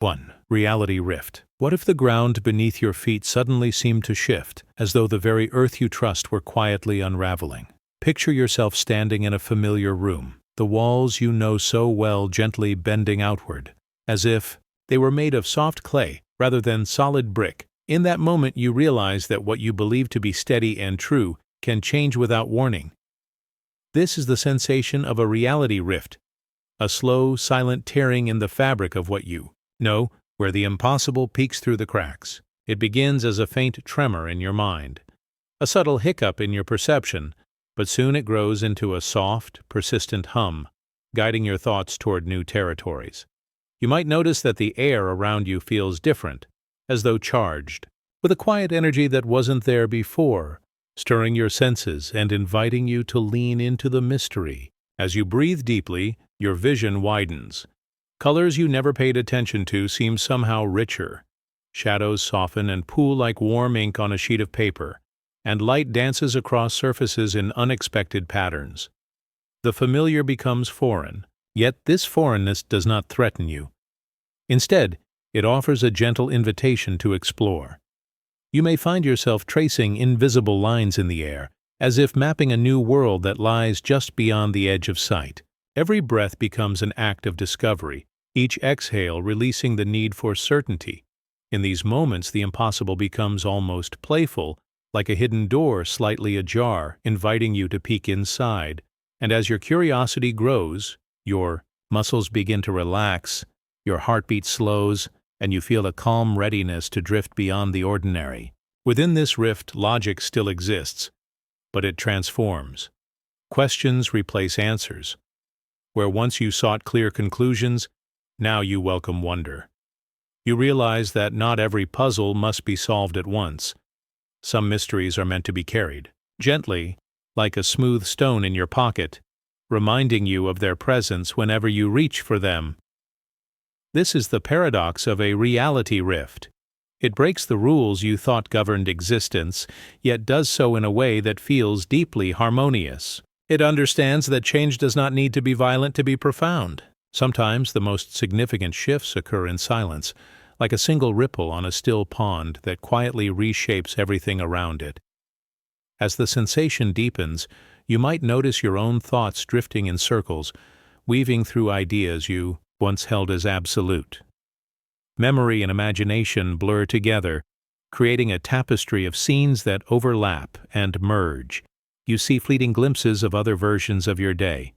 1. Reality rift. What if the ground beneath your feet suddenly seemed to shift, as though the very earth you trust were quietly unraveling? Picture yourself standing in a familiar room, the walls you know so well gently bending outward, as if they were made of soft clay rather than solid brick. In that moment you realize that what you believe to be steady and true can change without warning. This is the sensation of a reality rift, a slow, silent tearing in the fabric of what you know, where the impossible peeks through the cracks. It begins as a faint tremor in your mind, a subtle hiccup in your perception, but soon it grows into a soft, persistent hum, guiding your thoughts toward new territories. You might notice that the air around you feels different, as though charged, with a quiet energy that wasn't there before, stirring your senses and inviting you to lean into the mystery. As you breathe deeply, your vision widens. Colors you never paid attention to seem somehow richer. Shadows soften and pool like warm ink on a sheet of paper, and light dances across surfaces in unexpected patterns. The familiar becomes foreign, yet this foreignness does not threaten you. Instead, it offers a gentle invitation to explore. You may find yourself tracing invisible lines in the air, as if mapping a new world that lies just beyond the edge of sight. Every breath becomes an act of discovery, each exhale releasing the need for certainty. In these moments, the impossible becomes almost playful, like a hidden door slightly ajar, inviting you to peek inside. And as your curiosity grows, your muscles begin to relax, your heartbeat slows, and you feel a calm readiness to drift beyond the ordinary. Within this rift, logic still exists, but it transforms. Questions replace answers. Where once you sought clear conclusions, now you welcome wonder. You realize that not every puzzle must be solved at once. Some mysteries are meant to be carried gently, like a smooth stone in your pocket, reminding you of their presence whenever you reach for them. This is the paradox of a reality rift. It breaks the rules you thought governed existence, yet does so in a way that feels deeply harmonious. It understands that change does not need to be violent to be profound. Sometimes the most significant shifts occur in silence, like a single ripple on a still pond that quietly reshapes everything around it. As the sensation deepens, you might notice your own thoughts drifting in circles, weaving through ideas you once held as absolute. Memory and imagination blur together, creating a tapestry of scenes that overlap and merge. You see fleeting glimpses of other versions of your day,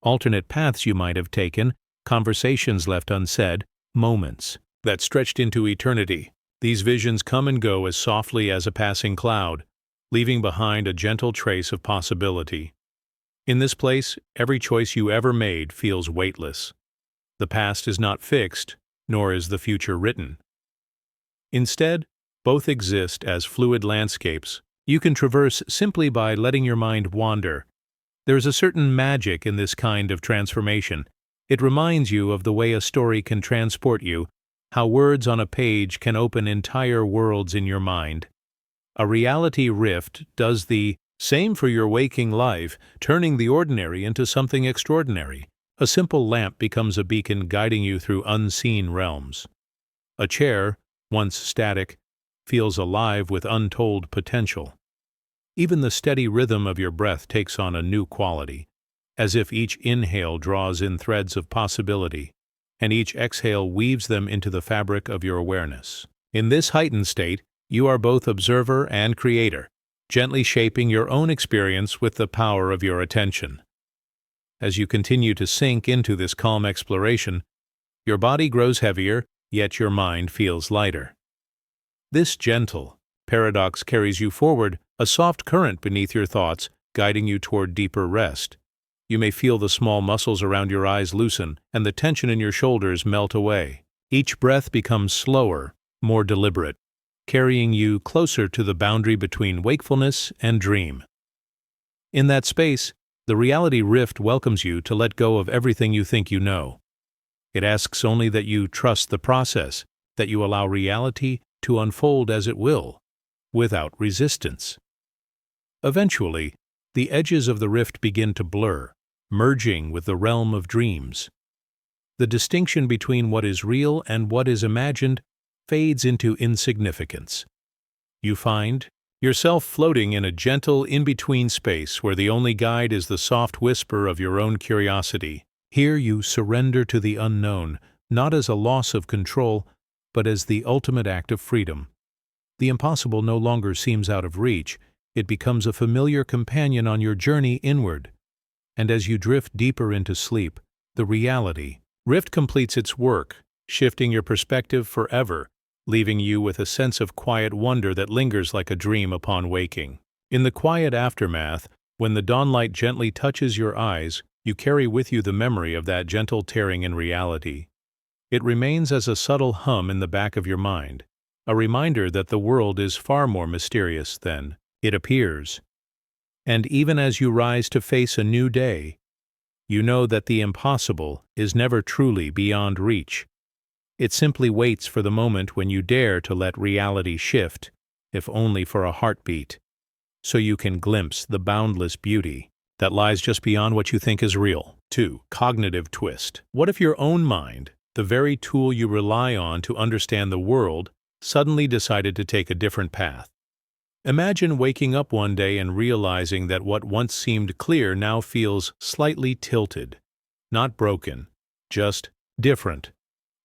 alternate paths you might have taken, conversations left unsaid, moments that stretched into eternity. These visions come and go as softly as a passing cloud, leaving behind a gentle trace of possibility. In this place, every choice you ever made feels weightless. The past is not fixed, nor is the future written. Instead, both exist as fluid landscapes you can traverse simply by letting your mind wander. There is a certain magic in this kind of transformation. It reminds you of the way a story can transport you, how words on a page can open entire worlds in your mind. A reality rift does the same for your waking life, turning the ordinary into something extraordinary. A simple lamp becomes a beacon guiding you through unseen realms. A chair, once static, feels alive with untold potential. Even the steady rhythm of your breath takes on a new quality, as if each inhale draws in threads of possibility, and each exhale weaves them into the fabric of your awareness. In this heightened state, you are both observer and creator, gently shaping your own experience with the power of your attention. As you continue to sink into this calm exploration, your body grows heavier, yet your mind feels lighter. This gentle paradox carries you forward, a soft current beneath your thoughts, guiding you toward deeper rest. You may feel the small muscles around your eyes loosen and the tension in your shoulders melt away. Each breath becomes slower, more deliberate, carrying you closer to the boundary between wakefulness and dream. In that space, the reality rift welcomes you to let go of everything you think you know. It asks only that you trust the process, that you allow reality to unfold as it will, without resistance. Eventually, the edges of the rift begin to blur, merging with the realm of dreams. The distinction between what is real and what is imagined fades into insignificance. You find yourself floating in a gentle in-between space where the only guide is the soft whisper of your own curiosity. Here you surrender to the unknown, not as a loss of control, but as the ultimate act of freedom. The impossible no longer seems out of reach, it becomes a familiar companion on your journey inward. And as you drift deeper into sleep, the reality rift completes its work, shifting your perspective forever, leaving you with a sense of quiet wonder that lingers like a dream upon waking. In the quiet aftermath, when the dawnlight gently touches your eyes, you carry with you the memory of that gentle tearing in reality. It remains as a subtle hum in the back of your mind, a reminder that the world is far more mysterious than it appears. And even as you rise to face a new day, you know that the impossible is never truly beyond reach. It simply waits for the moment when you dare to let reality shift, if only for a heartbeat, so you can glimpse the boundless beauty that lies just beyond what you think is real. 2. Cognitive twist. What if your own mind, the very tool you rely on to understand the world, suddenly decided to take a different path? Imagine waking up one day and realizing that what once seemed clear now feels slightly tilted. Not broken, just different.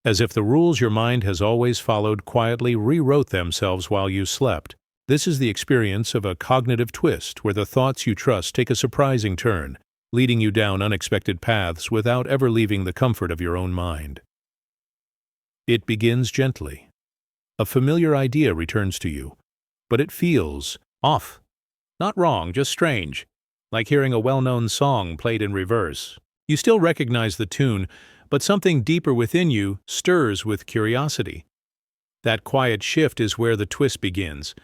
As if the rules your mind has always followed quietly rewrote themselves while you slept. This is the experience of a cognitive twist where the thoughts you trust take a surprising turn, leading you down unexpected paths without ever leaving the comfort of your own mind. It begins gently. A familiar idea returns to you, but it feels off. Not wrong, just strange, like hearing a well-known song played in reverse. You still recognize the tune, but something deeper within you stirs with curiosity. That quiet shift is where the twist begins.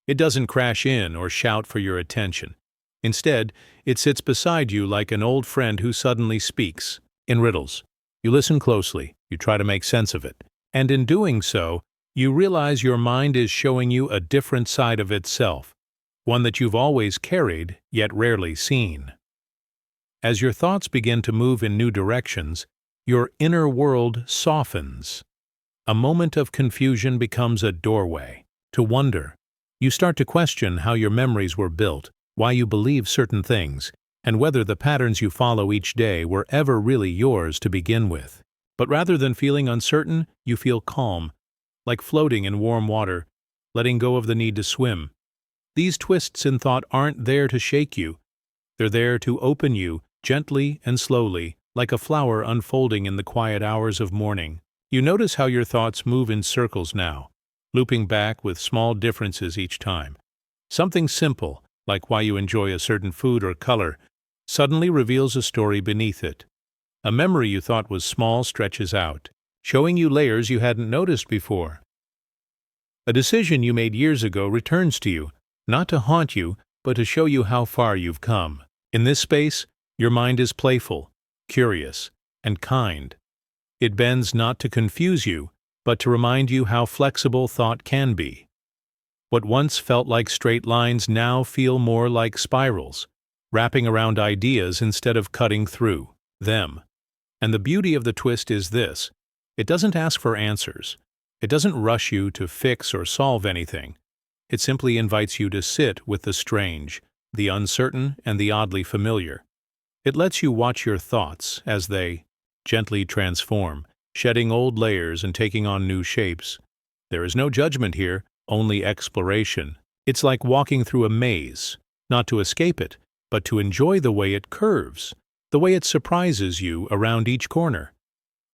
It doesn't crash in or shout for your attention. Instead, it sits beside you like an old friend who suddenly speaks, in riddles. You listen closely, you try to make sense of it, and in doing so, you realize your mind is showing you a different side of itself, one that you've always carried, yet rarely seen. As your thoughts begin to move in new directions, your inner world softens. A moment of confusion becomes a doorway to wonder. You start to question how your memories were built, why you believe certain things, and whether the patterns you follow each day were ever really yours to begin with. But rather than feeling uncertain, you feel calm, like floating in warm water, letting go of the need to swim. These twists in thought aren't there to shake you. They're there to open you, gently and slowly, like a flower unfolding in the quiet hours of morning. You notice how your thoughts move in circles now, looping back with small differences each time. Something simple, like why you enjoy a certain food or color, suddenly reveals a story beneath it. A memory you thought was small stretches out, showing you layers you hadn't noticed before. A decision you made years ago returns to you, not to haunt you, but to show you how far you've come. In this space, your mind is playful, curious, and kind. It bends not to confuse you, but to remind you how flexible thought can be. What once felt like straight lines now feel more like spirals, wrapping around ideas instead of cutting through them. And the beauty of the twist is this: it doesn't ask for answers. It doesn't rush you to fix or solve anything. It simply invites you to sit with the strange, the uncertain, and the oddly familiar. It lets you watch your thoughts as they gently transform, shedding old layers and taking on new shapes. There is no judgment here, only exploration. It's like walking through a maze, not to escape it, but to enjoy the way it curves, the way it surprises you around each corner.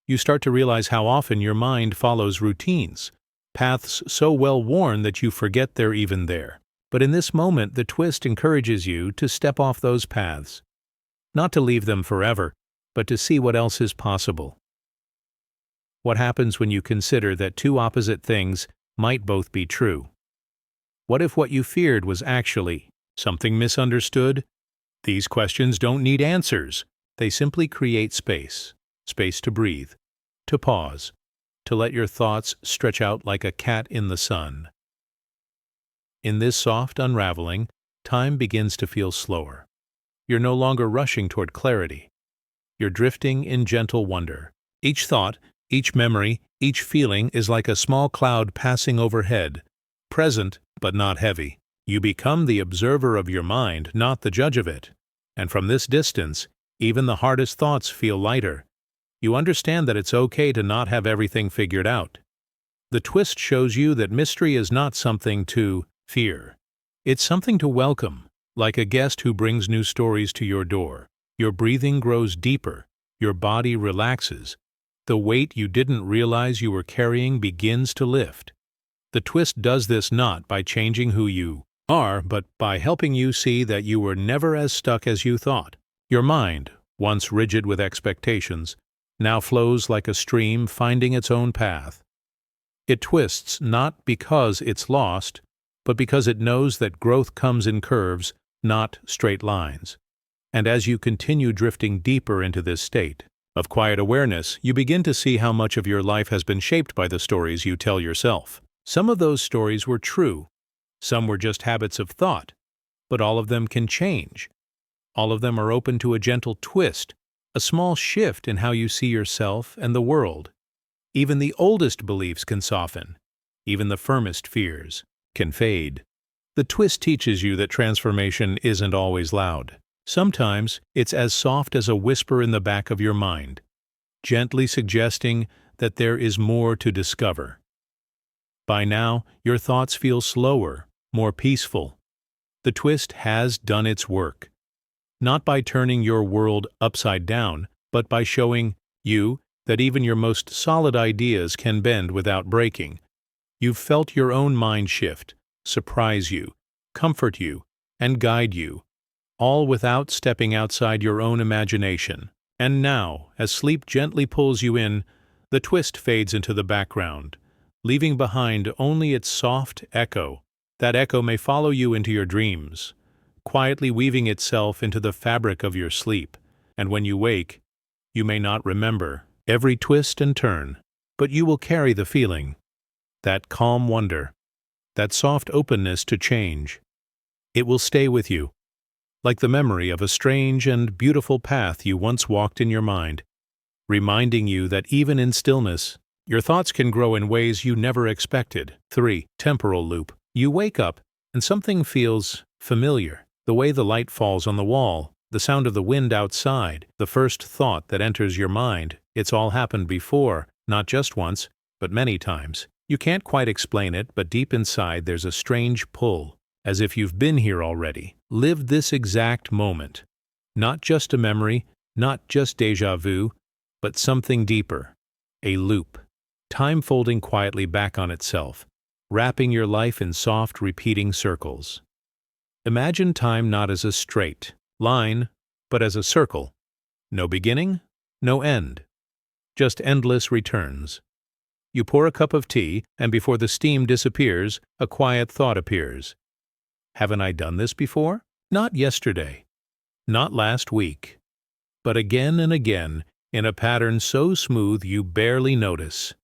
You start to realize how often your mind follows routines, paths so well worn that you forget they're even there. But in this moment, the twist encourages you to step off those paths. Not to leave them forever, but to see what else is possible. What happens when you consider that two opposite things might both be true? What if what you feared was actually something misunderstood? These questions don't need answers. They simply create space. Space to breathe, to pause, to let your thoughts stretch out like a cat in the sun. In this soft unraveling, time begins to feel slower. You're no longer rushing toward clarity. You're drifting in gentle wonder, Each thought, each memory, each feeling is like a small cloud passing overhead, present but not heavy. You become the observer of your mind, not the judge of it. And from this distance, even the hardest thoughts feel lighter. You understand that it's okay to not have everything figured out. The twist shows you that mystery is not something to fear. It's something to welcome, like a guest who brings new stories to your door. Your breathing grows deeper, your body relaxes. The weight you didn't realize you were carrying begins to lift. The twist does this not by changing who you are, but by helping you see that you were never as stuck as you thought. Your mind, once rigid with expectations, now flows like a stream finding its own path. It twists not because it's lost, but because it knows that growth comes in curves, not straight lines. And as you continue drifting deeper into this state of quiet awareness, you begin to see how much of your life has been shaped by the stories you tell yourself. Some of those stories were true. Some were just habits of thought. But all of them can change. All of them are open to a gentle twist, a small shift in how you see yourself and the world. Even the oldest beliefs can soften. Even the firmest fears can fade. The twist teaches you that transformation isn't always loud. Sometimes it's as soft as a whisper in the back of your mind, gently suggesting that there is more to discover. By now, your thoughts feel slower, more peaceful. The twist has done its work. Not by turning your world upside down, but by showing you that even your most solid ideas can bend without breaking. You've felt your own mind shift, surprise you, comfort you, and guide you, all without stepping outside your own imagination. And now, as sleep gently pulls you in, the twist fades into the background, leaving behind only its soft echo. That echo may follow you into your dreams, quietly weaving itself into the fabric of your sleep. And when you wake, you may not remember every twist and turn, but you will carry the feeling, that calm wonder, that soft openness to change. It will stay with you, like the memory of a strange and beautiful path you once walked in your mind, reminding you that even in stillness, your thoughts can grow in ways you never expected. 3. Temporal loop. You wake up, and something feels familiar. The way the light falls on the wall, the sound of the wind outside, the first thought that enters your mind. It's all happened before, not just once, but many times. You can't quite explain it, but deep inside there's a strange pull, as if you've been here already, lived this exact moment. Not just a memory, not just déjà vu, but something deeper. A loop. Time folding quietly back on itself, wrapping your life in soft, repeating circles. Imagine time not as a straight line, but as a circle. No beginning, no end. Just endless returns. You pour a cup of tea, and before the steam disappears, a quiet thought appears. Haven't I done this before? Not yesterday. Not last week. But again and again, in a pattern so smooth you barely notice.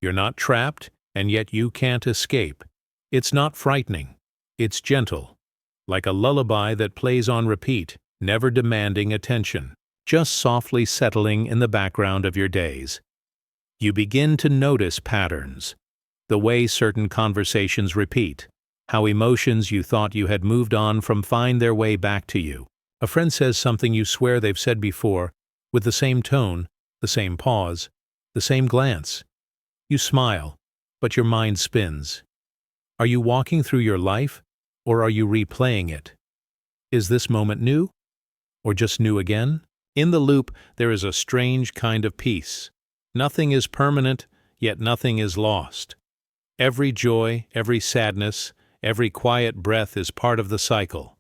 You're not trapped, and yet you can't escape. It's not frightening. It's gentle, like a lullaby that plays on repeat, never demanding attention, just softly settling in the background of your days. You begin to notice patterns, the way certain conversations repeat, how emotions you thought you had moved on from find their way back to you. A friend says something you swear they've said before, with the same tone, the same pause, the same glance. You smile, but your mind spins. Are you walking through your life, or are you replaying it? Is this moment new, or just new again? In the loop, there is a strange kind of peace. Nothing is permanent, yet nothing is lost. Every joy, every sadness, every quiet breath is part of the cycle.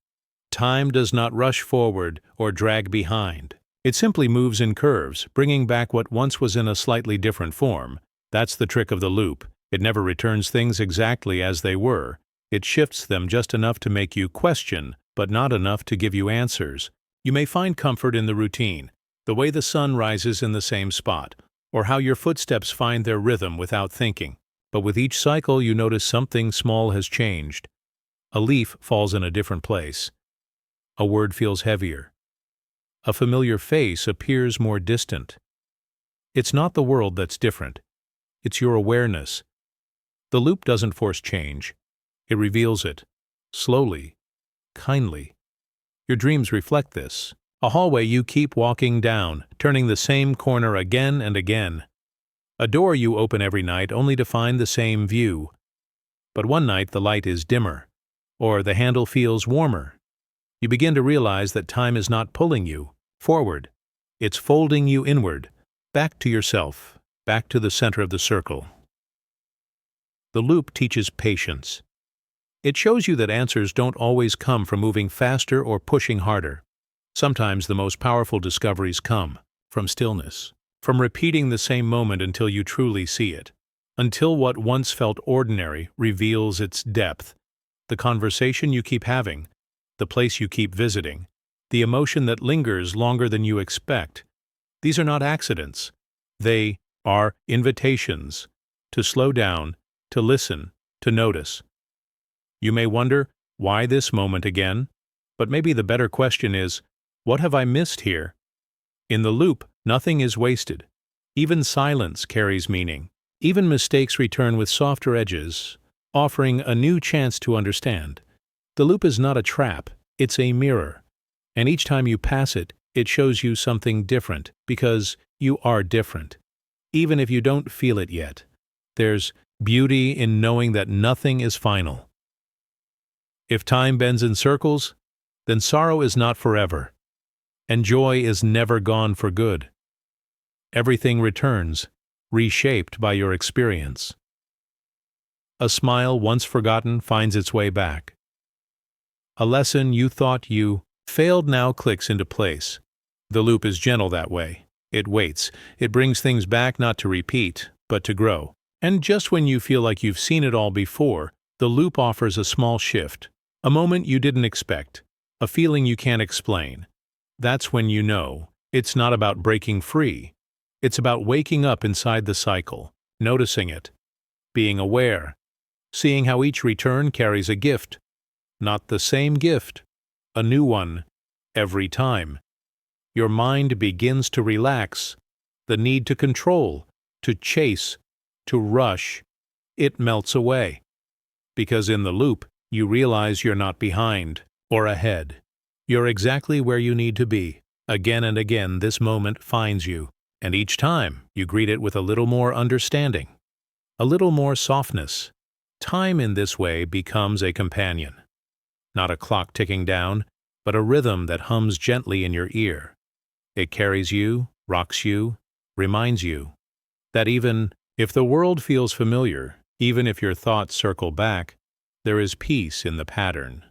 Time does not rush forward or drag behind. It simply moves in curves, bringing back what once was in a slightly different form. That's the trick of the loop. It never returns things exactly as they were. It shifts them just enough to make you question, but not enough to give you answers. You may find comfort in the routine, the way the sun rises in the same spot, or how your footsteps find their rhythm without thinking. But with each cycle you notice something small has changed. A leaf falls in a different place. A word feels heavier. A familiar face appears more distant. It's not the world that's different. It's your awareness. The loop doesn't force change. It reveals it. Slowly. Kindly. Your dreams reflect this. A hallway you keep walking down, turning the same corner again and again. A door you open every night only to find the same view. But one night the light is dimmer, or the handle feels warmer. You begin to realize that time is not pulling you forward. It's folding you inward, back to yourself, back to the center of the circle. The loop teaches patience. It shows you that answers don't always come from moving faster or pushing harder. Sometimes the most powerful discoveries come from stillness, from repeating the same moment until you truly see it, until what once felt ordinary reveals its depth. The conversation you keep having, the place you keep visiting, the emotion that lingers longer than you expect. These are not accidents. They are invitations to slow down, to listen, to notice. You may wonder, why this moment again? But maybe the better question is, what have I missed here? In the loop, nothing is wasted. Even silence carries meaning. Even mistakes return with softer edges, offering a new chance to understand. The loop is not a trap, it's a mirror. And each time you pass it, it shows you something different, because you are different. Even if you don't feel it yet, there's beauty in knowing that nothing is final. If time bends in circles, then sorrow is not forever, and joy is never gone for good. Everything returns, reshaped by your experience. A smile once forgotten finds its way back. A lesson you thought you failed now clicks into place. The loop is gentle that way. It waits. It brings things back not to repeat, but to grow. And just when you feel like you've seen it all before, the loop offers a small shift. A moment you didn't expect. A feeling you can't explain. That's when you know it's not about breaking free. It's about waking up inside the cycle, noticing it, being aware, seeing how each return carries a gift. Not the same gift, a new one, every time. Your mind begins to relax. The need to control, to chase, to rush, it melts away. Because in the loop, you realize you're not behind or ahead. You're exactly where you need to be. Again and again, this moment finds you, and each time you greet it with a little more understanding, a little more softness. Time in this way becomes a companion. Not a clock ticking down, but a rhythm that hums gently in your ear. It carries you, rocks you, reminds you that even if the world feels familiar, even if your thoughts circle back, there is peace in the pattern.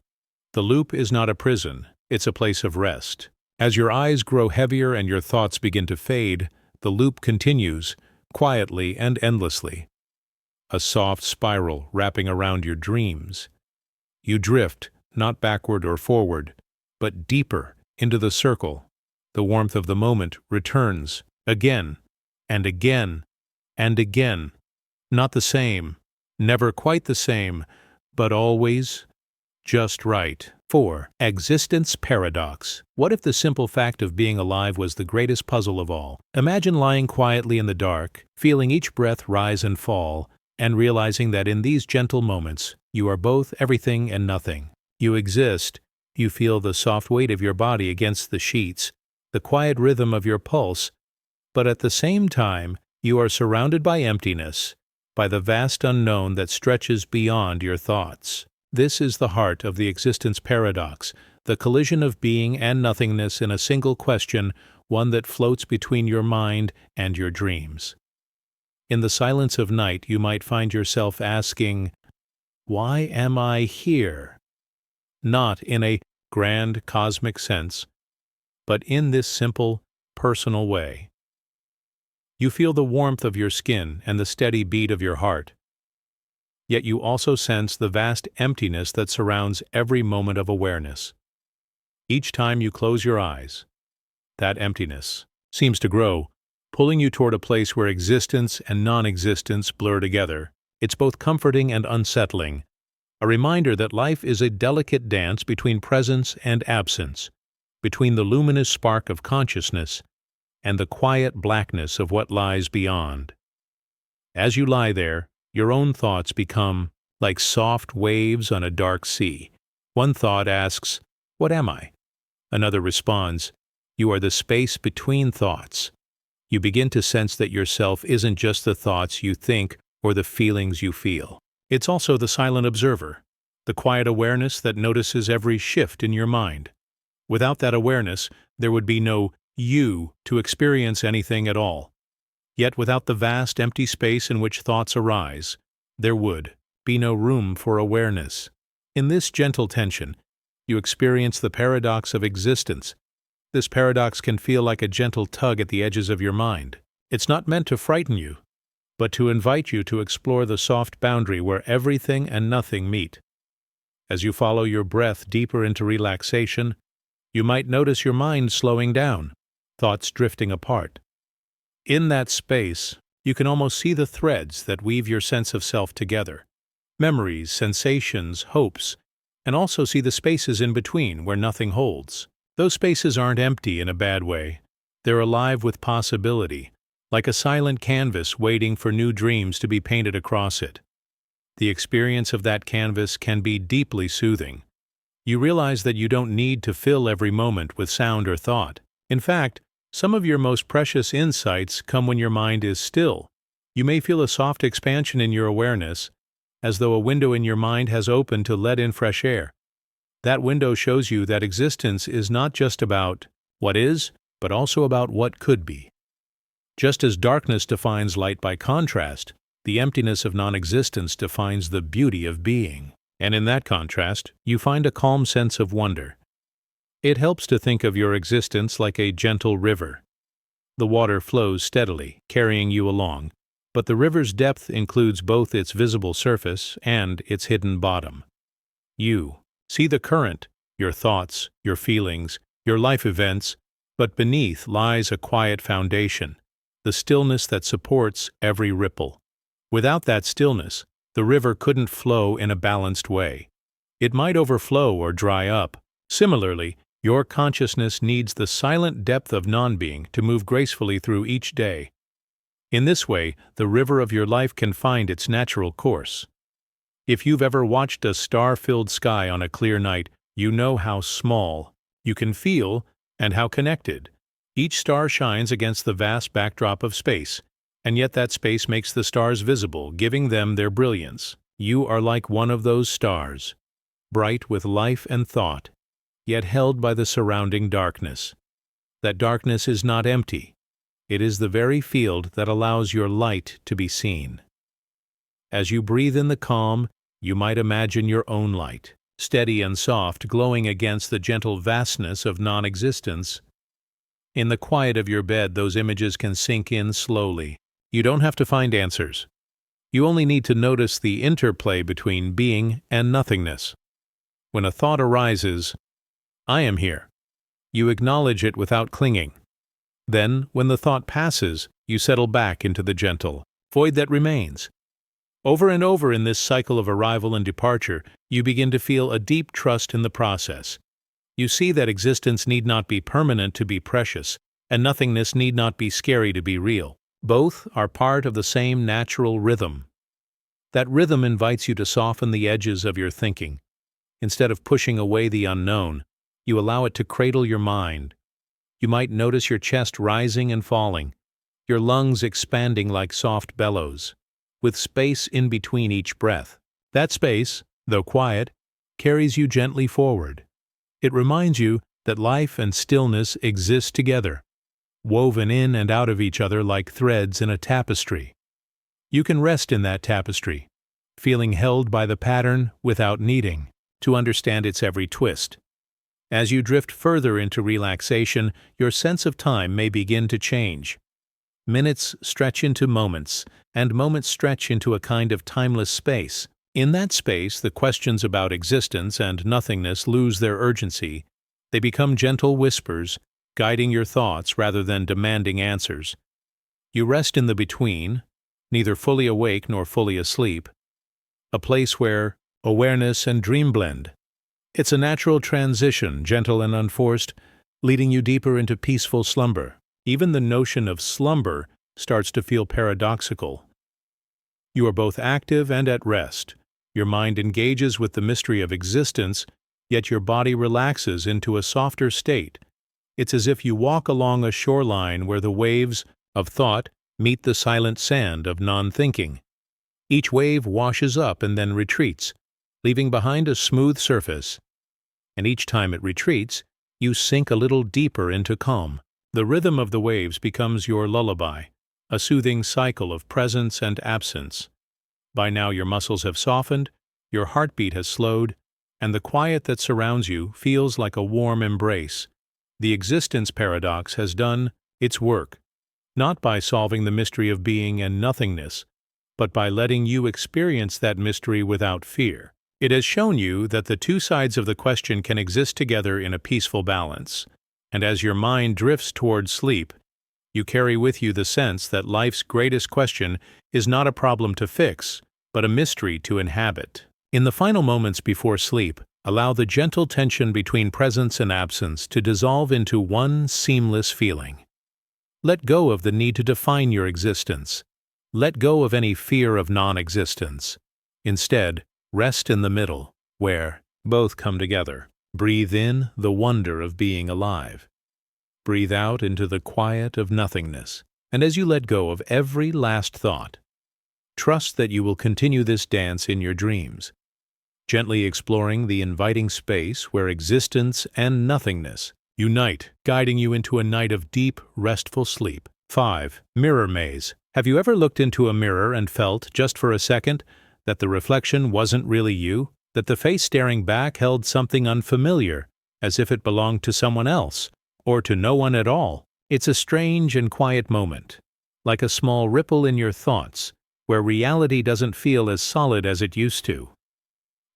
The loop is not a prison, it's a place of rest. As your eyes grow heavier and your thoughts begin to fade, the loop continues, quietly and endlessly. A soft spiral wrapping around your dreams. You drift, not backward or forward, but deeper into the circle. The warmth of the moment returns, again, and again, and again. Not the same, never quite the same, but always just right. 4. Existence paradox. What if the simple fact of being alive was the greatest puzzle of all? Imagine lying quietly in the dark, feeling each breath rise and fall, and realizing that in these gentle moments, you are both everything and nothing. You exist, you feel the soft weight of your body against the sheets, the quiet rhythm of your pulse, but at the same time, you are surrounded by emptiness, by the vast unknown that stretches beyond your thoughts. This is the heart of the existence paradox, the collision of being and nothingness in a single question, one that floats between your mind and your dreams. In the silence of night, you might find yourself asking, "Why am I here?" Not in a grand cosmic sense, but in this simple, personal way. You feel the warmth of your skin and the steady beat of your heart. Yet you also sense the vast emptiness that surrounds every moment of awareness. Each time you close your eyes, that emptiness seems to grow, pulling you toward a place where existence and non-existence blur together. It's both comforting and unsettling, a reminder that life is a delicate dance between presence and absence, between the luminous spark of consciousness and the quiet blackness of what lies beyond. As you lie there, your own thoughts become like soft waves on a dark sea. One thought asks, "What am I?" Another responds, "You are the space between thoughts." You begin to sense that yourself isn't just the thoughts you think or the feelings you feel. It's also the silent observer, the quiet awareness that notices every shift in your mind. Without that awareness, there would be no you to experience anything at all. Yet without the vast empty space in which thoughts arise, there would be no room for awareness. In this gentle tension, you experience the paradox of existence. This paradox can feel like a gentle tug at the edges of your mind. It's not meant to frighten you, but to invite you to explore the soft boundary where everything and nothing meet. As you follow your breath deeper into relaxation, you might notice your mind slowing down, thoughts drifting apart. In that space, you can almost see the threads that weave your sense of self together. Memories, sensations, hopes, and also see the spaces in between where nothing holds. Those spaces aren't empty in a bad way. They're alive with possibility, like a silent canvas waiting for new dreams to be painted across it. The experience of that canvas can be deeply soothing. You realize that you don't need to fill every moment with sound or thought. In fact, some of your most precious insights come when your mind is still. You may feel a soft expansion in your awareness, as though a window in your mind has opened to let in fresh air. That window shows you that existence is not just about what is, but also about what could be. Just as darkness defines light by contrast, the emptiness of non-existence defines the beauty of being. And in that contrast, you find a calm sense of wonder. It helps to think of your existence like a gentle river. The water flows steadily, carrying you along, but the river's depth includes both its visible surface and its hidden bottom. You see the current, your thoughts, your feelings, your life events, but beneath lies a quiet foundation, the stillness that supports every ripple. Without that stillness, the river couldn't flow in a balanced way. It might overflow or dry up. Similarly, your consciousness needs the silent depth of non-being to move gracefully through each day. In this way, the river of your life can find its natural course. If you've ever watched a star-filled sky on a clear night, you know how small you can feel and how connected. Each star shines against the vast backdrop of space, and yet that space makes the stars visible, giving them their brilliance. You are like one of those stars, bright with life and thought, yet held by the surrounding darkness. That darkness is not empty. It is the very field that allows your light to be seen. As you breathe in the calm, you might imagine your own light, steady and soft, glowing against the gentle vastness of non-existence. In the quiet of your bed, those images can sink in slowly. You don't have to find answers. You only need to notice the interplay between being and nothingness. When a thought arises, "I am here," you acknowledge it without clinging. Then, when the thought passes, you settle back into the gentle void that remains. Over and over in this cycle of arrival and departure, you begin to feel a deep trust in the process. You see that existence need not be permanent to be precious, and nothingness need not be scary to be real. Both are part of the same natural rhythm. That rhythm invites you to soften the edges of your thinking. Instead of pushing away the unknown, you allow it to cradle your mind. You might notice your chest rising and falling, your lungs expanding like soft bellows, with space in between each breath. That space, though quiet, carries you gently forward. It reminds you that life and stillness exist together, woven in and out of each other like threads in a tapestry. You can rest in that tapestry, feeling held by the pattern without needing to understand its every twist. As you drift further into relaxation, your sense of time may begin to change. Minutes stretch into moments, and moments stretch into a kind of timeless space. In that space, the questions about existence and nothingness lose their urgency. They become gentle whispers, guiding your thoughts rather than demanding answers. You rest in the between, neither fully awake nor fully asleep, a place where awareness and dream blend. It's a natural transition, gentle and unforced, leading you deeper into peaceful slumber. Even the notion of slumber starts to feel paradoxical. You are both active and at rest. Your mind engages with the mystery of existence, yet your body relaxes into a softer state. It's as if you walk along a shoreline where the waves of thought meet the silent sand of non-thinking. Each wave washes up and then retreats, leaving behind a smooth surface. And each time it retreats, you sink a little deeper into calm. The rhythm of the waves becomes your lullaby, a soothing cycle of presence and absence. By now your muscles have softened, your heartbeat has slowed, and the quiet that surrounds you feels like a warm embrace. The existence paradox has done its work, not by solving the mystery of being and nothingness, but by letting you experience that mystery without fear. It has shown you that the two sides of the question can exist together in a peaceful balance, and as your mind drifts toward sleep, you carry with you the sense that life's greatest question is not a problem to fix, but a mystery to inhabit. In the final moments before sleep, allow the gentle tension between presence and absence to dissolve into one seamless feeling. Let go of the need to define your existence. Let go of any fear of non-existence. Instead, rest in the middle, where both come together. Breathe in the wonder of being alive. Breathe out into the quiet of nothingness. And as you let go of every last thought, trust that you will continue this dance in your dreams, gently exploring the inviting space where existence and nothingness unite, guiding you into a night of deep, restful sleep. 5. Mirror maze. Have you ever looked into a mirror and felt, just for a second, that the reflection wasn't really you? That the face staring back held something unfamiliar, as if it belonged to someone else, or to no one at all? It's a strange and quiet moment, like a small ripple in your thoughts, where reality doesn't feel as solid as it used to.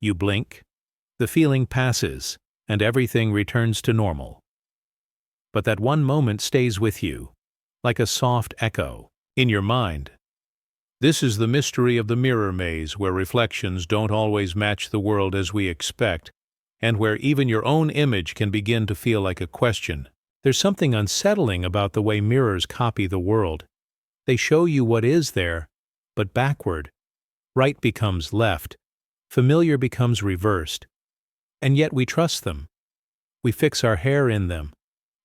You blink, the feeling passes, and everything returns to normal. But that one moment stays with you, like a soft echo, in your mind. This is the mystery of the mirror maze, where reflections don't always match the world as we expect, and where even your own image can begin to feel like a question. There's something unsettling about the way mirrors copy the world. They show you what is there, but backward. Right becomes left, familiar becomes reversed. And yet we trust them. We fix our hair in them.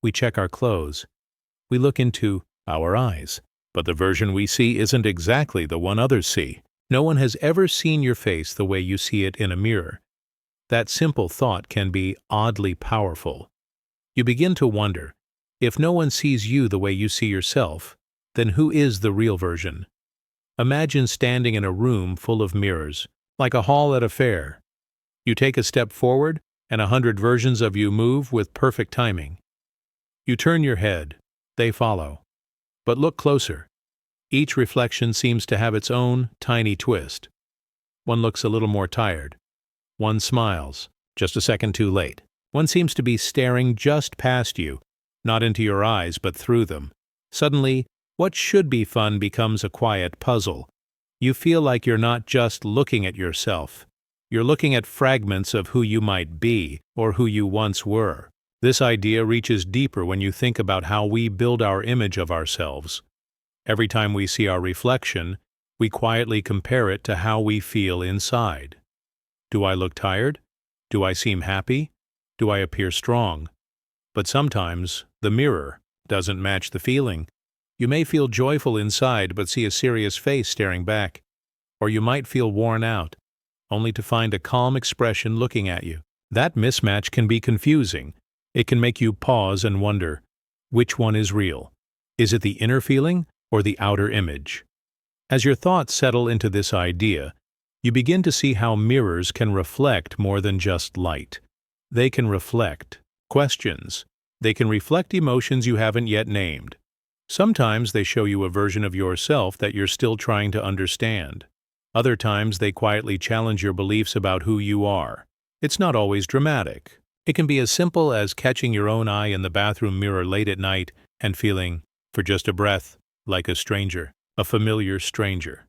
We check our clothes. We look into our eyes. But the version we see isn't exactly the one others see. No one has ever seen your face the way you see it in a mirror. That simple thought can be oddly powerful. You begin to wonder, if no one sees you the way you see yourself, then who is the real version? Imagine standing in a room full of mirrors, like a hall at a fair. You take a step forward, and 100 versions of you move with perfect timing. You turn your head, they follow. But look closer. Each reflection seems to have its own tiny twist. One looks a little more tired. One smiles, just a second too late. One seems to be staring just past you, not into your eyes but through them. Suddenly, what should be fun becomes a quiet puzzle. You feel like you're not just looking at yourself. You're looking at fragments of who you might be or who you once were. This idea reaches deeper when you think about how we build our image of ourselves. Every time we see our reflection, we quietly compare it to how we feel inside. Do I look tired? Do I seem happy? Do I appear strong? But sometimes, the mirror doesn't match the feeling. You may feel joyful inside but see a serious face staring back. Or you might feel worn out, only to find a calm expression looking at you. That mismatch can be confusing. It can make you pause and wonder, which one is real? Is it the inner feeling or the outer image? As your thoughts settle into this idea, you begin to see how mirrors can reflect more than just light. They can reflect questions. They can reflect emotions you haven't yet named. Sometimes they show you a version of yourself that you're still trying to understand. Other times they quietly challenge your beliefs about who you are. It's not always dramatic. It can be as simple as catching your own eye in the bathroom mirror late at night and feeling, for just a breath, like a stranger, a familiar stranger.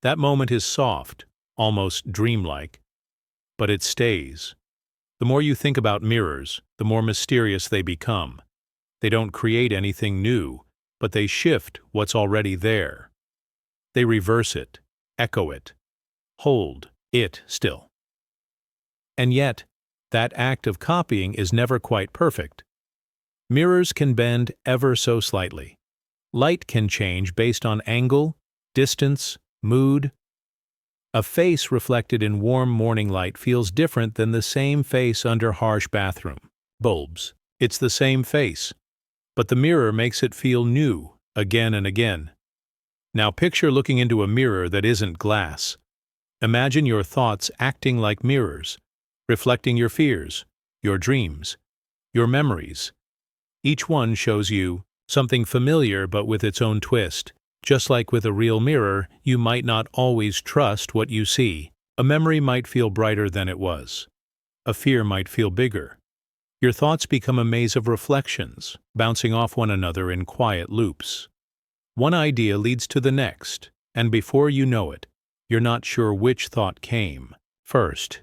That moment is soft, almost dreamlike, but it stays. The more you think about mirrors, the more mysterious they become. They don't create anything new, but they shift what's already there. They reverse it, echo it, hold it still. And yet, that act of copying is never quite perfect. Mirrors can bend ever so slightly. Light can change based on angle, distance, mood. A face reflected in warm morning light feels different than the same face under harsh bathroom bulbs. It's the same face, but the mirror makes it feel new again and again. Now picture looking into a mirror that isn't glass. Imagine your thoughts acting like mirrors, reflecting your fears, your dreams, your memories. Each one shows you something familiar but with its own twist. Just like with a real mirror, you might not always trust what you see. A memory might feel brighter than it was. A fear might feel bigger. Your thoughts become a maze of reflections, bouncing off one another in quiet loops. One idea leads to the next, and before you know it, you're not sure which thought came first.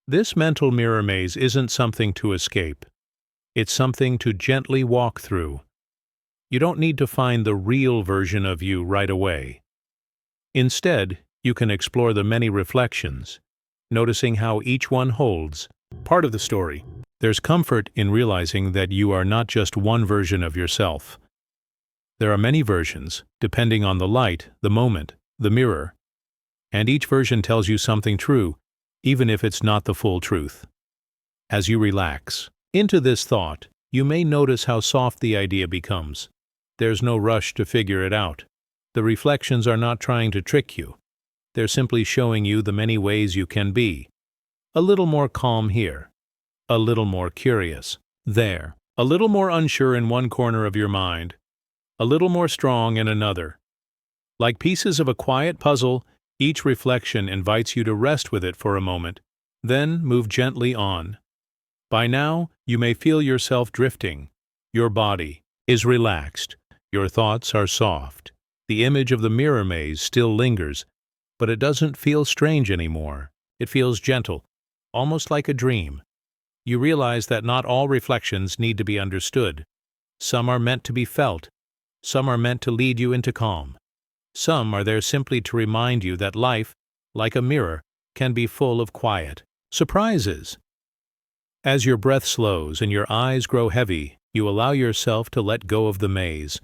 This mental mirror maze isn't something to escape. It's something to gently walk through. You don't need to find the real version of you right away. Instead, you can explore the many reflections, noticing how each one holds part of the story. There's comfort in realizing that you are not just one version of yourself. There are many versions, depending on the light, the moment, the mirror, and each version tells you something true, even if it's not the full truth. As you relax into this thought, you may notice how soft the idea becomes. There's no rush to figure it out. The reflections are not trying to trick you. They're simply showing you the many ways you can be. A little more calm here. A little more curious there. A little more unsure in one corner of your mind. A little more strong in another. Like pieces of a quiet puzzle, each reflection invites you to rest with it for a moment, then move gently on. By now, you may feel yourself drifting. Your body is relaxed. Your thoughts are soft. The image of the mirror maze still lingers, but it doesn't feel strange anymore. It feels gentle, almost like a dream. You realize that not all reflections need to be understood. Some are meant to be felt. Some are meant to lead you into calm. Some are there simply to remind you that life, like a mirror, can be full of quiet surprises. As your breath slows and your eyes grow heavy, you allow yourself to let go of the maze.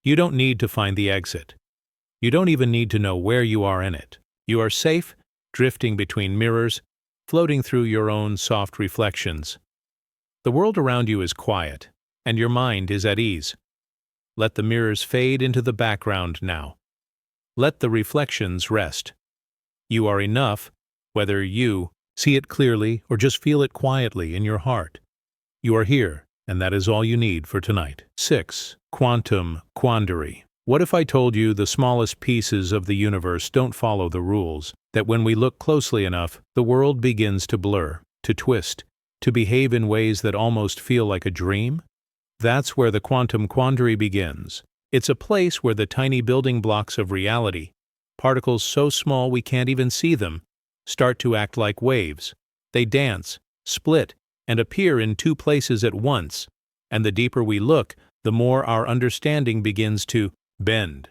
You don't need to find the exit. You don't even need to know where you are in it. You are safe, drifting between mirrors, floating through your own soft reflections. The world around you is quiet, and your mind is at ease. Let the mirrors fade into the background now. Let the reflections rest. You are enough, whether you see it clearly or just feel it quietly in your heart. You are here, and that is all you need for tonight. 6. Quantum quandary. What if I told you the smallest pieces of the universe don't follow the rules, that when we look closely enough, the world begins to blur, to twist, to behave in ways that almost feel like a dream? That's where the quantum quandary begins. It's a place where the tiny building blocks of reality, particles so small we can't even see them, start to act like waves. They dance, split, and appear in two places at once, and the deeper we look, the more our understanding begins to bend.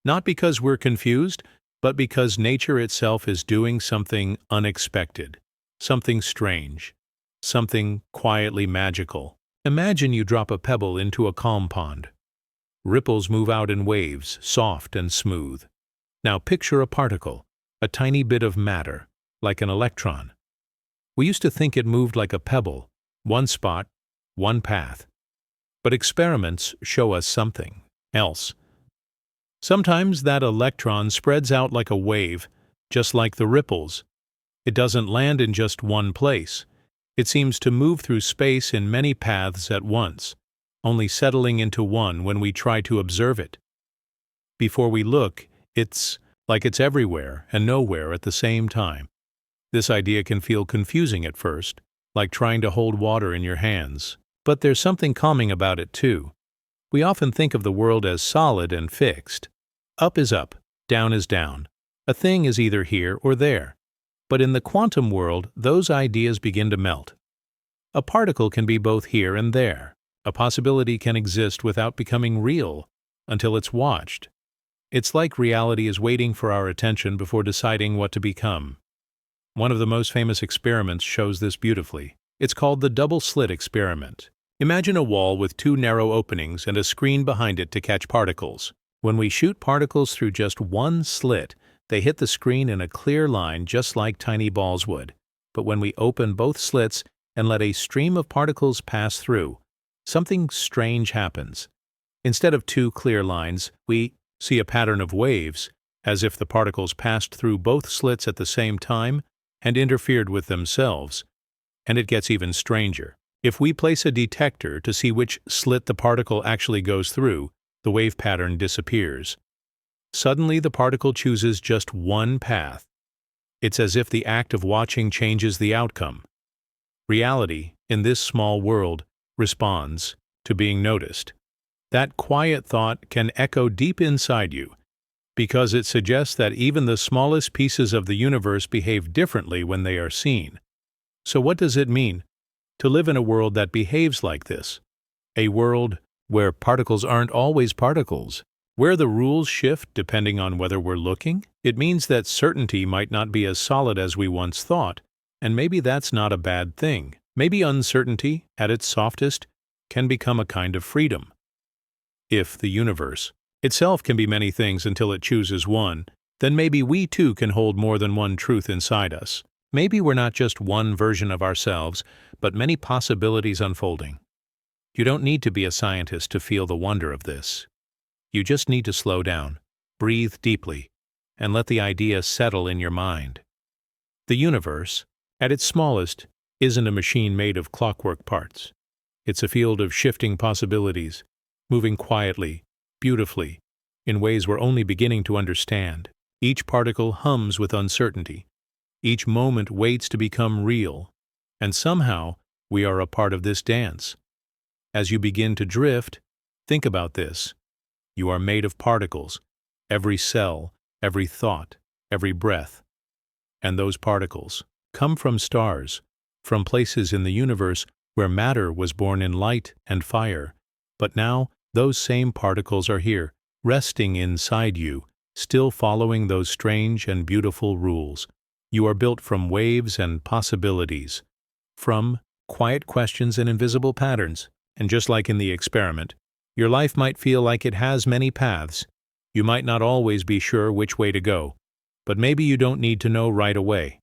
Not because we're confused, but because nature itself is doing something unexpected, something strange, something quietly magical. Imagine you drop a pebble into a calm pond. Ripples move out in waves, soft and smooth. Now picture a particle, a tiny bit of matter, like an electron. We used to think it moved like a pebble, one spot, one path. But experiments show us something else. Sometimes that electron spreads out like a wave, just like the ripples. It doesn't land in just one place. It seems to move through space in many paths at once, only settling into one when we try to observe it. Before we look, it's like it's everywhere and nowhere at the same time. This idea can feel confusing at first, like trying to hold water in your hands. But there's something calming about it too. We often think of the world as solid and fixed. Up is up, down is down. A thing is either here or there. But in the quantum world, those ideas begin to melt. A particle can be both here and there, A possibility can exist without becoming real until it's watched. It's like reality is waiting for our attention before deciding what to become. One of the most famous experiments shows this beautifully. It's called the double-slit experiment. Imagine a wall with two narrow openings and a screen behind it to catch particles. When we shoot particles through just one slit, they hit the screen in a clear line just like tiny balls would. But when we open both slits and let a stream of particles pass through, something strange happens. Instead of two clear lines, we see a pattern of waves, as if the particles passed through both slits at the same time and interfered with themselves. And it gets even stranger. If we place a detector to see which slit the particle actually goes through, the wave pattern disappears. Suddenly the particle chooses just one path. It's as if the act of watching changes the outcome. Reality, in this small world, responds to being noticed. That quiet thought can echo deep inside you, because it suggests that even the smallest pieces of the universe behave differently when they are seen. So what does it mean to live in a world that behaves like this? A world where particles aren't always particles, where the rules shift depending on whether we're looking? It means that certainty might not be as solid as we once thought, and maybe that's not a bad thing. Maybe uncertainty, at its softest, can become a kind of freedom. If the universe itself can be many things until it chooses one, then maybe we too can hold more than one truth inside us. Maybe we're not just one version of ourselves, but many possibilities unfolding. You don't need to be a scientist to feel the wonder of this. You just need to slow down, breathe deeply, and let the idea settle in your mind. The universe, at its smallest, isn't a machine made of clockwork parts. It's a field of shifting possibilities, moving quietly, beautifully, in ways we're only beginning to understand. Each particle hums with uncertainty. Each moment waits to become real. And somehow, we are a part of this dance. As you begin to drift, think about this. You are made of particles, every cell, every thought, every breath. And those particles come from stars, from places in the universe where matter was born in light and fire. But now, those same particles are here, resting inside you, still following those strange and beautiful rules. You are built from waves and possibilities, from quiet questions and invisible patterns. And just like in the experiment, your life might feel like it has many paths. You might not always be sure which way to go, but maybe you don't need to know right away.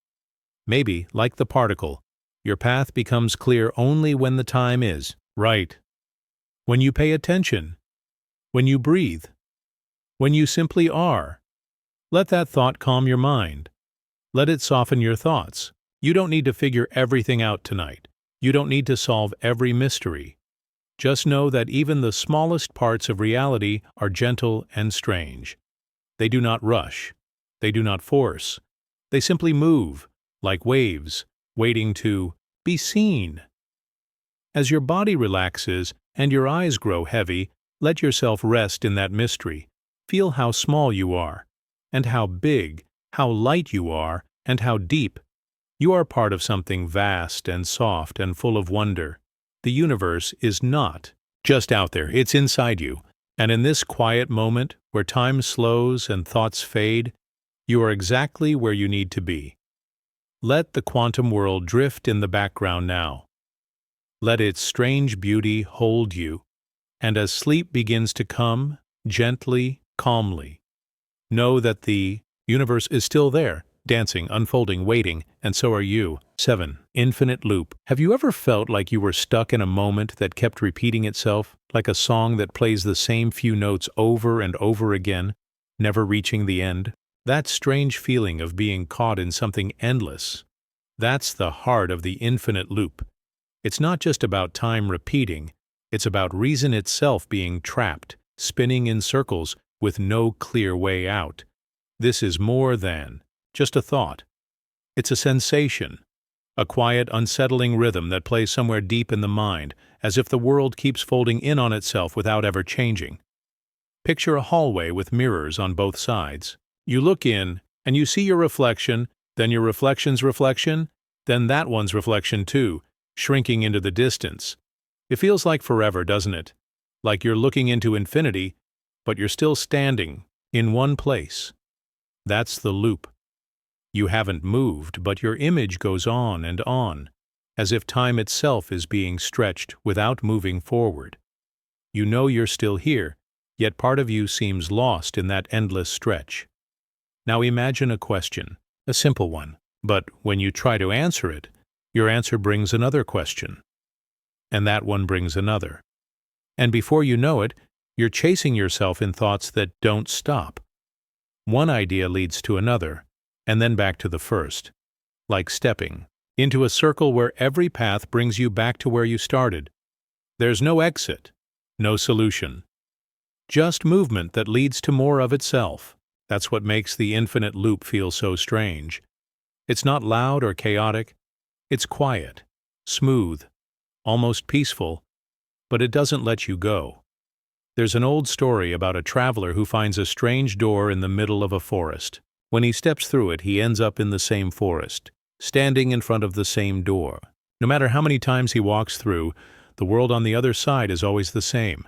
Maybe, like the particle, your path becomes clear only when the time is right. When you pay attention, when you breathe, when you simply are. Let that thought calm your mind. Let it soften your thoughts. You don't need to figure everything out tonight. You don't need to solve every mystery. Just know that even the smallest parts of reality are gentle and strange. They do not rush. They do not force. They simply move, like waves, waiting to be seen. As your body relaxes and your eyes grow heavy, let yourself rest in that mystery. Feel how small you are, and how big, how light you are, and how deep. You are part of something vast and soft and full of wonder. The universe is not just out there, it's inside you. And in this quiet moment, where time slows and thoughts fade, you are exactly where you need to be. Let the quantum world drift in the background now. Let its strange beauty hold you, and as sleep begins to come, gently, calmly, know that the universe is still there, dancing, unfolding, waiting, and so are you. 7. Infinite loop. Have you ever felt like you were stuck in a moment that kept repeating itself, like a song that plays the same few notes over and over again, never reaching the end? That strange feeling of being caught in something endless. That's the heart of the infinite loop. It's not just about time repeating, it's about reason itself being trapped, spinning in circles with no clear way out. This is more than just a thought. It's a sensation, a quiet, unsettling rhythm that plays somewhere deep in the mind, as if the world keeps folding in on itself without ever changing. Picture a hallway with mirrors on both sides. You look in, and you see your reflection, then your reflection's reflection, then that one's reflection too, shrinking into the distance. It feels like forever, doesn't it? Like you're looking into infinity, but you're still standing in one place. That's the loop. You haven't moved, but your image goes on, as if time itself is being stretched without moving forward. You know you're still here, yet part of you seems lost in that endless stretch. Now imagine a question, a simple one, but when you try to answer it, your answer brings another question. And that one brings another. And before you know it, you're chasing yourself in thoughts that don't stop. One idea leads to another, and then back to the first, like stepping into a circle where every path brings you back to where you started. There's no exit, no solution. Just movement that leads to more of itself. That's what makes the infinite loop feel so strange. It's not loud or chaotic. It's quiet, smooth, almost peaceful, but it doesn't let you go. There's an old story about a traveler who finds a strange door in the middle of a forest. When he steps through it, he ends up in the same forest, standing in front of the same door. No matter how many times he walks through, the world on the other side is always the same.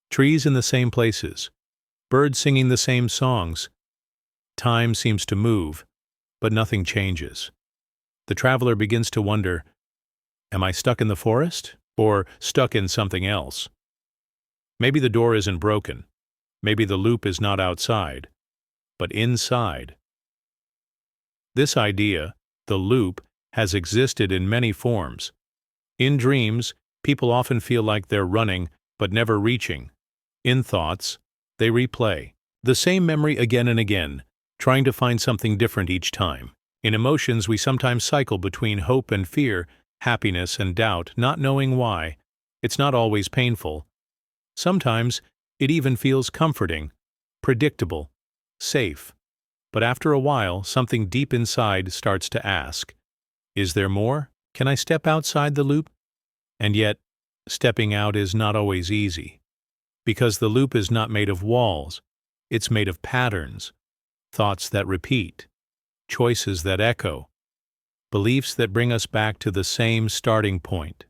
Trees in the same places, birds singing the same songs. Time seems to move, but nothing changes. The traveler begins to wonder, am I stuck in the forest, or stuck in something else? Maybe the door isn't broken. Maybe the loop is not outside, but inside. This idea, the loop, has existed in many forms. In dreams, people often feel like they're running, but never reaching. In thoughts, they replay the same memory again and again, trying to find something different each time. In emotions, we sometimes cycle between hope and fear, happiness and doubt, not knowing why. It's not always painful. Sometimes, it even feels comforting, predictable, safe. But after a while, something deep inside starts to ask, is there more? Can I step outside the loop? And yet, stepping out is not always easy. Because the loop is not made of walls, it's made of patterns, thoughts that repeat, choices that echo, beliefs that bring us back to the same starting point.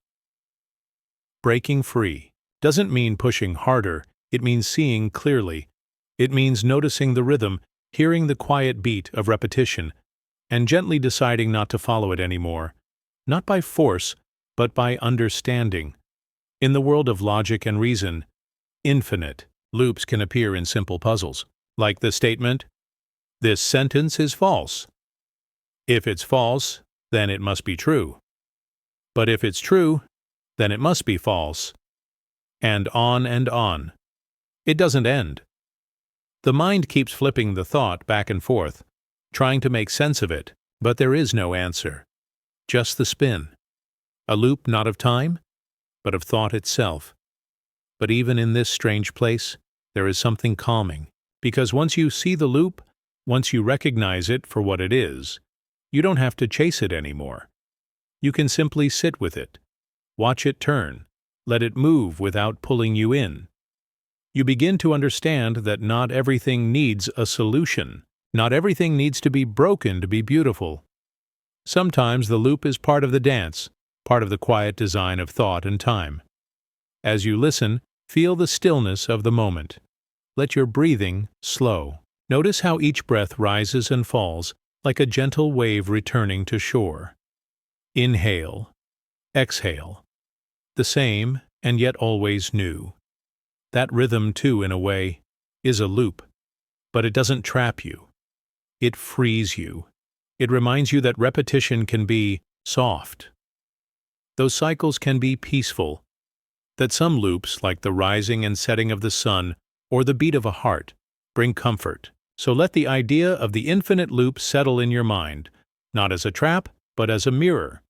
Breaking free doesn't mean pushing harder, it means seeing clearly. It means noticing the rhythm, hearing the quiet beat of repetition, and gently deciding not to follow it anymore, not by force, but by understanding. In the world of logic and reason, infinite loops can appear in simple puzzles, like the statement, "This sentence is false." If it's false, then it must be true. But if it's true, then it must be false. And on and on. It doesn't end. The mind keeps flipping the thought back and forth, trying to make sense of it, but there is no answer. Just the spin. A loop not of time, but of thought itself. But even in this strange place, there is something calming, because once you see the loop, once you recognize it for what it is, you don't have to chase it anymore. You can simply sit with it, watch it turn, let it move without pulling you in. You begin to understand that not everything needs a solution. Not everything needs to be broken to be beautiful. Sometimes the loop is part of the dance, part of the quiet design of thought and time. As you listen, feel the stillness of the moment. Let your breathing slow. Notice how each breath rises and falls, like a gentle wave returning to shore. Inhale, exhale. The same, and yet always new. That rhythm, too, in a way, is a loop. But it doesn't trap you. It frees you. It reminds you that repetition can be soft. Those cycles can be peaceful. That some loops, like the rising and setting of the sun or the beat of a heart, bring comfort. So let the idea of the infinite loop settle in your mind, not as a trap, but as a mirror.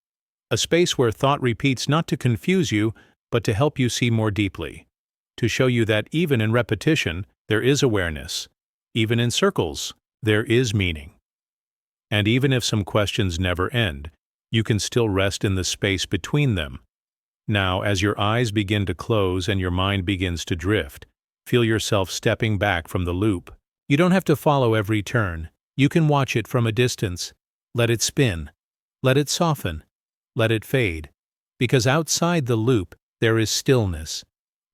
A space where thought repeats not to confuse you, but to help you see more deeply. To show you that even in repetition, there is awareness. Even in circles, there is meaning. And even if some questions never end, you can still rest in the space between them. Now, as your eyes begin to close and your mind begins to drift, feel yourself stepping back from the loop. You don't have to follow every turn. You can watch it from a distance. Let it spin. Let it soften. Let it fade. Because outside the loop, there is stillness.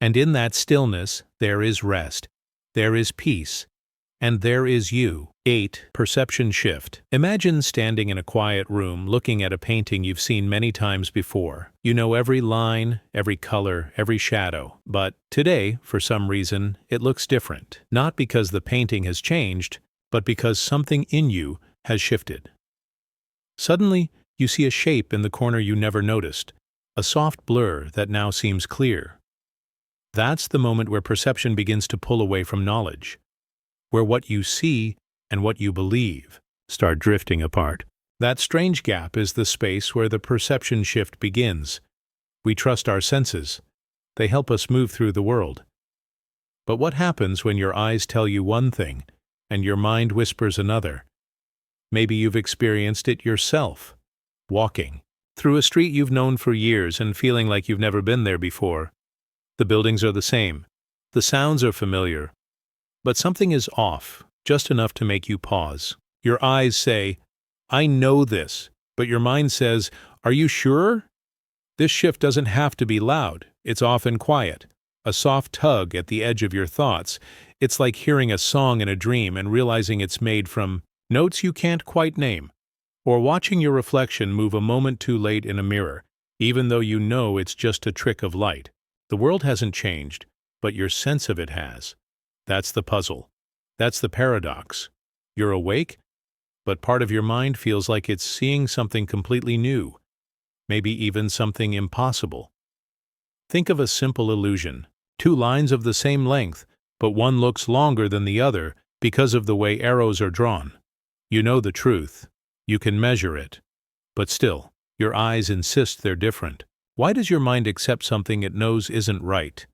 And in that stillness, there is rest. There is peace. And there is you. 8. Perception shift. Imagine standing in a quiet room looking at a painting you've seen many times before. You know every line, every color, every shadow. But today, for some reason, it looks different. Not because the painting has changed, but because something in you has shifted. Suddenly, you see a shape in the corner you never noticed, a soft blur that now seems clear. That's the moment where perception begins to pull away from knowledge, where what you see and what you believe start drifting apart. That strange gap is the space where the perception shift begins. We trust our senses. They help us move through the world. But what happens when your eyes tell you one thing and your mind whispers another? Maybe you've experienced it yourself. Walking through a street you've known for years and feeling like you've never been there before. The buildings are the same. The sounds are familiar. But something is off, just enough to make you pause. Your eyes say, "I know this," but your mind says, "Are you sure?" This shift doesn't have to be loud. It's often quiet. A soft tug at the edge of your thoughts. It's like hearing a song in a dream and realizing it's made from notes you can't quite name. Or watching your reflection move a moment too late in a mirror, even though you know it's just a trick of light. The world hasn't changed, but your sense of it has. That's the puzzle. That's the paradox. You're awake, but part of your mind feels like it's seeing something completely new, maybe even something impossible. Think of a simple illusion. Two lines of the same length, but one looks longer than the other because of the way arrows are drawn. You know the truth. You can measure it. But still, your eyes insist they're different. Why does your mind accept something it knows isn't right?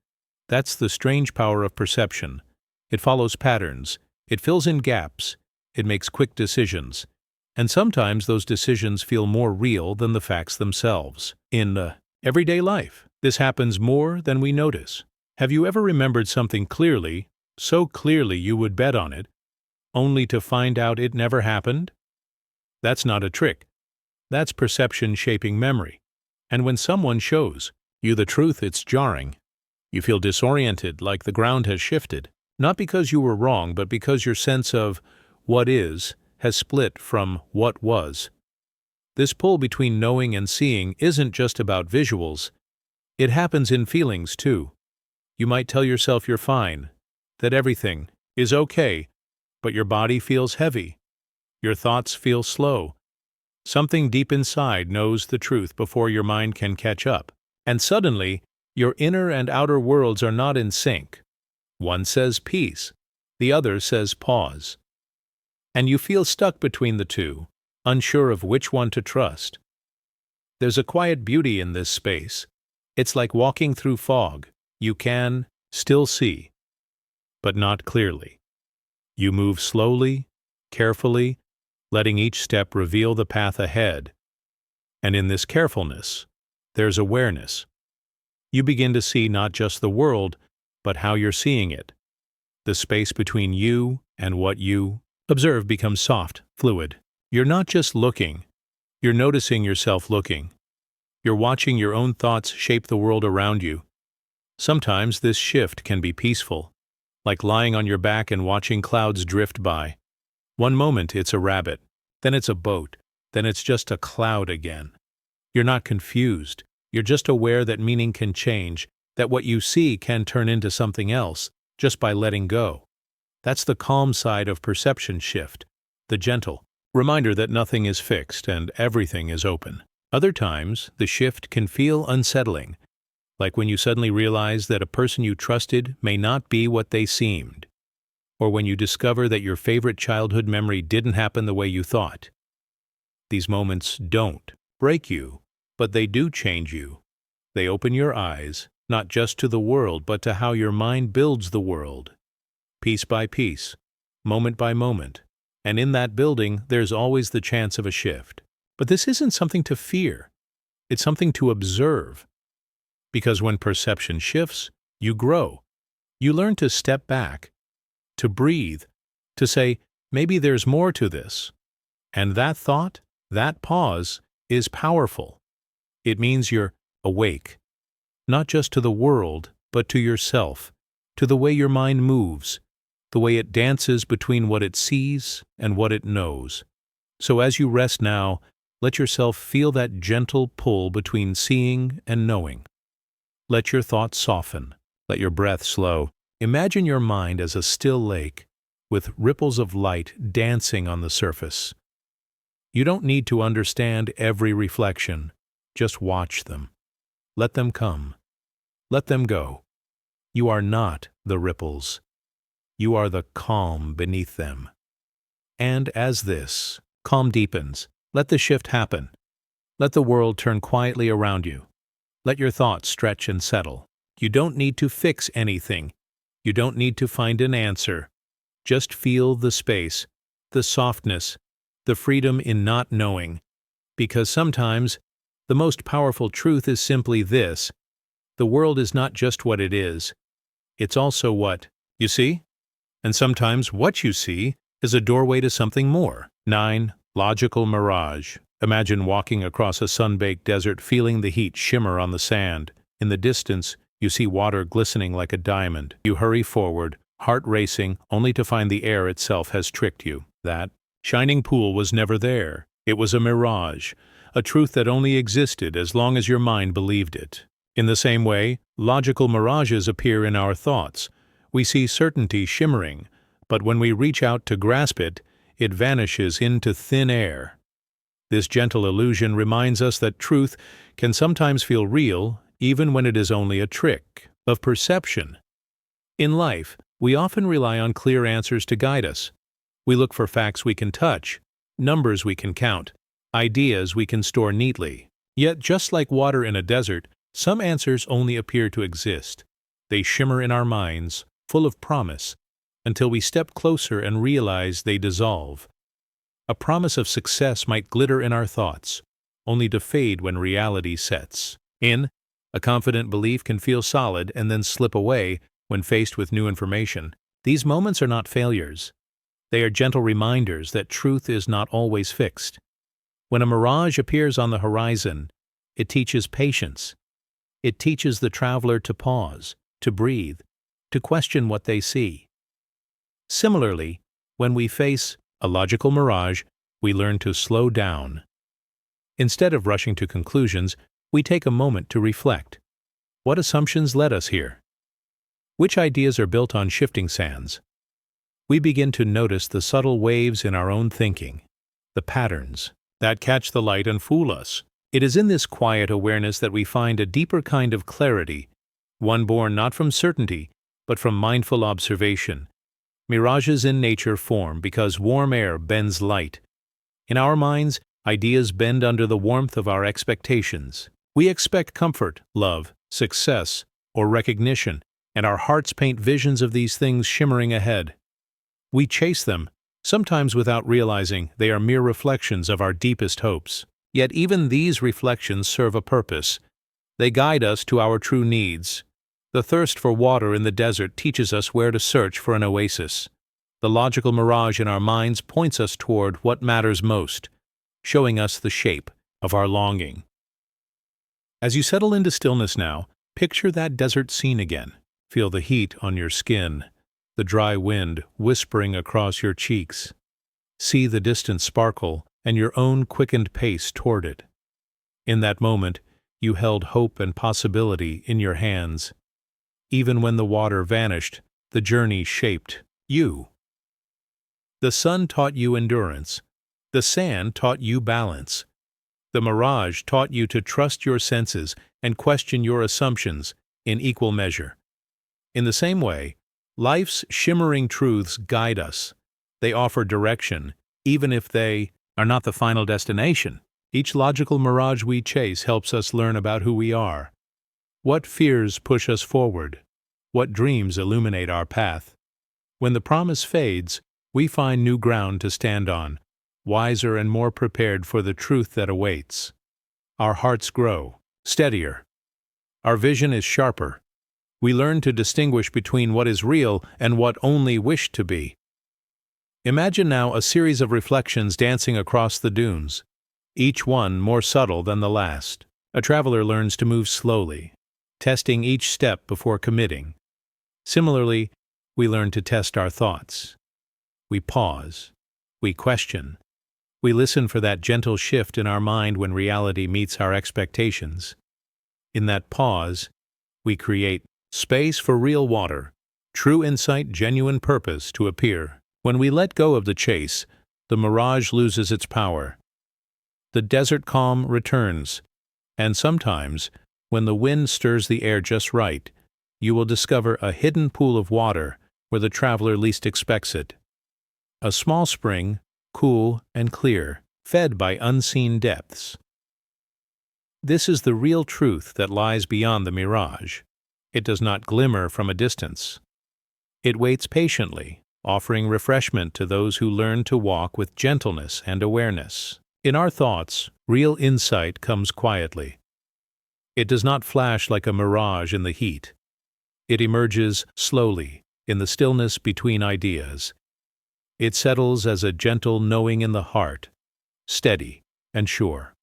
That's the strange power of perception. It follows patterns. It fills in gaps. It makes quick decisions. And sometimes those decisions feel more real than the facts themselves. In everyday life, this happens more than we notice. Have you ever remembered something clearly, so clearly you would bet on it, only to find out it never happened? That's not a trick. That's perception shaping memory. And when someone shows you the truth, it's jarring. You feel disoriented, like the ground has shifted. Not because you were wrong, but because your sense of what is has split from what was. This pull between knowing and seeing isn't just about visuals. It happens in feelings, too. You might tell yourself you're fine, that everything is okay, but your body feels heavy. Your thoughts feel slow. Something deep inside knows the truth before your mind can catch up. And suddenly, your inner and outer worlds are not in sync. One says peace, the other says pause. And you feel stuck between the two, unsure of which one to trust. There's a quiet beauty in this space. It's like walking through fog. You can still see, but not clearly. You move slowly, carefully, letting each step reveal the path ahead. And in this carefulness, there's awareness. You begin to see not just the world, but how you're seeing it. The space between you and what you observe becomes soft, fluid. You're not just looking, you're noticing yourself looking. You're watching your own thoughts shape the world around you. Sometimes this shift can be peaceful, like lying on your back and watching clouds drift by. One moment it's a rabbit, then it's a boat, then it's just a cloud again. You're not confused, you're just aware that meaning can change, that what you see can turn into something else just by letting go. That's the calm side of perception shift, the gentle reminder that nothing is fixed and everything is open. Other times, the shift can feel unsettling, like when you suddenly realize that a person you trusted may not be what they seemed, or when you discover that your favorite childhood memory didn't happen the way you thought. These moments don't break you, but they do change you. They open your eyes, not just to the world, but to how your mind builds the world, piece by piece, moment by moment. And in that building, there's always the chance of a shift. But this isn't something to fear. It's something to observe. Because when perception shifts, you grow. You learn to step back, to breathe, to say, maybe there's more to this. And that thought, that pause, is powerful. It means you're awake. not just to the world, but to yourself, to the way your mind moves, the way it dances between what it sees and what it knows. So as you rest now, let yourself feel that gentle pull between seeing and knowing. Let your thoughts soften. Let your breath slow. Imagine your mind as a still lake, with ripples of light dancing on the surface. You don't need to understand every reflection. Just watch them. Let them come. Let them go. You are not the ripples. You are the calm beneath them. And as this calm deepens, let the shift happen. Let the world turn quietly around you. Let your thoughts stretch and settle. You don't need to fix anything. You don't need to find an answer. Just feel the space, the softness, the freedom in not knowing. Because sometimes, the most powerful truth is simply this: the world is not just what it is. It's also what you see. And sometimes what you see is a doorway to something more. 9. Logical mirage. Imagine walking across a sun-baked desert, feeling the heat shimmer on the sand. In the distance, you see water glistening like a diamond. You hurry forward, heart racing, only to find the air itself has tricked you. That shining pool was never there. It was a mirage, a truth that only existed as long as your mind believed it. In the same way, logical mirages appear in our thoughts. We see certainty shimmering, but when we reach out to grasp it, it vanishes into thin air. This gentle illusion reminds us that truth can sometimes feel real, even when it is only a trick of perception. In life, we often rely on clear answers to guide us. We look for facts we can touch, numbers we can count, ideas we can store neatly. Yet, just like water in a desert, some answers only appear to exist. They shimmer in our minds, full of promise, until we step closer and realize they dissolve. A promise of success might glitter in our thoughts, only to fade when reality sets in. A confident belief can feel solid and then slip away when faced with new information. These moments are not failures. They are gentle reminders that truth is not always fixed. When a mirage appears on the horizon, it teaches patience. It teaches the traveler to pause, to breathe, to question what they see. Similarly, when we face a logical mirage, we learn to slow down. Instead of rushing to conclusions, we take a moment to reflect. What assumptions led us here? Which ideas are built on shifting sands? We begin to notice the subtle waves in our own thinking, the patterns that catch the light and fool us. It is in this quiet awareness that we find a deeper kind of clarity, one born not from certainty, but from mindful observation. Mirages in nature form because warm air bends light. In our minds, ideas bend under the warmth of our expectations. We expect comfort, love, success, or recognition, and our hearts paint visions of these things shimmering ahead. We chase them, sometimes without realizing they are mere reflections of our deepest hopes. Yet even these reflections serve a purpose. They guide us to our true needs. The thirst for water in the desert teaches us where to search for an oasis. The logical mirage in our minds points us toward what matters most, showing us the shape of our longing. As you settle into stillness now, picture that desert scene again. Feel the heat on your skin, the dry wind whispering across your cheeks. See the distant sparkle and your own quickened pace toward it. In that moment, you held hope and possibility in your hands. Even when the water vanished, the journey shaped you. The sun taught you endurance. The sand taught you balance. The mirage taught you to trust your senses and question your assumptions in equal measure. In the same way, life's shimmering truths guide us. They offer direction, even if they are not the final destination. Each logical mirage we chase helps us learn about who we are. What fears push us forward? What dreams illuminate our path? When the promise fades, we find new ground to stand on, wiser and more prepared for the truth that awaits. Our hearts grow, steadier. Our vision is sharper. We learn to distinguish between what is real and what only wished to be. Imagine now a series of reflections dancing across the dunes, each one more subtle than the last. A traveler learns to move slowly, testing each step before committing. Similarly, we learn to test our thoughts. We pause. We question. We listen for that gentle shift in our mind when reality meets our expectations. In that pause, we create space for real water, true insight, genuine purpose to appear. When we let go of the chase, the mirage loses its power. The desert calm returns, and sometimes, when the wind stirs the air just right, you will discover a hidden pool of water where the traveler least expects it. A small spring, cool and clear, fed by unseen depths. This is the real truth that lies beyond the mirage. It does not glimmer from a distance. It waits patiently, offering refreshment to those who learn to walk with gentleness and awareness. In our thoughts, real insight comes quietly. It does not flash like a mirage in the heat. It emerges slowly, in the stillness between ideas. It settles as a gentle knowing in the heart, steady and sure.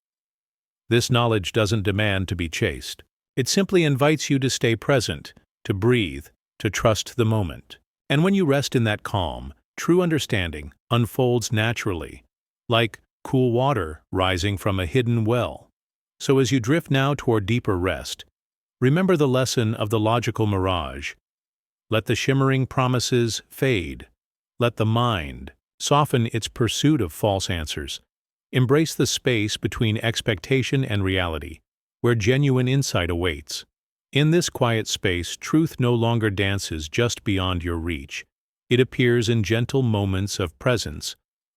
This knowledge doesn't demand to be chased. It simply invites you to stay present, to breathe, to trust the moment. And when you rest in that calm, true understanding unfolds naturally, like cool water rising from a hidden well. So as you drift now toward deeper rest, remember the lesson of the logical mirage. Let the shimmering promises fade. Let the mind soften its pursuit of false answers. Embrace the space between expectation and reality, where genuine insight awaits. In this quiet space, truth no longer dances just beyond your reach. It appears in gentle moments of presence,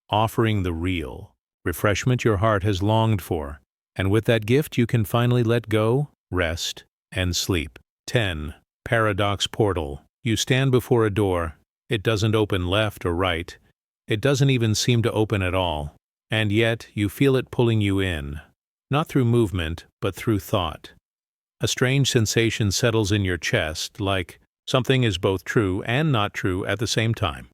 offering the real refreshment your heart has longed for. And with that gift, you can finally let go, rest, and sleep. 10. Paradox Portal. You stand before a door. It doesn't open left or right. It doesn't even seem to open at all. And yet, you feel it pulling you in, not through movement, but through thought. A strange sensation settles in your chest, like something is both true and not true at the same time.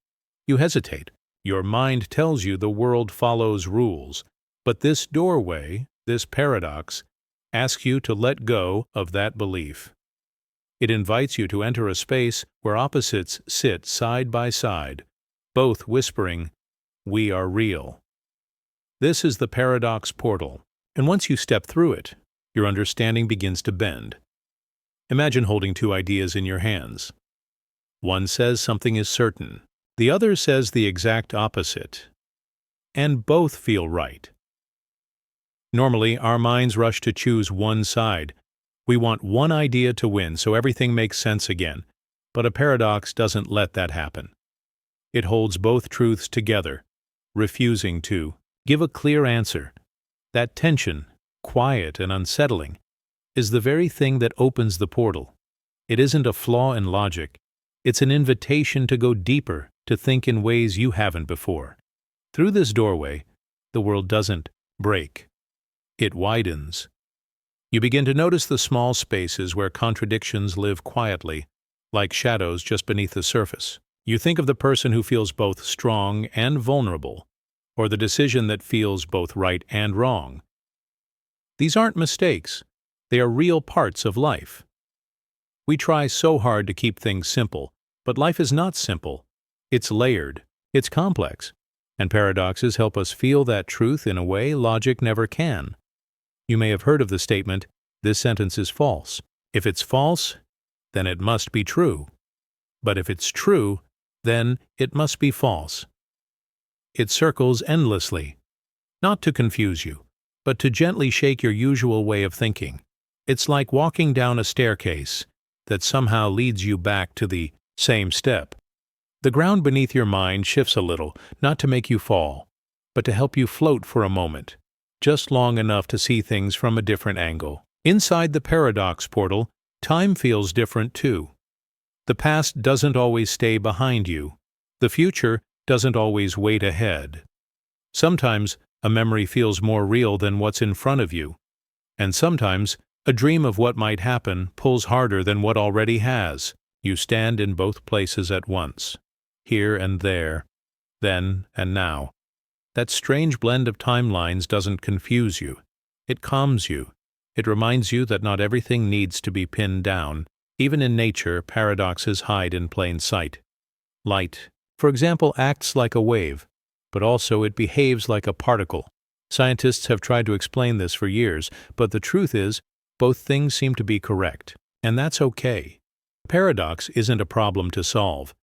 You hesitate. Your mind tells you the world follows rules, but this doorway, this paradox, asks you to let go of that belief. It invites you to enter a space where opposites sit side by side, both whispering, "We are real." This is the paradox portal, and once you step through it, your understanding begins to bend. Imagine holding two ideas in your hands. One says something is certain, the other says the exact opposite, and both feel right. Normally, our minds rush to choose one side. We want one idea to win so everything makes sense again, but a paradox doesn't let that happen. It holds both truths together, refusing to give a clear answer. That tension, quiet and unsettling, is the very thing that opens the portal. It isn't a flaw in logic. It's an invitation to go deeper, to think in ways you haven't before. Through this doorway, the world doesn't break. It widens. You begin to notice the small spaces where contradictions live quietly, like shadows just beneath the surface. You think of the person who feels both strong and vulnerable, or the decision that feels both right and wrong. These aren't mistakes. They are real parts of life. We try so hard to keep things simple, but life is not simple. It's layered. It's complex. And paradoxes help us feel that truth in a way logic never can. You may have heard of the statement, "This sentence is false." If it's false, then it must be true. But if it's true, then it must be false. It circles endlessly, not to confuse you, but to gently shake your usual way of thinking. It's like walking down a staircase that somehow leads you back to the same step. The ground beneath your mind shifts a little, not to make you fall, but to help you float for a moment, just long enough to see things from a different angle. Inside the paradox portal, time feels different too. The past doesn't always stay behind you. The future doesn't always wait ahead. Sometimes a memory feels more real than what's in front of you, and sometimes a dream of what might happen pulls harder than what already has. You stand in both places at once, here and there, then and now. That strange blend of timelines doesn't confuse you. It calms you. It reminds you that not everything needs to be pinned down. Even in nature, paradoxes hide in plain sight. Light, for example, acts like a wave, but also it behaves like a particle. Scientists have tried to explain this for years, but the truth is, both things seem to be correct, and that's okay. Paradox isn't a problem to solve.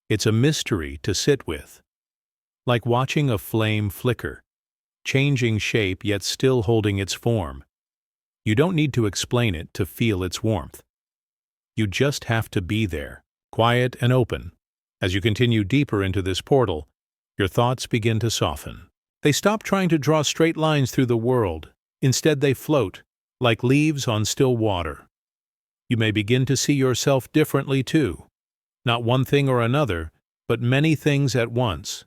It's a mystery to sit with. Like watching a flame flicker, changing shape yet still holding its form. You don't need to explain it to feel its warmth. You just have to be there, quiet and open. As you continue deeper into this portal, your thoughts begin to soften. They stop trying to draw straight lines through the world. Instead, they float, like leaves on still water. You may begin to see yourself differently too. Not one thing or another, but many things at once.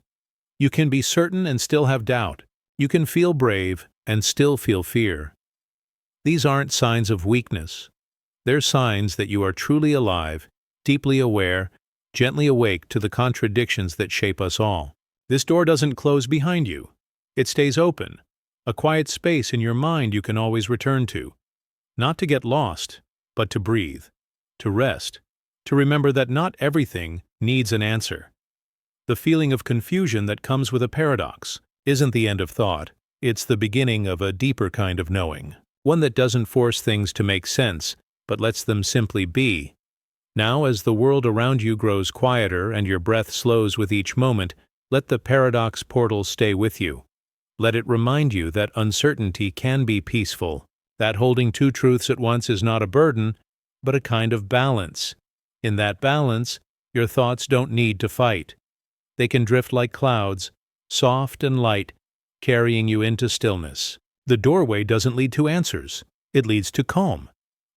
You can be certain and still have doubt. You can feel brave and still feel fear. These aren't signs of weakness. They're signs that you are truly alive, deeply aware, gently awake to the contradictions that shape us all. This door doesn't close behind you. It stays open, a quiet space in your mind you can always return to. Not to get lost, but to breathe, to rest, to remember that not everything needs an answer. The feeling of confusion that comes with a paradox isn't the end of thought. It's the beginning of a deeper kind of knowing, one that doesn't force things to make sense, but lets them simply be. Now, as the world around you grows quieter and your breath slows with each moment, let the paradox portal stay with you. Let it remind you that uncertainty can be peaceful, that holding two truths at once is not a burden, but a kind of balance. In that balance, your thoughts don't need to fight. They can drift like clouds, soft and light, carrying you into stillness. The doorway doesn't lead to answers. It leads to calm.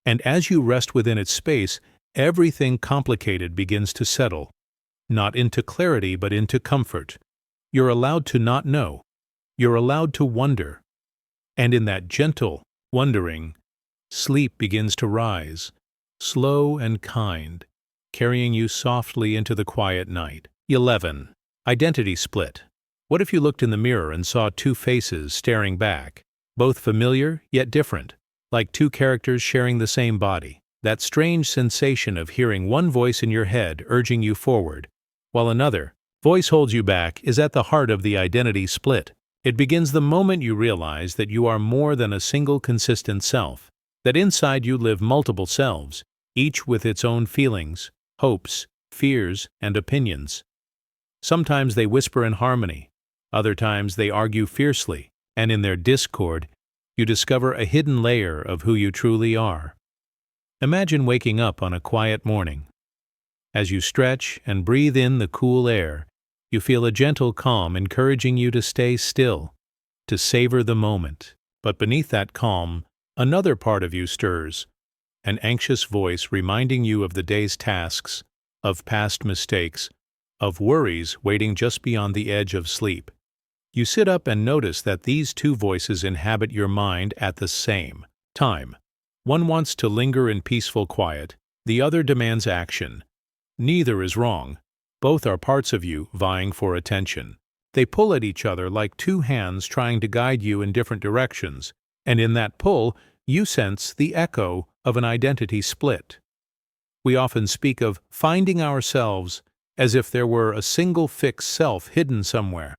And as you rest within its space, everything complicated begins to settle. Not into clarity, but into comfort. You're allowed to not know. You're allowed to wonder. And in that gentle wondering, sleep begins to rise, slow and kind, carrying you softly into the quiet night. 11. Identity split. What if you looked in the mirror and saw two faces staring back, both familiar yet different, like two characters sharing the same body? That strange sensation of hearing one voice in your head urging you forward, while another voice holds you back, is at the heart of the identity split. It begins the moment you realize that you are more than a single consistent self, that inside you live multiple selves, each with its own feelings, hopes, fears, and opinions. Sometimes they whisper in harmony, other times they argue fiercely, and in their discord, you discover a hidden layer of who you truly are. Imagine waking up on a quiet morning. As you stretch and breathe in the cool air, you feel a gentle calm encouraging you to stay still, to savor the moment. But beneath that calm, another part of you stirs, an anxious voice reminding you of the day's tasks, of past mistakes, of worries waiting just beyond the edge of sleep. You sit up and notice that these two voices inhabit your mind at the same time. One wants to linger in peaceful quiet, the other demands action. Neither is wrong. Both are parts of you vying for attention. They pull at each other like two hands trying to guide you in different directions, and in that pull, you sense the echo of an identity split. We often speak of finding ourselves as if there were a single fixed self hidden somewhere.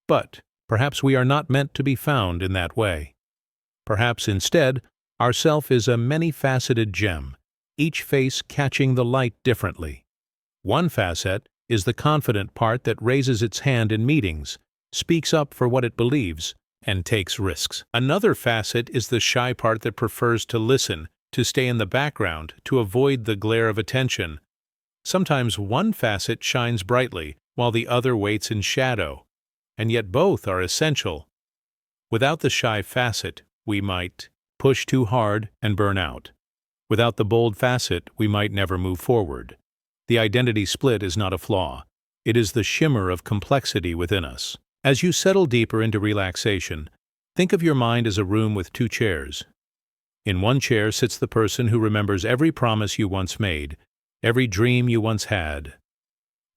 But perhaps we are not meant to be found in that way. Perhaps instead, our self is a many-faceted gem, each face catching the light differently. One facet is the confident part that raises its hand in meetings, speaks up for what it believes, and takes risks. Another facet is the shy part that prefers to listen, to stay in the background, to avoid the glare of attention. Sometimes one facet shines brightly, while the other waits in shadow, and yet both are essential. Without the shy facet, we might push too hard and burn out. Without the bold facet, we might never move forward. The identity split is not a flaw. It is the shimmer of complexity within us. As you settle deeper into relaxation, think of your mind as a room with two chairs. In one chair sits the person who remembers every promise you once made, every dream you once had.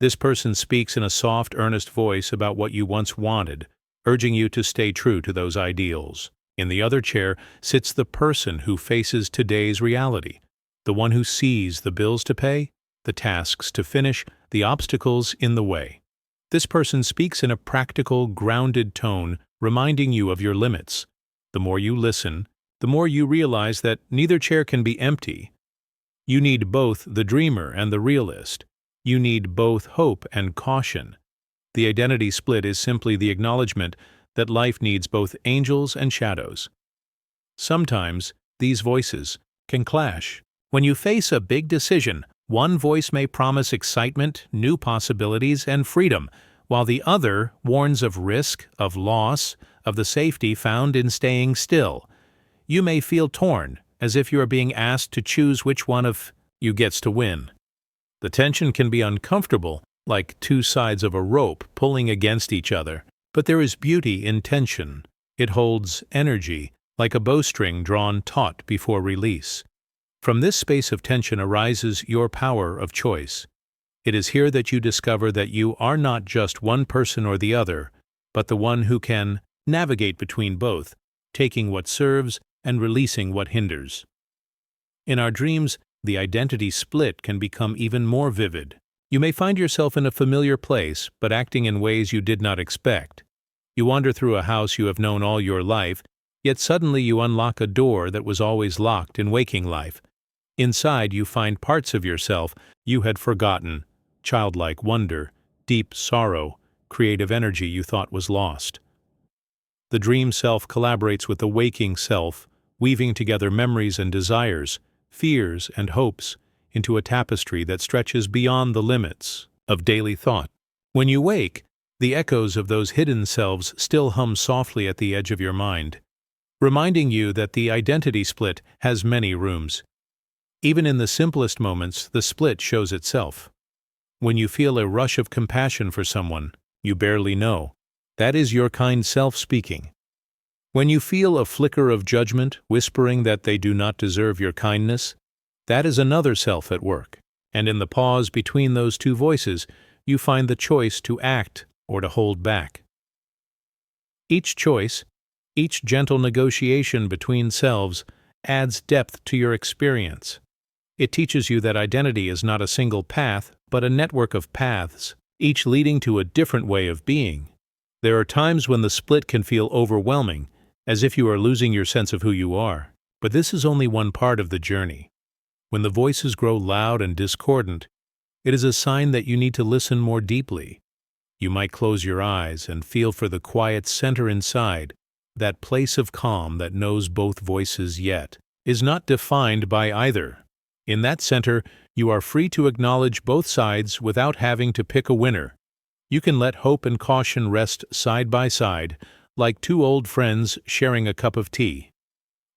This person speaks in a soft, earnest voice about what you once wanted, urging you to stay true to those ideals. In the other chair sits the person who faces today's reality, the one who sees the bills to pay, the tasks to finish, the obstacles in the way. This person speaks in a practical, grounded tone, reminding you of your limits. The more you listen, the more you realize that neither chair can be empty. You need both the dreamer and the realist. You need both hope and caution. The identity split is simply the acknowledgement that life needs both angels and shadows. Sometimes these voices can clash. When you face a big decision, one voice may promise excitement, new possibilities, and freedom, while the other warns of risk, of loss, of the safety found in staying still. You may feel torn, as if you are being asked to choose which one of you gets to win. The tension can be uncomfortable, like two sides of a rope pulling against each other. But there is beauty in tension. It holds energy, like a bowstring drawn taut before release. From this space of tension arises your power of choice. It is here that you discover that you are not just one person or the other, but the one who can navigate between both, taking what serves and releasing what hinders. In our dreams, the identity split can become even more vivid. You may find yourself in a familiar place, but acting in ways you did not expect. You wander through a house you have known all your life, yet suddenly you unlock a door that was always locked in waking life. Inside you find parts of yourself you had forgotten, childlike wonder, deep sorrow, creative energy you thought was lost. The dream self collaborates with the waking self, weaving together memories and desires, fears and hopes, into a tapestry that stretches beyond the limits of daily thought. When you wake, the echoes of those hidden selves still hum softly at the edge of your mind, reminding you that the identity split has many rooms. Even in the simplest moments, the split shows itself. When you feel a rush of compassion for someone you barely know, that is your kind self speaking. When you feel a flicker of judgment whispering that they do not deserve your kindness, that is another self at work. And in the pause between those two voices, you find the choice to act or to hold back. Each choice, each gentle negotiation between selves, adds depth to your experience. It teaches you that identity is not a single path, but a network of paths, each leading to a different way of being. There are times when the split can feel overwhelming, as if you are losing your sense of who you are. But this is only one part of the journey. When the voices grow loud and discordant, it is a sign that you need to listen more deeply. You might close your eyes and feel for the quiet center inside, that place of calm that knows both voices yet is not defined by either. In that center, you are free to acknowledge both sides without having to pick a winner. You can let hope and caution rest side by side, like two old friends sharing a cup of tea.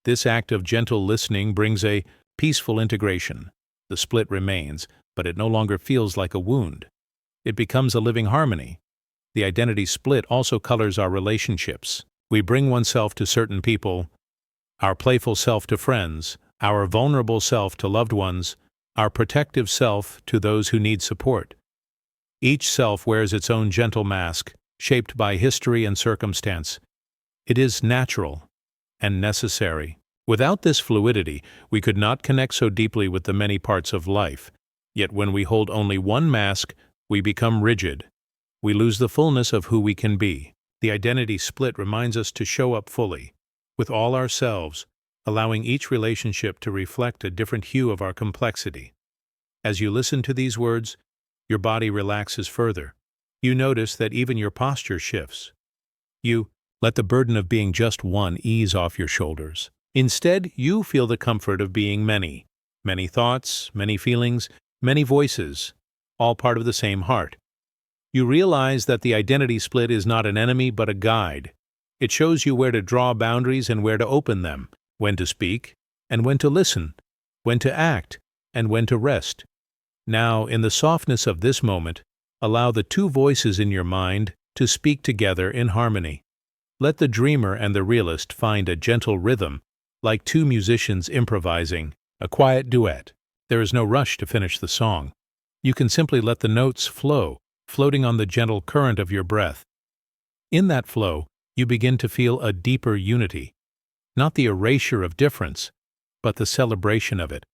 This act of gentle listening brings a peaceful integration. The split remains, but it no longer feels like a wound. It becomes a living harmony. The identity split also colors our relationships. We bring oneself to certain people, our playful self to friends, our vulnerable self to loved ones, our protective self to those who need support. Each self wears its own gentle mask, shaped by history and circumstance. It is natural and necessary. Without this fluidity, we could not connect so deeply with the many parts of life. Yet when we hold only one mask, we become rigid. We lose the fullness of who we can be. The identity split reminds us to show up fully, with all ourselves, allowing each relationship to reflect a different hue of our complexity. As you listen to these words, your body relaxes further. You notice that even your posture shifts. You let the burden of being just one ease off your shoulders. Instead, you feel the comfort of being many. Many thoughts, many feelings, many voices, all part of the same heart. You realize that the identity split is not an enemy but a guide. It shows you where to draw boundaries and where to open them, when to speak and when to listen, when to act and when to rest. Now, in the softness of this moment, allow the two voices in your mind to speak together in harmony. Let the dreamer and the realist find a gentle rhythm, like two musicians improvising, a quiet duet. There is no rush to finish the song. You can simply let the notes flow, floating on the gentle current of your breath. In that flow, you begin to feel a deeper unity. not the erasure of difference, but the celebration of it.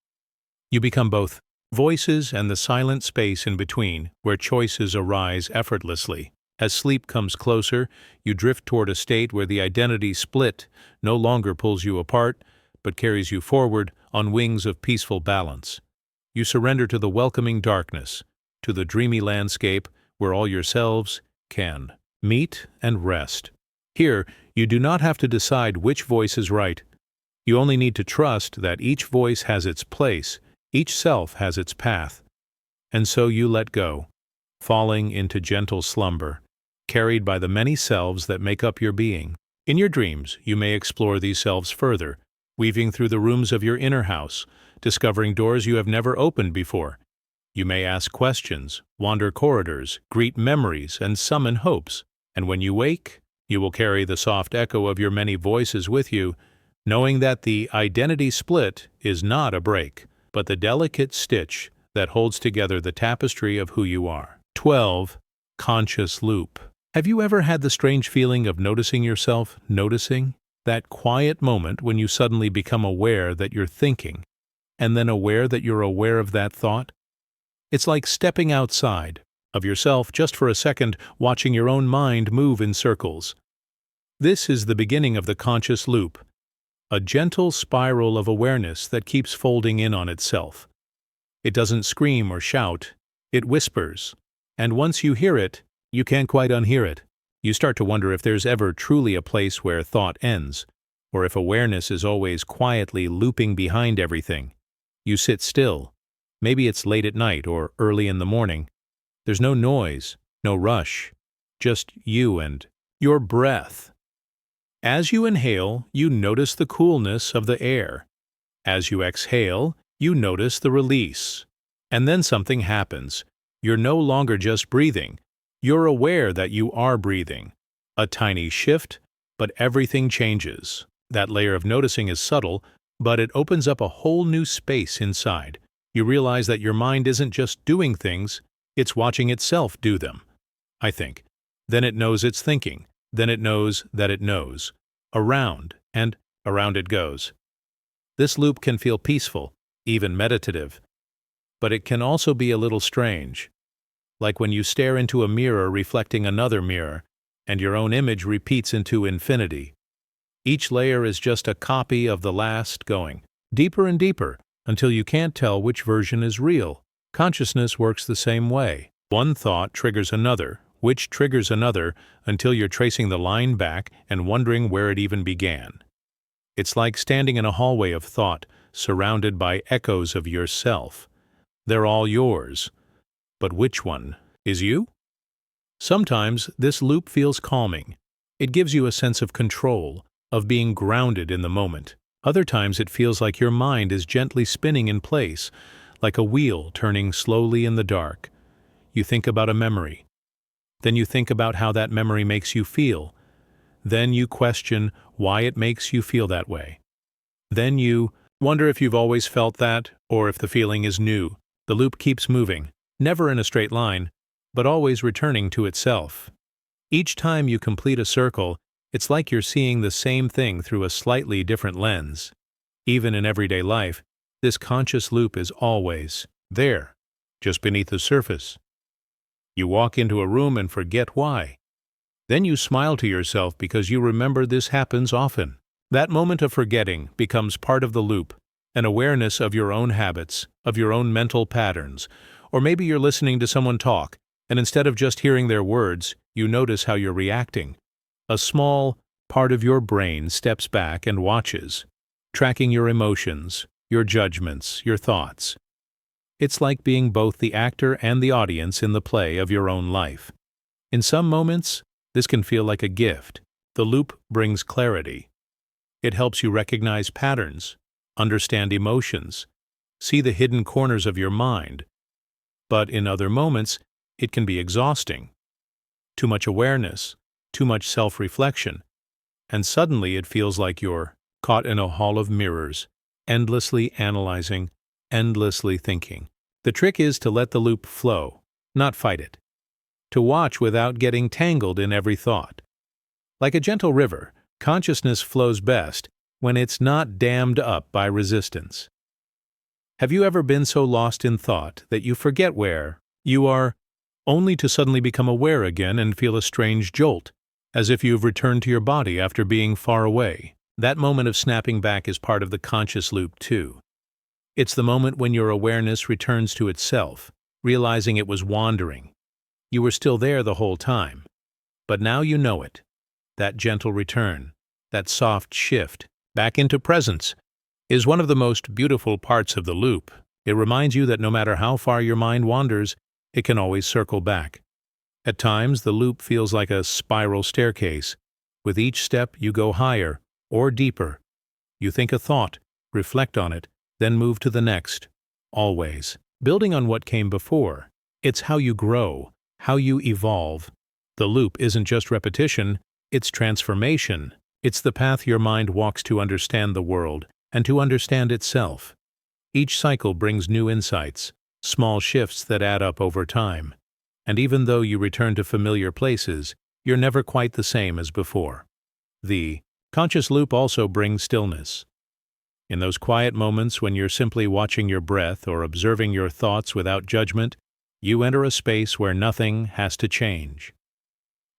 You become both voices and the silent space in between where choices arise effortlessly. As sleep comes closer, you drift toward a state where the identity split no longer pulls you apart, but carries you forward on wings of peaceful balance. You surrender to the welcoming darkness, to the dreamy landscape where all yourselves can meet and rest. Here, you do not have to decide which voice is right. You only need to trust that each voice has its place, each self has its path. And so you let go, falling into gentle slumber, carried by the many selves that make up your being. In your dreams, you may explore these selves further, weaving through the rooms of your inner house, discovering doors you have never opened before. You may ask questions, wander corridors, greet memories, and summon hopes. And when you wake, you will carry the soft echo of your many voices with you, knowing that the identity split is not a break, but the delicate stitch that holds together the tapestry of who you are. 12. Conscious loop. Have you ever had the strange feeling of noticing yourself noticing? That quiet moment when you suddenly become aware that you're thinking, and then aware that you're aware of that thought? It's like stepping outside of yourself just for a second, watching your own mind move in circles. This is the beginning of the conscious loop, a gentle spiral of awareness that keeps folding in on itself. It doesn't scream or shout, it whispers, and once you hear it, you can't quite unhear it. You start to wonder if there's ever truly a place where thought ends, or if awareness is always quietly looping behind everything. You sit still. Maybe it's late at night or early in the morning. There's no noise, no rush, just you and your breath. As you inhale, you notice the coolness of the air. As you exhale, you notice the release. And then something happens. You're no longer just breathing. You're aware that you are breathing. A tiny shift, but everything changes. That layer of noticing is subtle, but it opens up a whole new space inside. You realize that your mind isn't just doing things, it's watching itself do them, I think. Then it knows it's thinking. Then it knows that it knows. Around, and around it goes. This loop can feel peaceful, even meditative. But it can also be a little strange. Like when you stare into a mirror reflecting another mirror, and your own image repeats into infinity. Each layer is just a copy of the last, going deeper and deeper, until you can't tell which version is real. Consciousness works the same way. One thought triggers another, which triggers another, until you're tracing the line back and wondering where it even began. It's like standing in a hallway of thought, surrounded by echoes of yourself. They're all yours. But which one is you? Sometimes this loop feels calming. It gives you a sense of control, of being grounded in the moment. Other times it feels like your mind is gently spinning in place, like a wheel turning slowly in the dark. You think about a memory. Then you think about how that memory makes you feel. Then you question why it makes you feel that way. Then you wonder if you've always felt that, or if the feeling is new. The loop keeps moving, never in a straight line, but always returning to itself. Each time you complete a circle, it's like you're seeing the same thing through a slightly different lens. Even in everyday life, this conscious loop is always there, just beneath the surface. You walk into a room and forget why. Then you smile to yourself because you remember this happens often. That moment of forgetting becomes part of the loop, an awareness of your own habits, of your own mental patterns. Or maybe you're listening to someone talk, and instead of just hearing their words, you notice how you're reacting. A small part of your brain steps back and watches, tracking your emotions, your judgments, your thoughts. It's like being both the actor and the audience in the play of your own life. In some moments, this can feel like a gift. The loop brings clarity. It helps you recognize patterns, understand emotions, see the hidden corners of your mind. But in other moments, it can be exhausting. Too much awareness, too much self-reflection, and suddenly it feels like you're caught in a hall of mirrors, endlessly analyzing, endlessly thinking. The trick is to let the loop flow, not fight it. To watch without getting tangled in every thought. Like a gentle river, consciousness flows best when it's not dammed up by resistance. Have you ever been so lost in thought that you forget where you are, only to suddenly become aware again and feel a strange jolt, as if you've returned to your body after being far away? That moment of snapping back is part of the conscious loop too. It's the moment when your awareness returns to itself, realizing it was wandering. You were still there the whole time, but now you know it. That gentle return, that soft shift back into presence, is one of the most beautiful parts of the loop. It reminds you that no matter how far your mind wanders, it can always circle back. At times, the loop feels like a spiral staircase. With each step, you go higher or deeper. You think a thought, reflect on it, then move to the next. Always building on what came before. It's how you grow, how you evolve. The loop isn't just repetition, it's transformation. It's the path your mind walks to understand the world and to understand itself. Each cycle brings new insights, small shifts that add up over time. And even though you return to familiar places, you're never quite the same as before. The conscious loop also brings stillness. In those quiet moments when you're simply watching your breath or observing your thoughts without judgment, you enter a space where nothing has to change.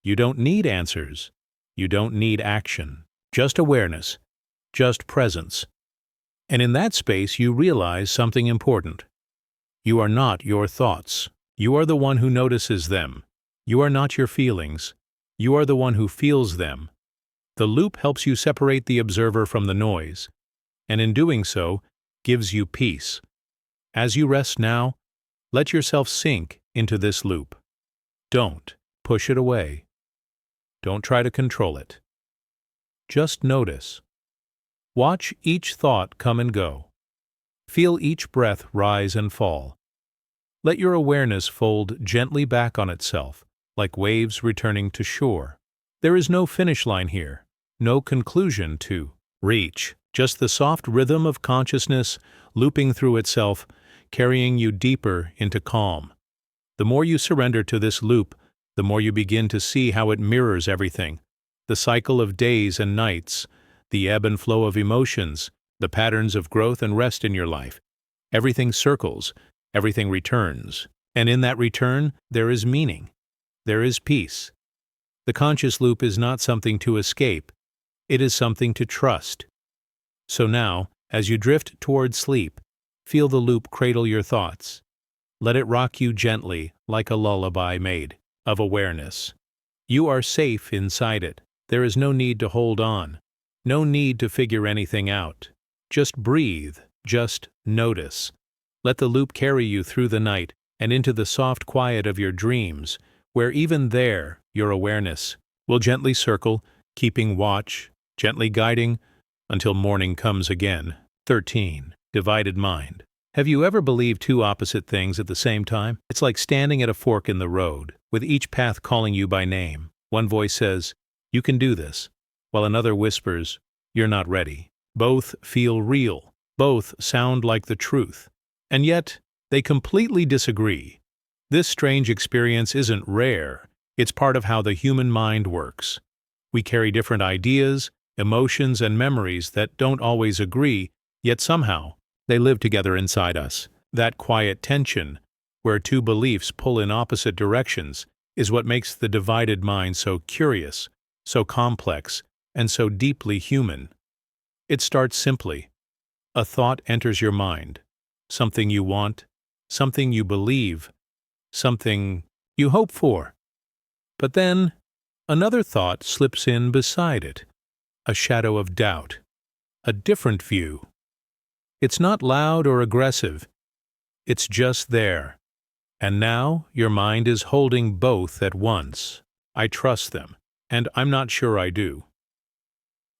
You don't need answers. You don't need action. Just awareness. Just presence. And in that space you realize something important. You are not your thoughts. You are the one who notices them. You are not your feelings. You are the one who feels them. The loop helps you separate the observer from the noise, and in doing so, gives you peace. As you rest now, let yourself sink into this loop. Don't push it away. Don't try to control it. Just notice. Watch each thought come and go. Feel each breath rise and fall. Let your awareness fold gently back on itself, like waves returning to shore. There is no finish line here, no conclusion to reach, just the soft rhythm of consciousness looping through itself, carrying you deeper into calm. The more you surrender to this loop, the more you begin to see how it mirrors everything. The cycle of days and nights, the ebb and flow of emotions, the patterns of growth and rest in your life. Everything circles, everything returns, and in that return there is meaning. There is peace. The conscious loop is not something to escape. It is something to trust. So now, as you drift toward sleep, feel the loop cradle your thoughts. Let it rock you gently like a lullaby made of awareness. You are safe inside it. There is no need to hold on, no need to figure anything out. Just breathe, just notice. Let the loop carry you through the night and into the soft quiet of your dreams, where even there your awareness will gently circle, keeping watch, gently guiding, until morning comes again. 13. Divided mind. Have you ever believed two opposite things at the same time? It's like standing at a fork in the road, with each path calling you by name. One voice says, "You can do this," while another whispers, "You're not ready." Both feel real. Both sound like the truth. And yet, they completely disagree. This strange experience isn't rare. It's part of how the human mind works. We carry different ideas, emotions, and memories that don't always agree, yet somehow they live together inside us. That quiet tension, where two beliefs pull in opposite directions, is what makes the divided mind so curious, so complex, and so deeply human. It starts simply. A thought enters your mind. Something you want, something you believe, something you hope for. But then, another thought slips in beside it. A shadow of doubt. A different view. It's not loud or aggressive. It's just there. And now your mind is holding both at once. I trust them, and I'm not sure I do.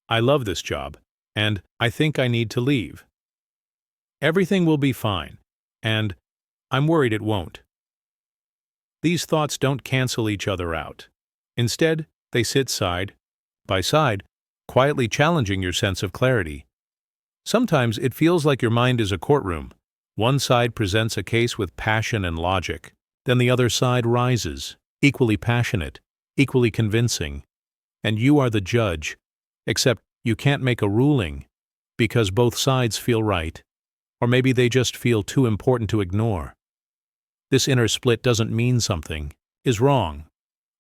I love this job, and I think I need to leave. Everything will be fine, and I'm worried it won't. These thoughts don't cancel each other out. Instead, they sit side by side, quietly challenging your sense of clarity. Sometimes it feels like your mind is a courtroom. One side presents a case with passion and logic. Then the other side rises, equally passionate, equally convincing. And you are the judge, except you can't make a ruling. because both sides feel right, or maybe they just feel too important to ignore. This inner split doesn't mean something is wrong.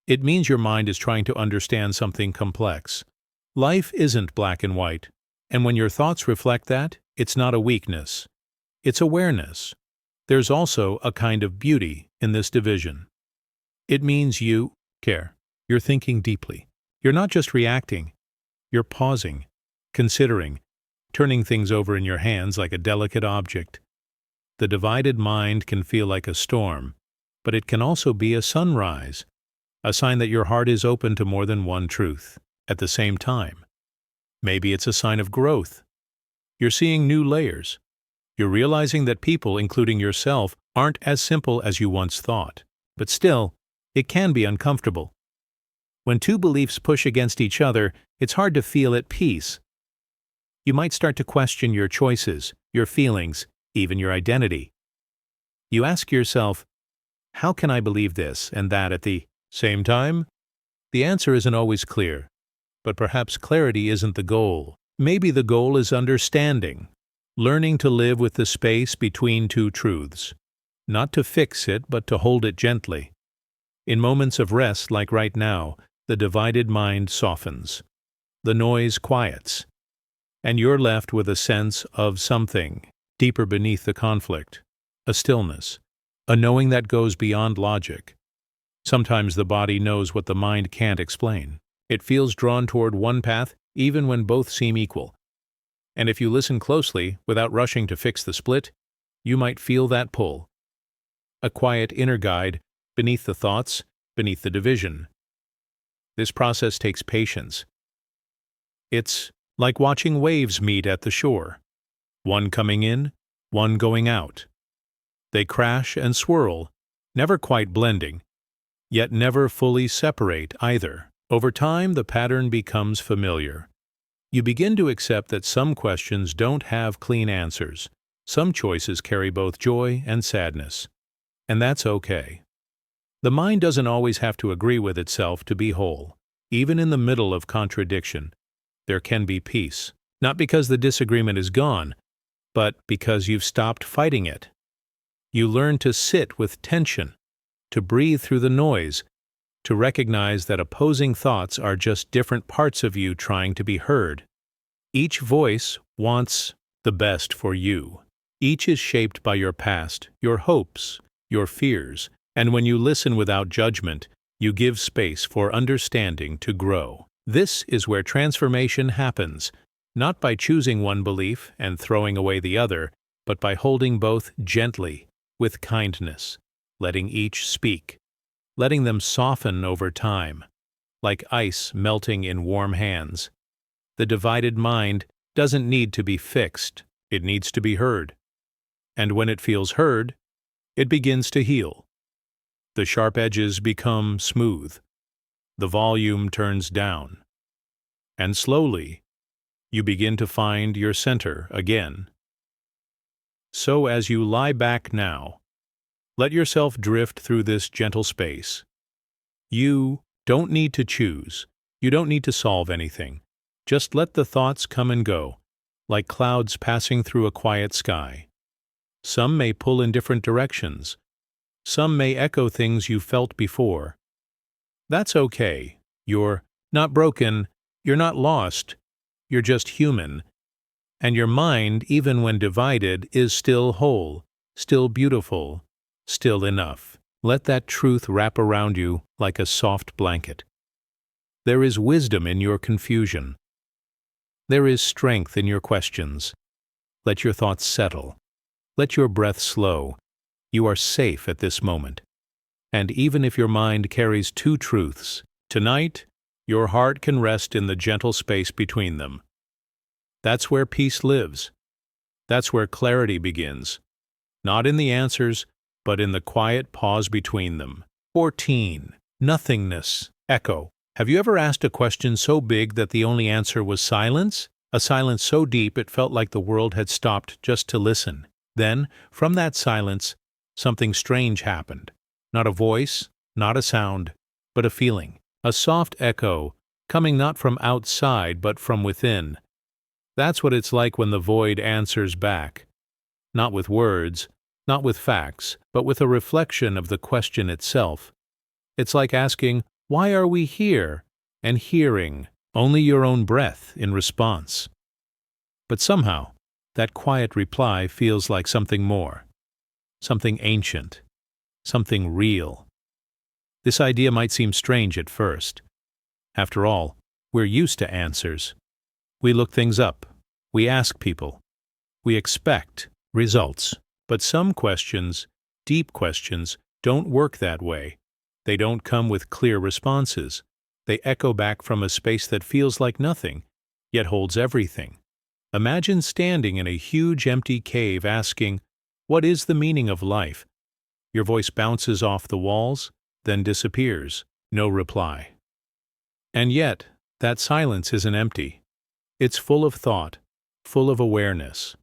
It means your mind is trying to understand something complex. Life isn't black and white, and when your thoughts reflect that, it's not a weakness. It's awareness. There's also a kind of beauty in this division. It means you care. You're thinking deeply. You're not just reacting. You're pausing, considering, turning things over in your hands like a delicate object. The divided mind can feel like a storm, but it can also be a sunrise, a sign that your heart is open to more than one truth at the same time. Maybe it's a sign of growth. You're seeing new layers. You're realizing that people, including yourself, aren't as simple as you once thought. But still, it can be uncomfortable. When two beliefs push against each other, it's hard to feel at peace. You might start to question your choices, your feelings, even your identity. You ask yourself, how can I believe this and that at the same time? The answer isn't always clear, but perhaps clarity isn't the goal. Maybe the goal is understanding, learning to live with the space between two truths, not to fix it, but to hold it gently. In moments of rest like right now, the divided mind softens. The noise quiets, and you're left with a sense of something deeper beneath the conflict, a stillness, a knowing that goes beyond logic. Sometimes the body knows what the mind can't explain. It feels drawn toward one path even when both seem equal. And if you listen closely, without rushing to fix the split, you might feel that pull. A quiet inner guide beneath the thoughts, beneath the division. This process takes patience. It's like watching waves meet at the shore, one coming in, one going out. They crash and swirl, never quite blending, yet never fully separate either. Over time, the pattern becomes familiar. You begin to accept that some questions don't have clean answers. Some choices carry both joy and sadness. And that's okay. The mind doesn't always have to agree with itself to be whole. Even in the middle of contradiction, there can be peace. Not because the disagreement is gone, but because you've stopped fighting it. You learn to sit with tension, to breathe through the noise, to recognize that opposing thoughts are just different parts of you trying to be heard. Each voice wants the best for you. Each is shaped by your past, your hopes, your fears, and when you listen without judgment, you give space for understanding to grow. This is where transformation happens, not by choosing one belief and throwing away the other, but by holding both gently, with kindness, letting each speak, letting them soften over time, like ice melting in warm hands. The divided mind doesn't need to be fixed, it needs to be heard. And when it feels heard, it begins to heal. The sharp edges become smooth. The volume turns down. And slowly, you begin to find your center again. So as you lie back now, let yourself drift through this gentle space. You don't need to choose. You don't need to solve anything. Just let the thoughts come and go, like clouds passing through a quiet sky. Some may pull in different directions. Some may echo things you felt before. That's okay. You're not broken. You're not lost. You're just human. And your mind, even when divided, is still whole, still beautiful, still enough. Let that truth wrap around you like a soft blanket. There is wisdom in your confusion. There is strength in your questions. Let your thoughts settle. Let your breath slow. You are safe at this moment. And even if your mind carries two truths, tonight, your heart can rest in the gentle space between them. That's where peace lives. That's where clarity begins. Not in the answers, but in the quiet pause between them. 14. Nothingness. Echo. Have you ever asked a question so big that the only answer was silence? A silence so deep it felt like the world had stopped just to listen. Then, from that silence, something strange happened. Not a voice, not a sound, but a feeling. A soft echo, coming not from outside but from within. That's what it's like when the void answers back. Not with words, not with facts, but with a reflection of the question itself. It's like asking, "Why are we here?" and hearing only your own breath in response. But somehow, that quiet reply feels like something more, something ancient, something real. This idea might seem strange at first. After all, we're used to answers. We look things up. We ask people. We expect results. But some questions, deep questions, don't work that way. They don't come with clear responses. They echo back from a space that feels like nothing, yet holds everything. Imagine standing in a huge empty cave asking, "What is the meaning of life?" Your voice bounces off the walls, then disappears. No reply. And yet, that silence isn't empty. It's full of thought, full of awareness.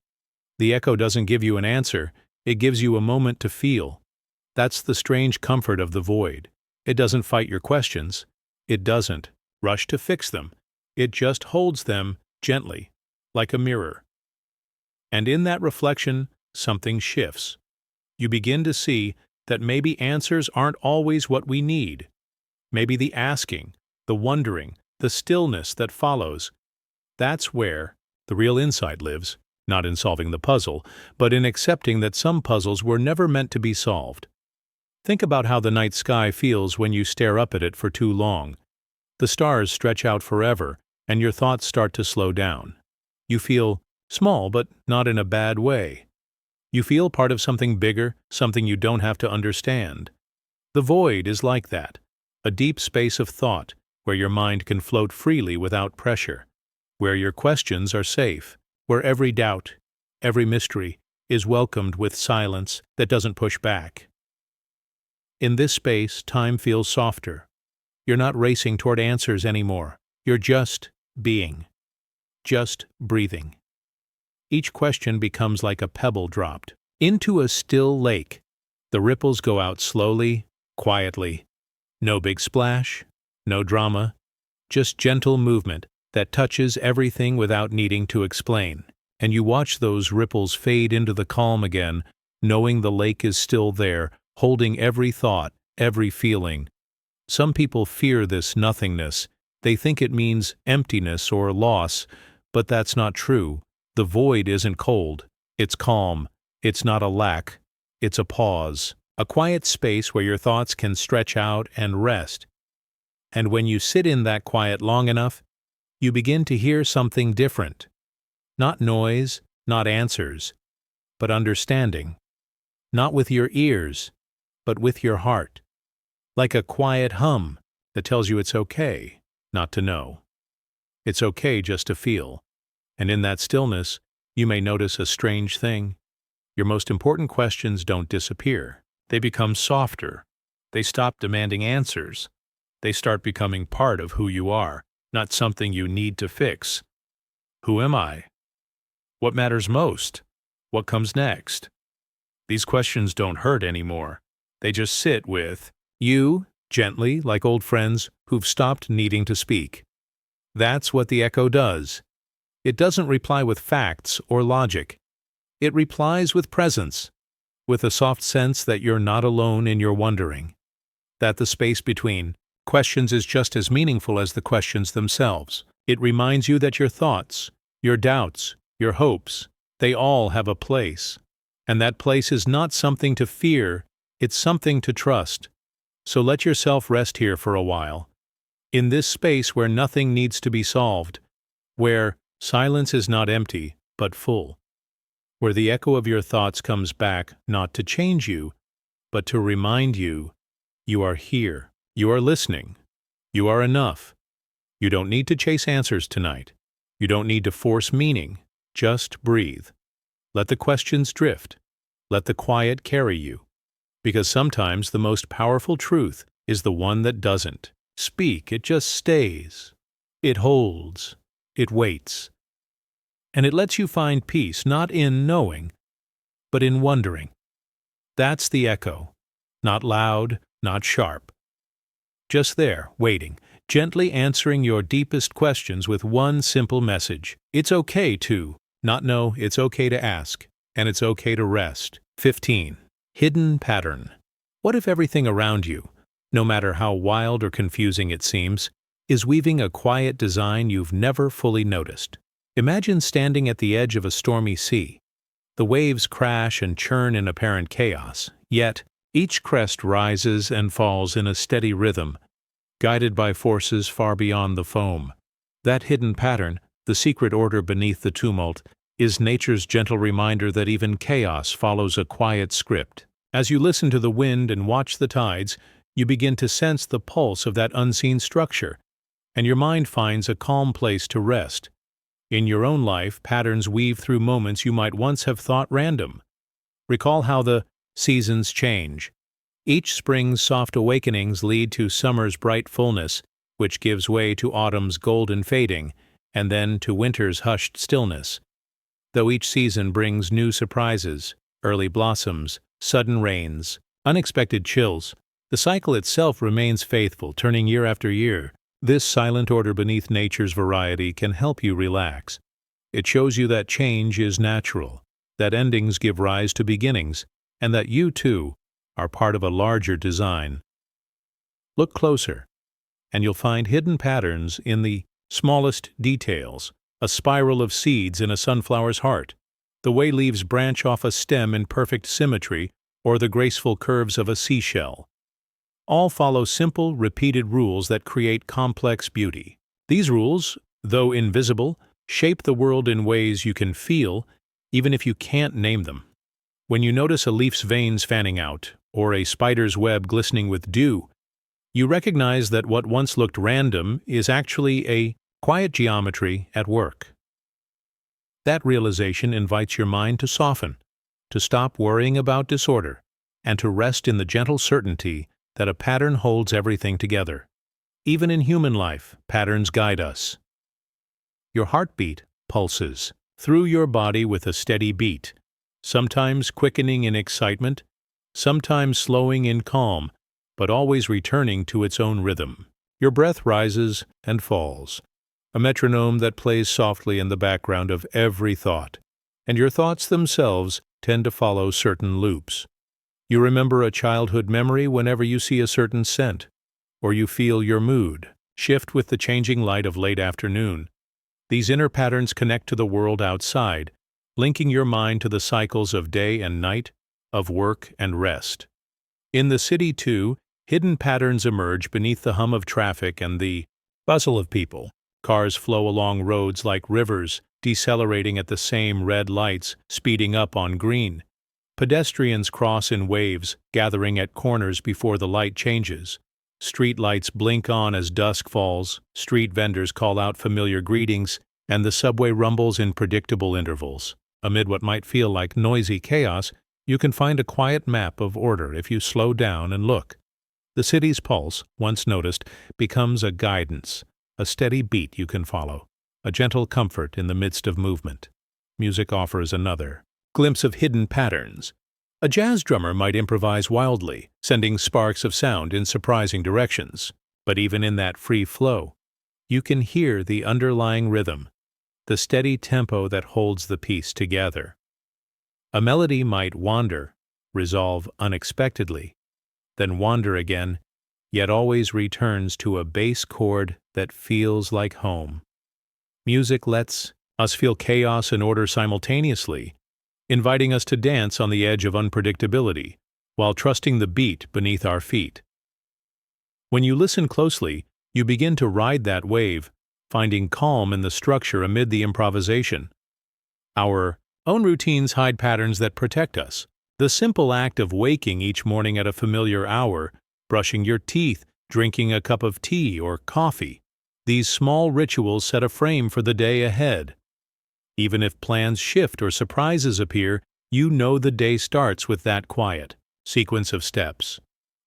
The echo doesn't give you an answer, it gives you a moment to feel. That's the strange comfort of the void. It doesn't fight your questions. It doesn't rush to fix them. It just holds them gently, like a mirror. And in that reflection, something shifts. You begin to see that maybe answers aren't always what we need. Maybe the asking, the wondering, the stillness that follows, that's where the real insight lives, not in solving the puzzle, but in accepting that some puzzles were never meant to be solved. Think about how the night sky feels when you stare up at it for too long. The stars stretch out forever, and your thoughts start to slow down. You feel small, but not in a bad way. You feel part of something bigger, something you don't have to understand. The void is like that, a deep space of thought where your mind can float freely without pressure, where your questions are safe, where every doubt, every mystery is welcomed with silence that doesn't push back. In this space, time feels softer. You're not racing toward answers anymore. You're just being, just breathing. Each question becomes like a pebble dropped into a still lake. The ripples go out slowly, quietly. No big splash, no drama, just gentle movement that touches everything without needing to explain. And you watch those ripples fade into the calm again, knowing the lake is still there, holding every thought, every feeling. Some people fear this nothingness. They think it means emptiness or loss, but that's not true. The void isn't cold. It's calm. It's not a lack. It's a pause. A quiet space where your thoughts can stretch out and rest. And when you sit in that quiet long enough, you begin to hear something different. Not noise, not answers, but understanding. Not with your ears, but with your heart. Like a quiet hum that tells you it's okay not to know. It's okay just to feel. And in that stillness, you may notice a strange thing. Your most important questions don't disappear. They become softer. They stop demanding answers. They start becoming part of who you are, not something you need to fix. Who am I? What matters most? What comes next? These questions don't hurt anymore. They just sit with you, gently, like old friends who've stopped needing to speak. That's what the echo does. It doesn't reply with facts or logic. It replies with presence, with a soft sense that you're not alone in your wondering, that the space between questions is just as meaningful as the questions themselves. It reminds you that your thoughts, your doubts, your hopes, they all have a place. And that place is not something to fear, it's something to trust. So let yourself rest here for a while, in this space where nothing needs to be solved, where silence is not empty, but full, where the echo of your thoughts comes back not to change you, but to remind you, you are here, you are listening, you are enough. You don't need to chase answers tonight. You don't need to force meaning. Just breathe. Let the questions drift. Let the quiet carry you. Because sometimes the most powerful truth is the one that doesn't speak, it just stays. It holds. It waits. And it lets you find peace not in knowing, but in wondering. That's the echo. Not loud, not sharp. Just there, waiting, gently answering your deepest questions with one simple message. It's okay to not know, it's okay to ask, and it's okay to rest. 15. Hidden pattern. What if everything around you, no matter how wild or confusing it seems, is weaving a quiet design you've never fully noticed? Imagine standing at the edge of a stormy sea. The waves crash and churn in apparent chaos, yet each crest rises and falls in a steady rhythm, guided by forces far beyond the foam. That hidden pattern, the secret order beneath the tumult, is nature's gentle reminder that even chaos follows a quiet script. As you listen to the wind and watch the tides, you begin to sense the pulse of that unseen structure, and your mind finds a calm place to rest. In your own life, patterns weave through moments you might once have thought random. Recall how the seasons change. Each spring's soft awakenings lead to summer's bright fullness, which gives way to autumn's golden fading, and then to winter's hushed stillness. Though each season brings new surprises, early blossoms, sudden rains, unexpected chills, the cycle itself remains faithful, turning year after year. This silent order beneath nature's variety can help you relax. It shows you that change is natural, that endings give rise to beginnings, and that you, too, are part of a larger design. Look closer, and you'll find hidden patterns in the smallest details, a spiral of seeds in a sunflower's heart, the way leaves branch off a stem in perfect symmetry, or the graceful curves of a seashell. All follow simple, repeated rules that create complex beauty. These rules, though invisible, shape the world in ways you can feel, even if you can't name them. When you notice a leaf's veins fanning out, or a spider's web glistening with dew, you recognize that what once looked random is actually a quiet geometry at work. That realization invites your mind to soften, to stop worrying about disorder, and to rest in the gentle certainty that a pattern holds everything together. Even in human life, patterns guide us. Your heartbeat pulses through your body with a steady beat, sometimes quickening in excitement, sometimes slowing in calm, but always returning to its own rhythm. Your breath rises and falls, a metronome that plays softly in the background of every thought, and your thoughts themselves tend to follow certain loops. You remember a childhood memory whenever you see a certain scent, or you feel your mood shift with the changing light of late afternoon. These inner patterns connect to the world outside, linking your mind to the cycles of day and night, of work and rest. In the city, too, hidden patterns emerge beneath the hum of traffic and the bustle of people. Cars flow along roads like rivers, decelerating at the same red lights, speeding up on green. Pedestrians cross in waves, gathering at corners before the light changes. Street lights blink on as dusk falls, street vendors call out familiar greetings, and the subway rumbles in predictable intervals. Amid what might feel like noisy chaos, you can find a quiet map of order if you slow down and look. The city's pulse, once noticed, becomes a guidance, a steady beat you can follow, a gentle comfort in the midst of movement. Music offers another glimpse of hidden patterns. A jazz drummer might improvise wildly, sending sparks of sound in surprising directions. But even in that free flow, you can hear the underlying rhythm, the steady tempo that holds the piece together. A melody might wander, resolve unexpectedly, then wander again, yet always returns to a bass chord that feels like home. Music lets us feel chaos and order simultaneously, inviting us to dance on the edge of unpredictability, while trusting the beat beneath our feet. When you listen closely, you begin to ride that wave, finding calm in the structure amid the improvisation. Our own routines hide patterns that protect us. The simple act of waking each morning at a familiar hour, brushing your teeth, drinking a cup of tea or coffee, these small rituals set a frame for the day ahead. Even if plans shift or surprises appear, you know the day starts with that quiet sequence of steps.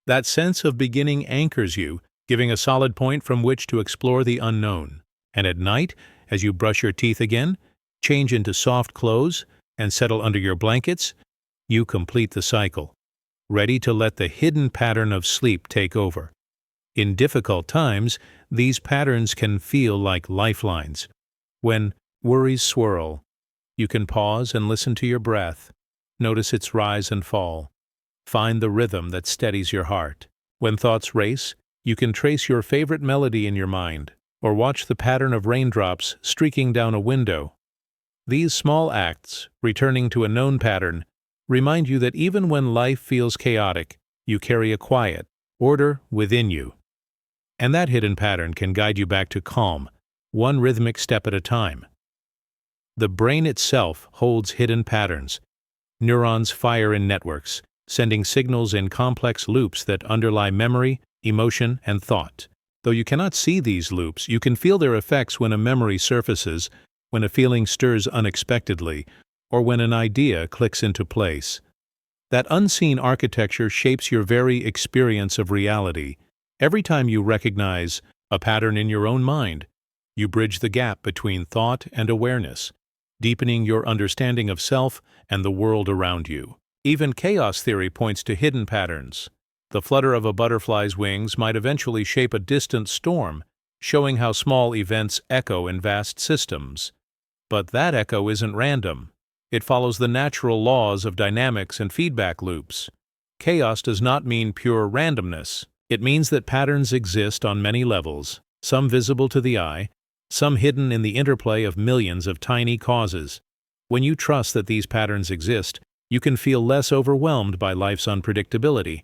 That sense of beginning anchors you, giving a solid point from which to explore the unknown. And at night, as you brush your teeth again, change into soft clothes, and settle under your blankets, you complete the cycle, ready to let the hidden pattern of sleep take over. In difficult times, these patterns can feel like lifelines. When worries swirl, you can pause and listen to your breath. Notice its rise and fall. Find the rhythm that steadies your heart. When thoughts race, you can trace your favorite melody in your mind, or watch the pattern of raindrops streaking down a window. These small acts, returning to a known pattern, remind you that even when life feels chaotic, you carry a quiet order within you. And that hidden pattern can guide you back to calm, one rhythmic step at a time. The brain itself holds hidden patterns. Neurons fire in networks, sending signals in complex loops that underlie memory, emotion, and thought. Though you cannot see these loops, you can feel their effects when a memory surfaces, when a feeling stirs unexpectedly, or when an idea clicks into place. That unseen architecture shapes your very experience of reality. Every time you recognize a pattern in your own mind, you bridge the gap between thought and awareness, deepening your understanding of self and the world around you. Even chaos theory points to hidden patterns. The flutter of a butterfly's wings might eventually shape a distant storm, showing how small events echo in vast systems. But that echo isn't random. It follows the natural laws of dynamics and feedback loops. Chaos does not mean pure randomness. It means that patterns exist on many levels, some visible to the eye, some hidden in the interplay of millions of tiny causes. When you trust that these patterns exist, you can feel less overwhelmed by life's unpredictability.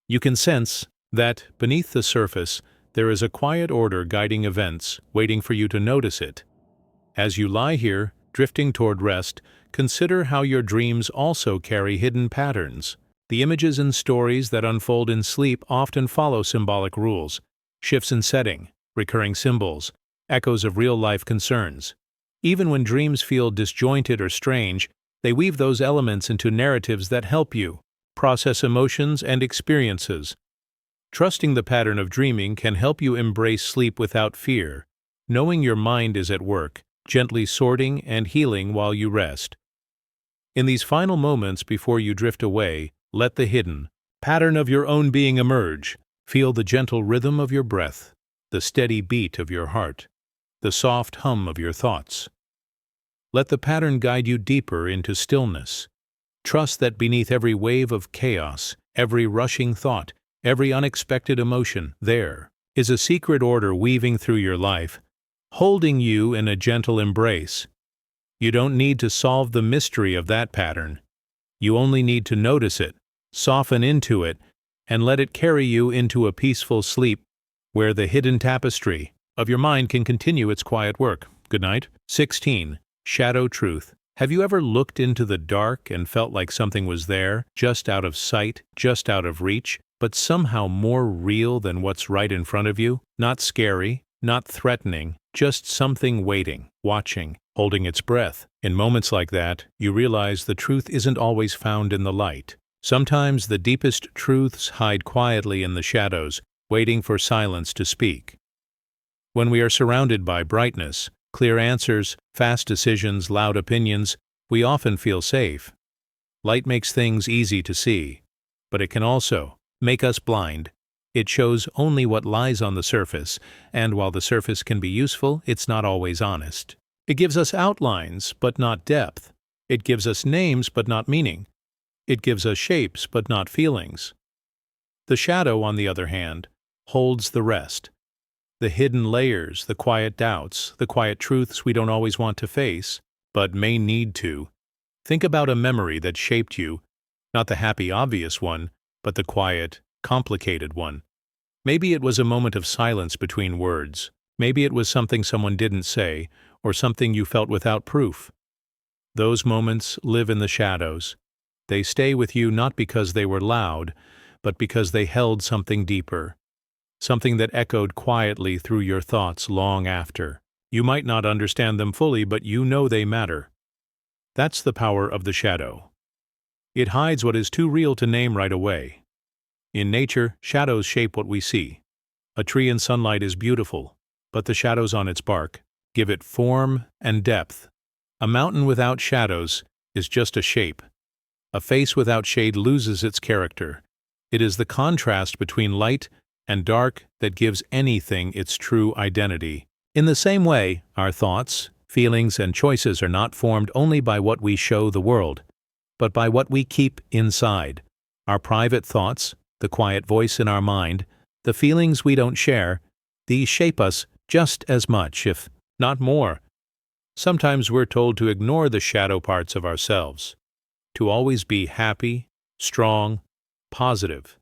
You can sense that, beneath the surface, there is a quiet order guiding events, waiting for you to notice it. As you lie here, drifting toward rest, consider how your dreams also carry hidden patterns. The images and stories that unfold in sleep often follow symbolic rules, shifts in setting, recurring symbols, echoes of real-life concerns. Even when dreams feel disjointed or strange, they weave those elements into narratives that help you process emotions and experiences. Trusting the pattern of dreaming can help you embrace sleep without fear, knowing your mind is at work, gently sorting and healing while you rest. In these final moments before you drift away, let the hidden pattern of your own being emerge. Feel the gentle rhythm of your breath, the steady beat of your heart, the soft hum of your thoughts. Let the pattern guide you deeper into stillness. Trust that beneath every wave of chaos, every rushing thought, every unexpected emotion, there is a secret order weaving through your life, holding you in a gentle embrace. You don't need to solve the mystery of that pattern. You only need to notice it, soften into it, and let it carry you into a peaceful sleep where the hidden tapestry of your mind can continue its quiet work. Good night. 16. Shadow truth. Have you ever looked into the dark and felt like something was there, just out of sight, just out of reach, but somehow more real than what's right in front of you? Not scary, not threatening, just something waiting, watching, holding its breath. In moments like that, you realize the truth isn't always found in the light. Sometimes the deepest truths hide quietly in the shadows, waiting for silence to speak. When we are surrounded by brightness, clear answers, fast decisions, loud opinions, we often feel safe. Light makes things easy to see, but it can also make us blind. It shows only what lies on the surface, and while the surface can be useful, it's not always honest. It gives us outlines, but not depth. It gives us names, but not meaning. It gives us shapes, but not feelings. The shadow, on the other hand, holds the rest. The hidden layers, the quiet doubts, the quiet truths we don't always want to face, but may need to. Think about a memory that shaped you, not the happy, obvious one, but the quiet, complicated one. Maybe it was a moment of silence between words. Maybe it was something someone didn't say, or something you felt without proof. Those moments live in the shadows. They stay with you not because they were loud, but because they held something deeper. Something that echoed quietly through your thoughts long after. You might not understand them fully, but you know they matter. That's the power of the shadow. It hides what is too real to name right away. In nature, shadows shape what we see. A tree in sunlight is beautiful, but the shadows on its bark give it form and depth. A mountain without shadows is just a shape. A face without shade loses its character. It is the contrast between light and dark that gives anything its true identity. In the same way, our thoughts, feelings, and choices are not formed only by what we show the world, but by what we keep inside. Our private thoughts, the quiet voice in our mind, the feelings we don't share, these shape us just as much, if not more. Sometimes we're told to ignore the shadow parts of ourselves, to always be happy, strong, positive.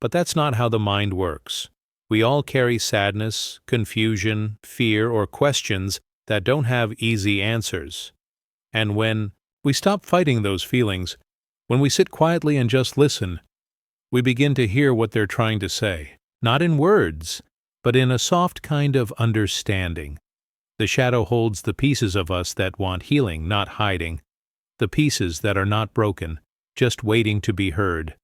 But that's not how the mind works. We all carry sadness, confusion, fear, or questions that don't have easy answers. And when we stop fighting those feelings, when we sit quietly and just listen, we begin to hear what they're trying to say, not in words, but in a soft kind of understanding. The shadow holds the pieces of us that want healing, not hiding, the pieces that are not broken, just waiting to be heard.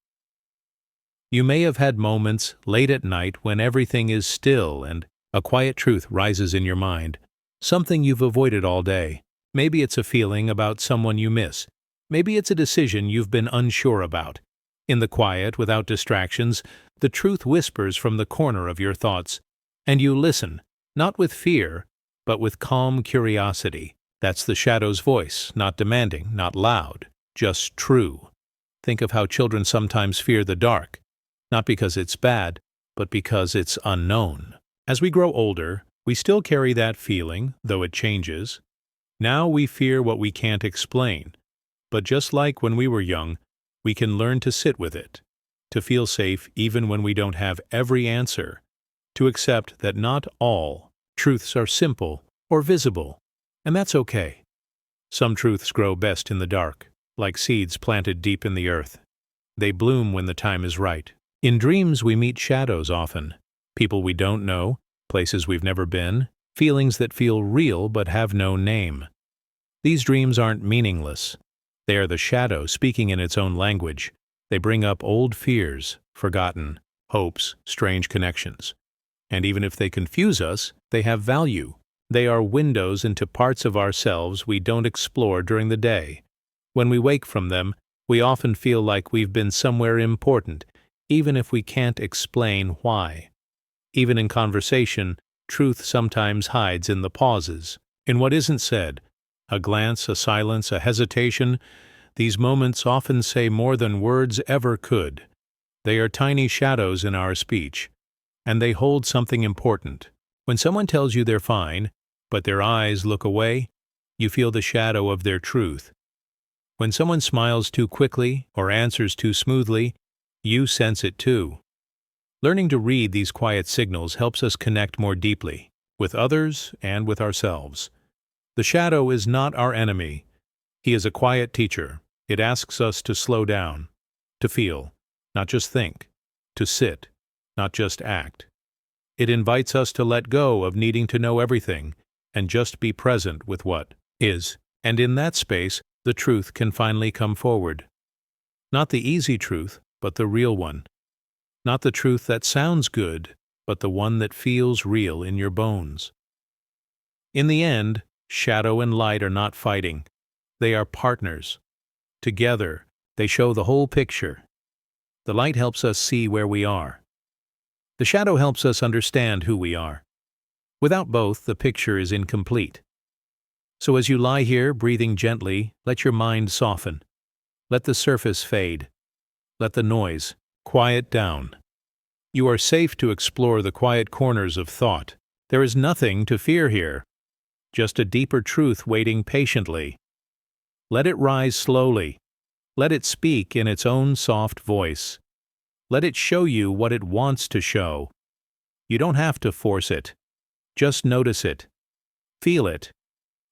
You may have had moments late at night when everything is still and a quiet truth rises in your mind, something you've avoided all day. Maybe it's a feeling about someone you miss. Maybe it's a decision you've been unsure about. In the quiet, without distractions, the truth whispers from the corner of your thoughts, and you listen, not with fear, but with calm curiosity. That's the shadow's voice, not demanding, not loud, just true. Think of how children sometimes fear the dark, not because it's bad, but because it's unknown. As we grow older, we still carry that feeling, though it changes. Now we fear what we can't explain. But just like when we were young, we can learn to sit with it, to feel safe even when we don't have every answer, to accept that not all truths are simple or visible, and that's okay. Some truths grow best in the dark, like seeds planted deep in the earth. They bloom when the time is right. In dreams we meet shadows often, people we don't know, places we've never been, feelings that feel real but have no name. These dreams aren't meaningless. They are the shadow speaking in its own language. They bring up old fears, forgotten hopes, strange connections. And even if they confuse us, they have value. They are windows into parts of ourselves we don't explore during the day. When we wake from them, we often feel like we've been somewhere important, even if we can't explain why. Even in conversation, truth sometimes hides in the pauses, in what isn't said. A glance, a silence, a hesitation. These moments often say more than words ever could. They are tiny shadows in our speech, and they hold something important. When someone tells you they're fine, but their eyes look away, you feel the shadow of their truth. When someone smiles too quickly or answers too smoothly, you sense it too. Learning to read these quiet signals helps us connect more deeply, with others and with ourselves. The shadow is not our enemy. He is a quiet teacher. It asks us to slow down, to feel, not just think, to sit, not just act. It invites us to let go of needing to know everything and just be present with what is. And in that space, the truth can finally come forward. Not the easy truth, but the real one. Not the truth that sounds good, but the one that feels real in your bones. In the end, shadow and light are not fighting. They are partners. Together, they show the whole picture. The light helps us see where we are. The shadow helps us understand who we are. Without both, the picture is incomplete. So as you lie here, breathing gently, let your mind soften. Let the surface fade. Let the noise quiet down. You are safe to explore the quiet corners of thought. There is nothing to fear here, just a deeper truth waiting patiently. Let it rise slowly. Let it speak in its own soft voice. Let it show you what it wants to show. You don't have to force it. Just notice it. Feel it.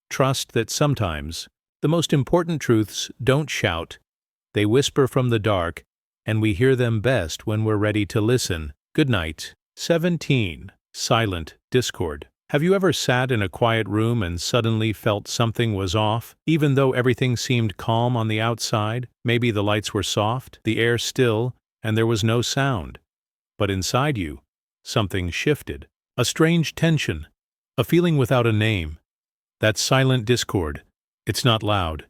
Trust that sometimes the most important truths don't shout. They whisper from the dark, and we hear them best when we're ready to listen. Good night. 17. Silent discord. Have you ever sat in a quiet room and suddenly felt something was off, even though everything seemed calm on the outside? Maybe the lights were soft, the air still, and there was no sound. But inside you, something shifted. A strange tension, a feeling without a name. That silent discord. It's not loud.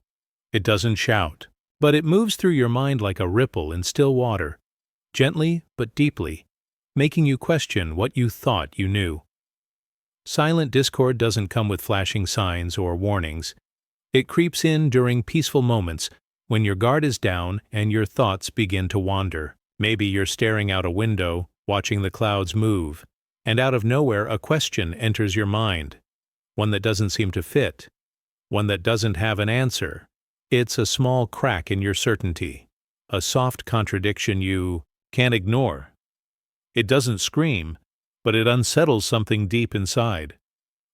It doesn't shout. But it moves through your mind like a ripple in still water, gently but deeply. making you question what you thought you knew. Silent discord doesn't come with flashing signs or warnings. It creeps in during peaceful moments when your guard is down and your thoughts begin to wander. Maybe you're staring out a window, watching the clouds move, and out of nowhere a question enters your mind, one that doesn't seem to fit, one that doesn't have an answer. It's a small crack in your certainty, a soft contradiction you can't ignore. It doesn't scream, but it unsettles something deep inside.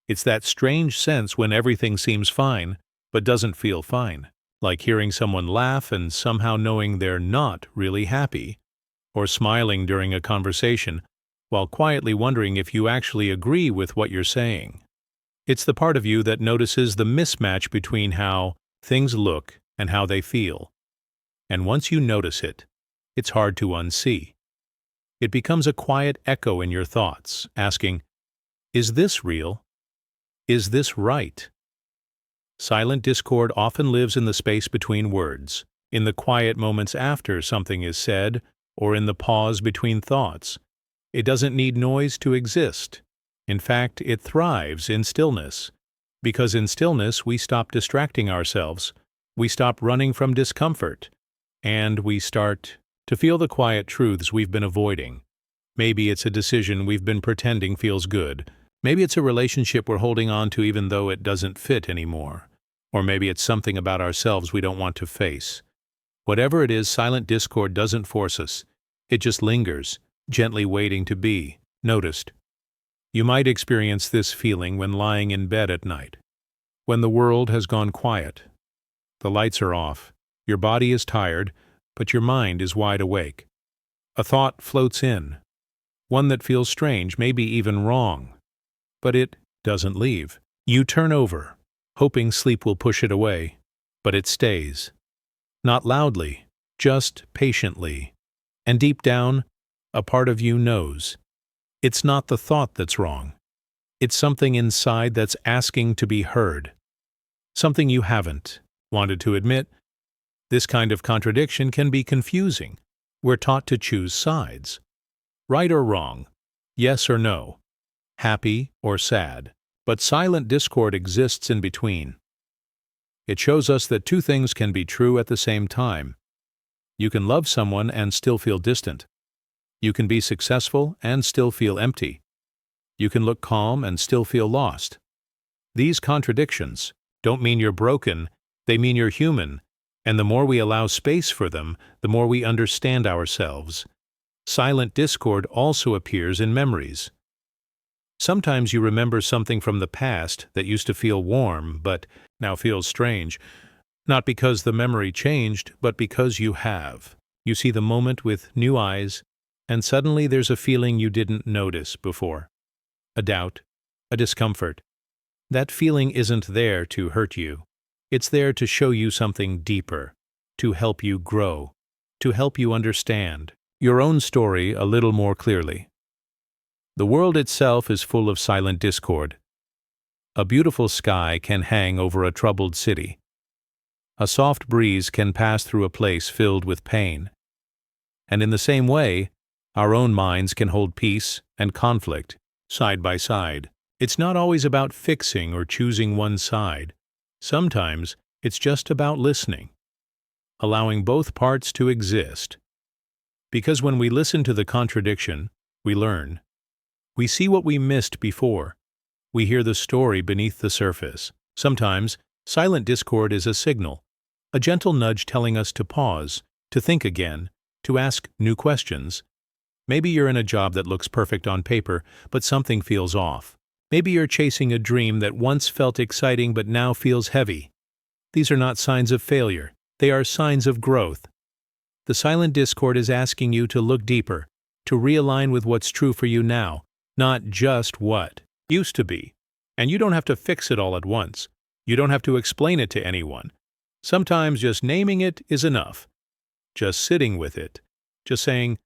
It's that strange sense when everything seems fine, but doesn't feel fine, like hearing someone laugh and somehow knowing they're not really happy, or smiling during a conversation while quietly wondering if you actually agree with what you're saying. It's the part of you that notices the mismatch between how things look and how they feel. And once you notice it, it's hard to unsee. It becomes a quiet echo in your thoughts, asking, is this real? Is this right? Silent discord often lives in the space between words, in the quiet moments after something is said, or in the pause between thoughts. It doesn't need noise to exist. In fact, it thrives in stillness. Because in stillness, we stop distracting ourselves, we stop running from discomfort, and we start to feel the quiet truths we've been avoiding. Maybe it's a decision we've been pretending feels good. Maybe it's a relationship we're holding on to even though it doesn't fit anymore. Or maybe it's something about ourselves we don't want to face. Whatever it is, silent discord doesn't force us. It just lingers, gently waiting to be noticed. You might experience this feeling when lying in bed at night, when the world has gone quiet. The lights are off, your body is tired, but your mind is wide awake. A thought floats in, one that feels strange, maybe even wrong, but it doesn't leave. You turn over, hoping sleep will push it away, but it stays. Not loudly, just patiently. And deep down, a part of you knows. It's not the thought that's wrong. It's something inside that's asking to be heard. Something you haven't wanted to admit. This kind of contradiction can be confusing. We're taught to choose sides. Right or wrong, yes or no, happy or sad. But silent discord exists in between. It shows us that two things can be true at the same time. You can love someone and still feel distant. You can be successful and still feel empty. You can look calm and still feel lost. These contradictions don't mean you're broken, they mean you're human, and the more we allow space for them, the more we understand ourselves. Silent discord also appears in memories. Sometimes you remember something from the past that used to feel warm, but now feels strange. Not because the memory changed, but because you have. You see the moment with new eyes, and suddenly there's a feeling you didn't notice before. A doubt, a discomfort. That feeling isn't there to hurt you. It's there to show you something deeper, to help you grow, to help you understand your own story a little more clearly. The world itself is full of silent discord. A beautiful sky can hang over a troubled city. A soft breeze can pass through a place filled with pain. And in the same way, our own minds can hold peace and conflict side by side. It's not always about fixing or choosing one side. Sometimes it's just about listening, allowing both parts to exist. Because when we listen to the contradiction, we learn. We see what we missed before. We hear the story beneath the surface. Sometimes, silent discord is a signal, a gentle nudge telling us to pause, to think again, to ask new questions. Maybe you're in a job that looks perfect on paper, but something feels off. Maybe you're chasing a dream that once felt exciting but now feels heavy. These are not signs of failure. They are signs of growth. The silent discord is asking you to look deeper, to realign with what's true for you now, not just what used to be. And you don't have to fix it all at once. You don't have to explain it to anyone. Sometimes just naming it is enough. Just sitting with it. Just saying,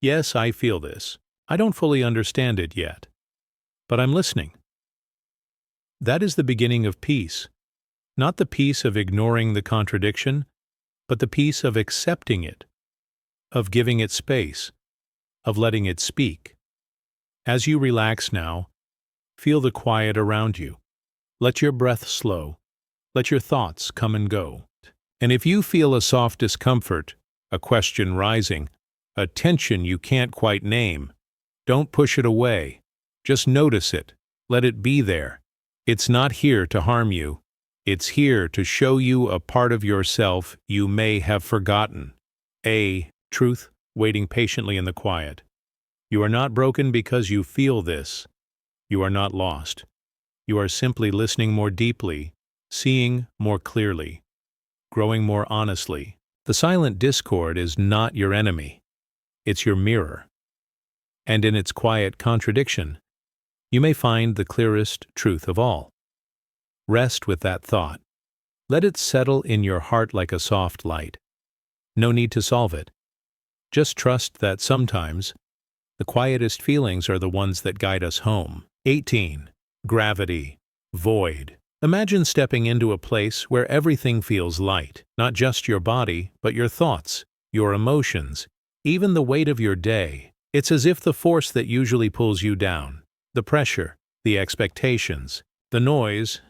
yes, I feel this. I don't fully understand it yet, but I'm listening. That is the beginning of peace. Not the peace of ignoring the contradiction, but the peace of accepting it, of giving it space, of letting it speak. As you relax now, feel the quiet around you. Let your breath slow. Let your thoughts come and go. And if you feel a soft discomfort, a question rising, a tension you can't quite name, don't push it away. Just notice it. Let it be there. It's not here to harm you. It's here to show you a part of yourself you may have forgotten. Truth, waiting patiently in the quiet. You are not broken because you feel this. You are not lost. You are simply listening more deeply, seeing more clearly, growing more honestly. The silent discord is not your enemy. It's your mirror. And in its quiet contradiction, you may find the clearest truth of all. Rest with that thought. Let it settle in your heart like a soft light. No need to solve it. Just trust that sometimes the quietest feelings are the ones that guide us home. 18. Gravity. Void. Imagine stepping into a place where everything feels light, not just your body, but your thoughts, your emotions, even the weight of your day. It's as if the force that usually pulls you down, the pressure, the expectations, the noise,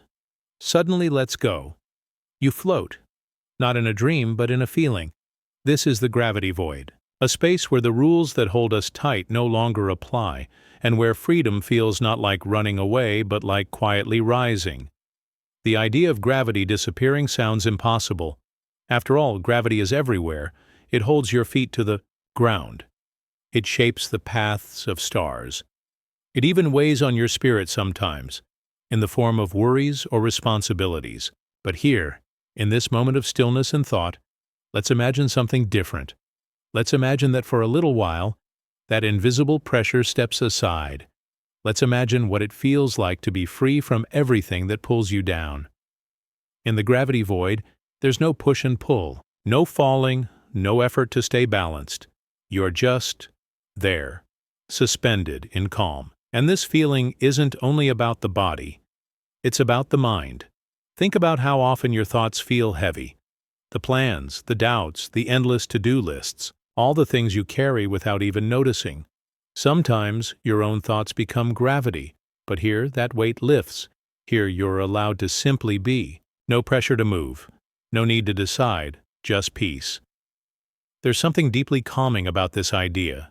suddenly lets go. You float, not in a dream, but in a feeling. This is the gravity void, a space where the rules that hold us tight no longer apply, and where freedom feels not like running away, but like quietly rising. The idea of gravity disappearing sounds impossible. After all, gravity is everywhere. It holds your feet to the ground. It shapes the paths of stars. It even weighs on your spirit sometimes, in the form of worries or responsibilities. But here, in this moment of stillness and thought, let's imagine something different. Let's imagine that for a little while, that invisible pressure steps aside. Let's imagine what it feels like to be free from everything that pulls you down. In the gravity void, there's no push and pull, no falling, no effort to stay balanced. You're just there, suspended in calm. And this feeling isn't only about the body, it's about the mind. Think about how often your thoughts feel heavy. The plans, the doubts, the endless to-do lists, all the things you carry without even noticing. Sometimes your own thoughts become gravity, but here that weight lifts. Here you're allowed to simply be. No pressure to move, no need to decide, just peace. There's something deeply calming about this idea,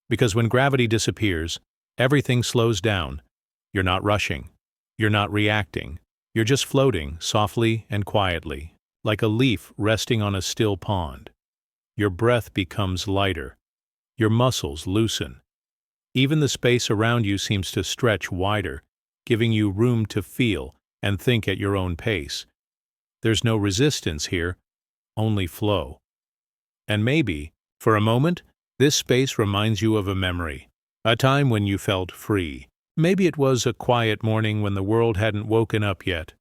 because when gravity disappears, everything slows down. You're not rushing. You're not reacting. You're just floating softly and quietly, like a leaf resting on a still pond. Your breath becomes lighter. Your muscles loosen. Even the space around you seems to stretch wider, giving you room to feel and think at your own pace. There's no resistance here, only flow. And maybe, for a moment, this space reminds you of a memory, a time when you felt free. Maybe it was a quiet morning when the world hadn't woken up yet,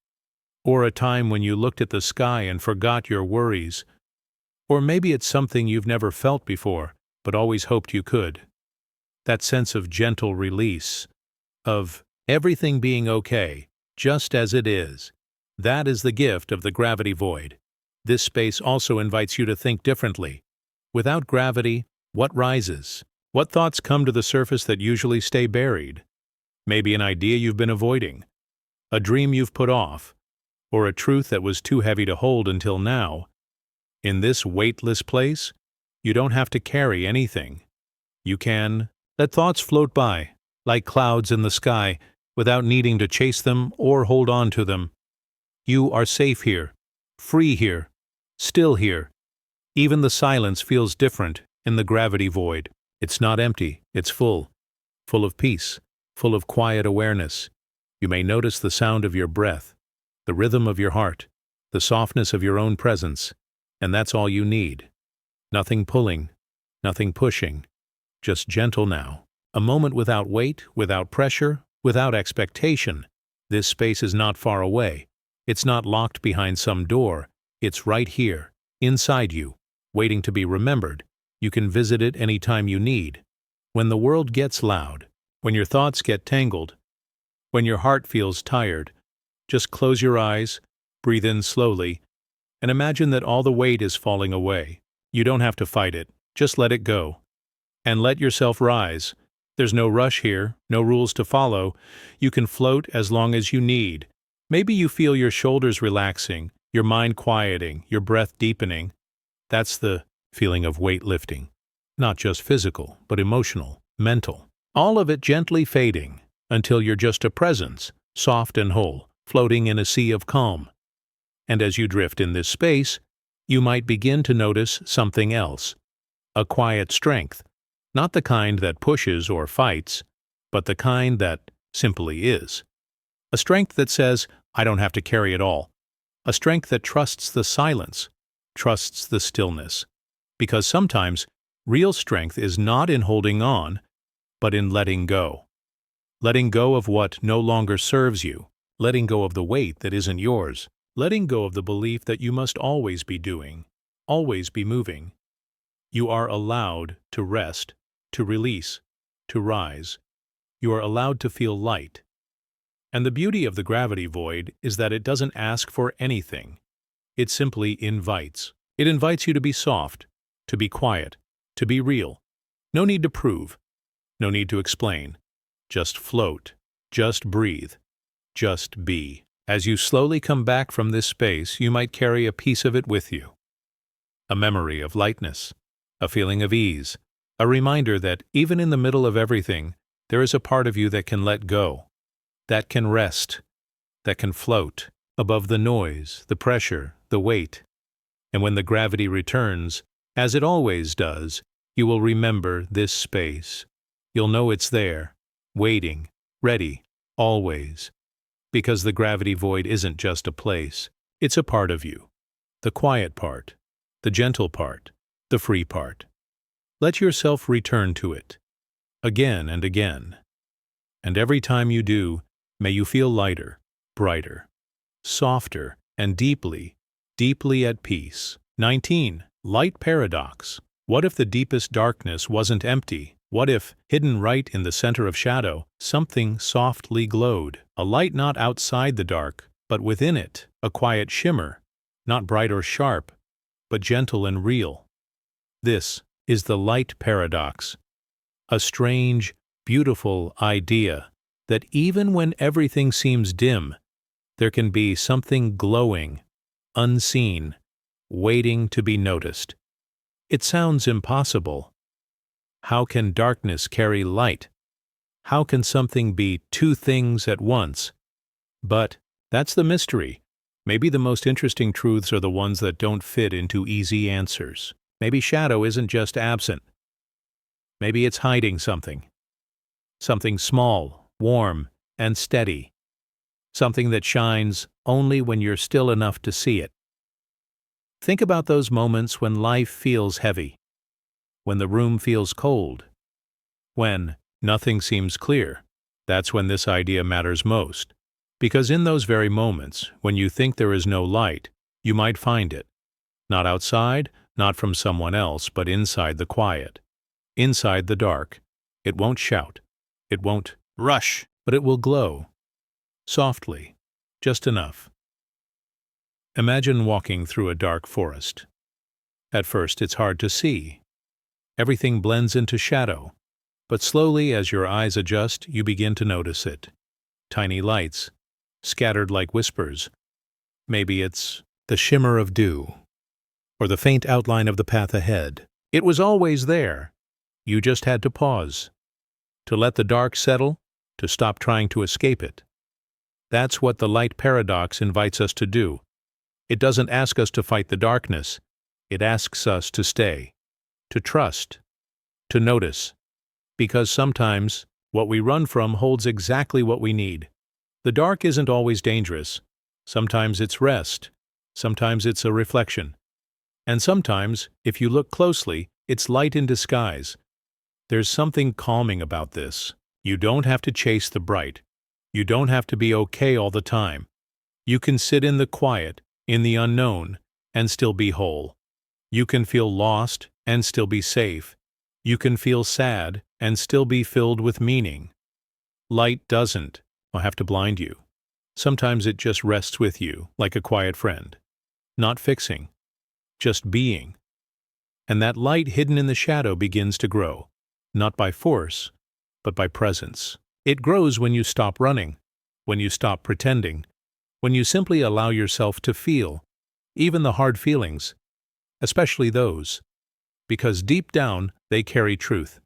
or a time when you looked at the sky and forgot your worries. Or maybe it's something you've never felt before, but always hoped you could. That sense of gentle release, of everything being okay, just as it is. That is the gift of the gravity void. This space also invites you to think differently. Without gravity, what rises? What thoughts come to the surface that usually stay buried? Maybe an idea you've been avoiding, a dream you've put off, or a truth that was too heavy to hold until now. In this weightless place, you don't have to carry anything. You can let thoughts float by, like clouds in the sky, without needing to chase them or hold on to them. You are safe here, free here, still here. Even the silence feels different in the gravity void. It's not empty, it's full of peace, full of quiet awareness. You may notice the sound of your breath, the rhythm of your heart, the softness of your own presence, and that's all you need. Nothing pulling, nothing pushing, just gentle now. A moment without weight, without pressure, without expectation. This space is not far away. It's not locked behind some door. It's right here, inside you, waiting to be remembered. You can visit it any time you need. When the world gets loud, when your thoughts get tangled, when your heart feels tired, just close your eyes, breathe in slowly, and imagine that all the weight is falling away. You don't have to fight it, just let it go. And let yourself rise, There's no rush here, no rules to follow. You can float as long as you need. Maybe you feel your shoulders relaxing, your mind quieting, your breath deepening. That's the feeling of weight lifting. Not just physical, but emotional, mental. All of it gently fading until you're just a presence, soft and whole, floating in a sea of calm. And as you drift in this space, you might begin to notice something else. A quiet strength. Not the kind that pushes or fights, but the kind that simply is. A strength that says, I don't have to carry it all. A strength that trusts the silence, trusts the stillness. Because sometimes, real strength is not in holding on, but in letting go. Letting go of what no longer serves you. Letting go of the weight that isn't yours. Letting go of the belief that you must always be doing, always be moving. You are allowed to rest, to release, to rise. You are allowed to feel light. And the beauty of the gravity void is that it doesn't ask for anything. It simply invites. It invites you to be soft, to be quiet, to be real. No need to prove. No need to explain. Just float. Just breathe. Just be. As you slowly come back from this space, you might carry a piece of it with you. A memory of lightness. A feeling of ease. A reminder that even in the middle of everything, there is a part of you that can let go. That can rest. That can float above the noise, the pressure, the weight. And when the gravity returns, as it always does, you will remember this space. You'll know it's there, waiting, ready, always. Because the gravity void isn't just a place, it's a part of you. The quiet part, the gentle part, the free part. Let yourself return to it, again and again. And every time you do, may you feel lighter, brighter, softer, and deeply, deeply at peace. 19. Light paradox. What if the deepest darkness wasn't empty? What if, hidden right in the center of shadow, something softly glowed? A light not outside the dark, but within it, a quiet shimmer, not bright or sharp, but gentle and real. This is the light paradox. A strange, beautiful idea that even when everything seems dim, there can be something glowing, unseen, waiting to be noticed. It sounds impossible. How can darkness carry light? How can something be two things at once? But that's the mystery. Maybe the most interesting truths are the ones that don't fit into easy answers. Maybe shadow isn't just absent. Maybe it's hiding something. Something small, warm, and steady. Something that shines only when you're still enough to see it. Think about those moments when life feels heavy. When the room feels cold. When nothing seems clear. That's when this idea matters most. Because in those very moments, when you think there is no light, you might find it. Not outside, not from someone else, but inside the quiet. Inside the dark. It won't shout. It won't rush, but it will glow. Softly. Just enough. Imagine walking through a dark forest. At first, it's hard to see. Everything blends into shadow. But slowly, as your eyes adjust, you begin to notice it. Tiny lights, scattered like whispers. Maybe it's the shimmer of dew, or the faint outline of the path ahead. It was always there. You just had to pause. To let the dark settle, to stop trying to escape it. That's what the light paradox invites us to do. It doesn't ask us to fight the darkness. It asks us to stay, to trust, to notice. Because sometimes, what we run from holds exactly what we need. The dark isn't always dangerous. Sometimes it's rest. Sometimes it's a reflection. And sometimes, if you look closely, it's light in disguise. There's something calming about this. You don't have to chase the bright. You don't have to be okay all the time. You can sit in the quiet, in the unknown, and still be whole. You can feel lost and still be safe. You can feel sad and still be filled with meaning. Light doesn't have to blind you. Sometimes it just rests with you, like a quiet friend. Not fixing, just being. And that light hidden in the shadow begins to grow, not by force, but by presence. It grows when you stop running, when you stop pretending, when you simply allow yourself to feel, even the hard feelings, especially those, because deep down they carry truth.